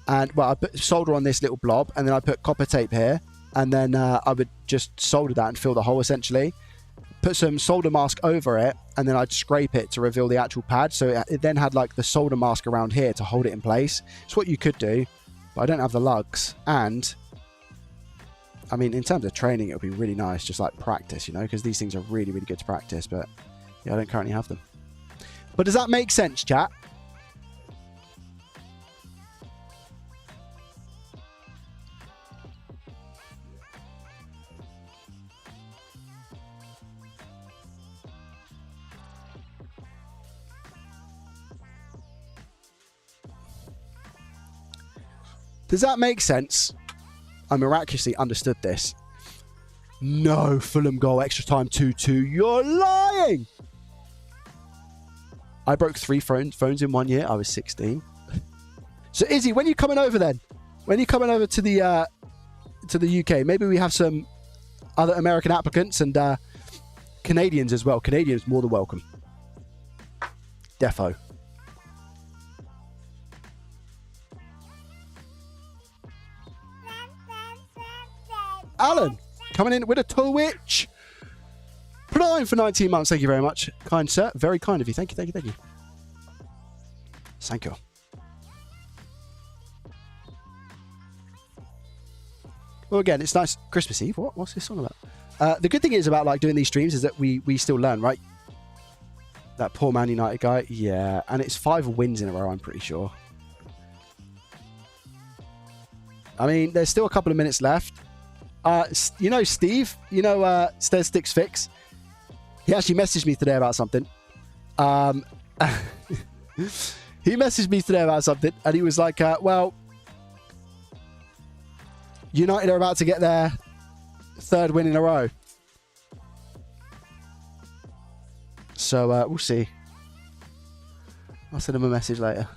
[SPEAKER 2] and well, I put solder on this little blob, and then I put copper tape here, and then I would just solder that and fill the hole essentially. Put some solder mask over it, and then I'd scrape it to reveal the actual pad. So it then had like the solder mask around here to hold it in place. It's what you could do. but I don't have the lugs. And I mean, in terms of training, it would be really nice, just like practice, you know, because these things are really, really good to practice. But yeah, I don't currently have them. But does that make sense, chat? Does that make sense? I miraculously understood this. No, Fulham goal, extra time 2-2. You're lying! I broke 3 phones in 1 year. I was 16. So, Izzy, when are you coming over then? When are you coming over to the UK? Maybe we have some other American applicants and Canadians as well. Canadians more than welcome. Defo. Alan, coming in with a Twitch Prime for 19 months. Thank you very much. Kind sir. Very kind of you. Thank you, thank you, thank you. Thank you. Well, again, it's nice. Christmas Eve. What's this song about? The good thing is about like doing these streams is that we still learn, right? That poor Man United guy. Yeah. And it's 5 wins in a row, I'm pretty sure. I mean, there's still a couple of minutes left. You know, Steve, you know, Stairs Sticks Fix. He actually messaged me today about something. He messaged me today about something and he was like, well, United are about to get their 3rd win in a row. So, we'll see. I'll send him a message later.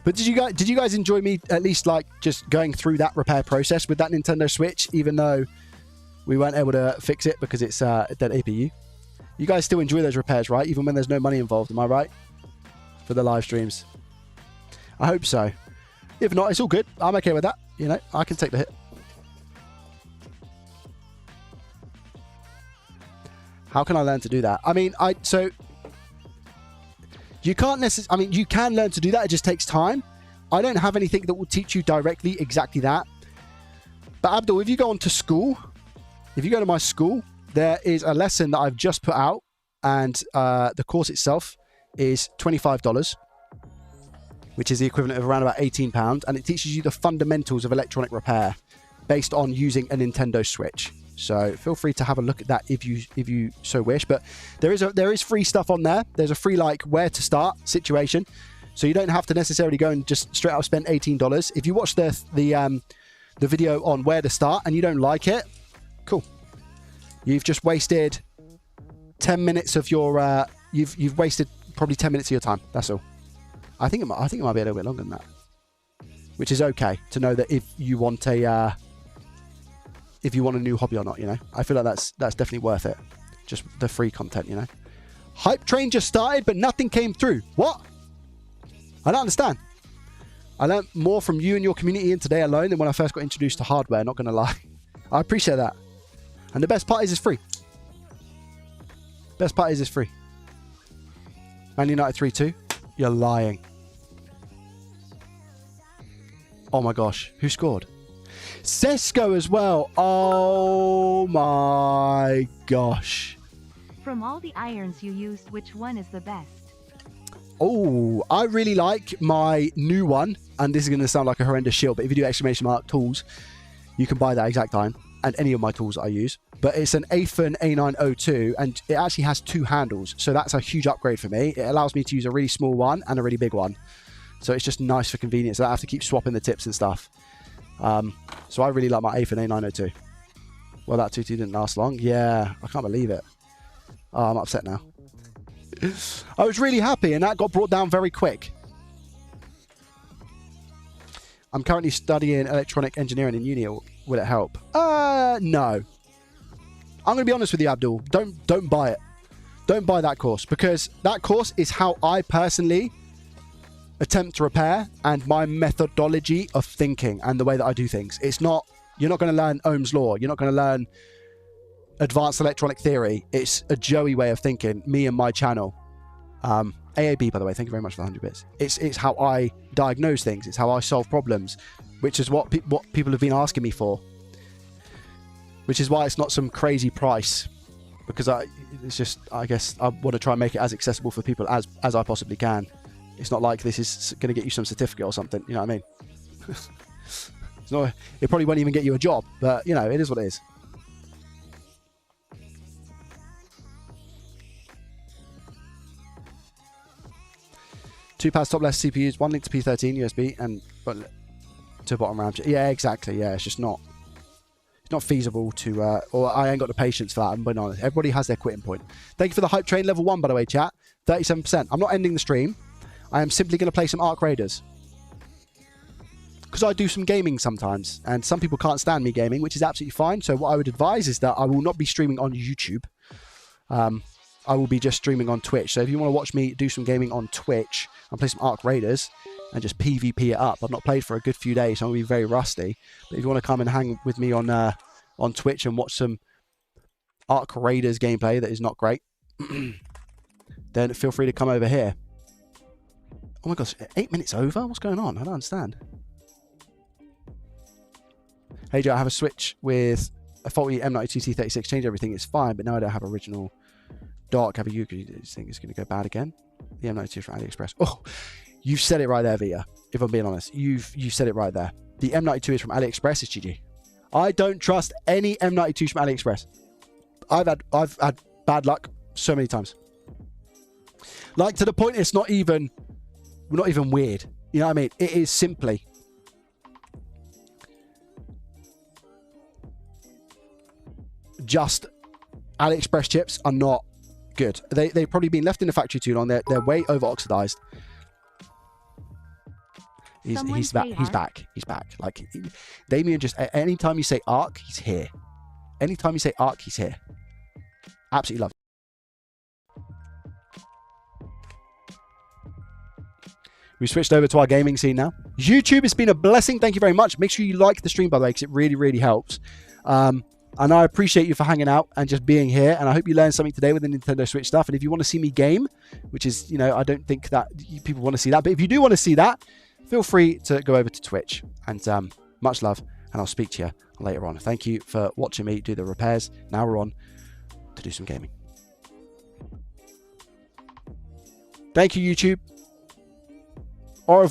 [SPEAKER 2] But did you guys enjoy me at least like just going through that repair process with that Nintendo Switch, even though we weren't able to fix it because it's a dead APU? You guys still enjoy those repairs, right? Even when there's no money involved, am I right? For the live streams. I hope so. If not, it's all good. I'm okay with that. You know, I can take the hit. How can I learn to do that? I mean, you can't necessarily, I mean, you can learn to do that. It just takes time. I don't have anything that will teach you directly exactly that. But Abdul, if you go on to school, if you go to my school, there is a lesson that I've just put out. And the course itself is $25, which is the equivalent of around about £18. And it teaches you the fundamentals of electronic repair based on using a Nintendo Switch. So feel free to have a look at that if you so wish. But there is free stuff on there. There's a free like where to start situation, so you don't have to necessarily go and just straight up spend $18. If you watch the video on where to start and you don't like it, cool. You've just wasted 10 minutes of your you've wasted probably 10 minutes of your time. That's all. I think it might be a little bit longer than that, which is okay to know that if you want a new hobby or not, you know. I feel like that's definitely worth it. Just the free content, you know. Hype train just started, but nothing came through. What? I don't understand. I learned more from you and your community in today alone than when I first got introduced to hardware, not going to lie. I appreciate that. And the best part is it's free. Best part is it's free. Man United 3-2. You're lying. Oh my gosh. Who scored? Sesko as well. Oh my gosh.
[SPEAKER 1] From all the irons you used, which one is the best?
[SPEAKER 2] Oh, I really like my new one. And this is going to sound like a horrendous shield, but if you do exclamation mark tools, you can buy that exact iron and any of my tools that I use. But it's an Afen A902 and it actually has 2 handles. So that's a huge upgrade for me. It allows me to use a really small one and a really big one. So it's just nice for convenience. I don't have to keep swapping the tips and stuff. So I really like my Afen A902. Well, that 2-2 didn't last long. Yeah, I can't believe it. Oh, I'm upset now. I was really happy and that got brought down very quick. I'm currently studying electronic engineering in uni. Will it help? No. I'm going to be honest with you, Abdul. Don't buy it. Don't buy that course because that course is how I personally attempt to repair and my methodology of thinking and the way that I do things. It's not, you're not going to learn Ohm's law. You're not going to learn advanced electronic theory. It's a Joey way of thinking, me and my channel. AAB, by the way, thank you very much for the 100 bits. It's how I diagnose things. It's how I solve problems, which is what people have been asking me for. Which is why it's not some crazy price, because it's just, I guess I want to try and make it as accessible for people as I possibly can. It's not like this is going to get you some certificate or something. You know what I mean? It's not. It probably won't even get you a job, but you know, it is what it is. Two pads top left CPUs, one link to P13 USB, and to bottom RAM. Yeah, exactly. Yeah, it's just not. It's not feasible to, or I ain't got the patience for that. I'm being honest. Everybody has their quitting point. Thank you for the hype train level 1, by the way, chat. 37%. I'm not ending the stream. I am simply going to play some Arc Raiders, because I do some gaming sometimes, and some people can't stand me gaming, which is absolutely fine. So what I would advise is that I will not be streaming on YouTube. I will be just streaming on Twitch. So if you want to watch me do some gaming on Twitch and play some Arc Raiders and just PvP it up, I've not played for a good few days, so I'm going to be very rusty. But if you want to come and hang with me on Twitch and watch some Arc Raiders gameplay that is not great, then feel free to come over here. Oh my gosh, 8 minutes over? What's going on? I don't understand. Hey Joe, I have a Switch with a faulty M92 T36. Change everything, it's fine, but now I don't have original dark. Have a Yuki. This thing is going to go bad again. The M92 from AliExpress. Oh, you've said it right there, Via. If I'm being honest, you said it right there. The M92 is from AliExpress. It's GG. I don't trust any M92s from AliExpress. I've had bad luck so many times. Like, to the point it's not even weird. You know what I mean? It is simply just AliExpress chips are not good. They've probably been left in the factory too long. They're way over oxidized. He's back. Like, Damien, just anytime you say Arc, he's here. Anytime you say Arc, he's here. Absolutely love it. We switched over to our gaming scene now. YouTube has been a blessing. Thank you very much. Make sure you like the stream, by the way, because it really, really helps. And I appreciate you for hanging out and just being here. And I hope you learned something today with the Nintendo Switch stuff. And if you want to see me game, which is, you know, I don't think that people want to see that. But if you do want to see that, feel free to go over to Twitch. And much love. And I'll speak to you later on. Thank you for watching me do the repairs. Now we're on to do some gaming. Thank you, YouTube.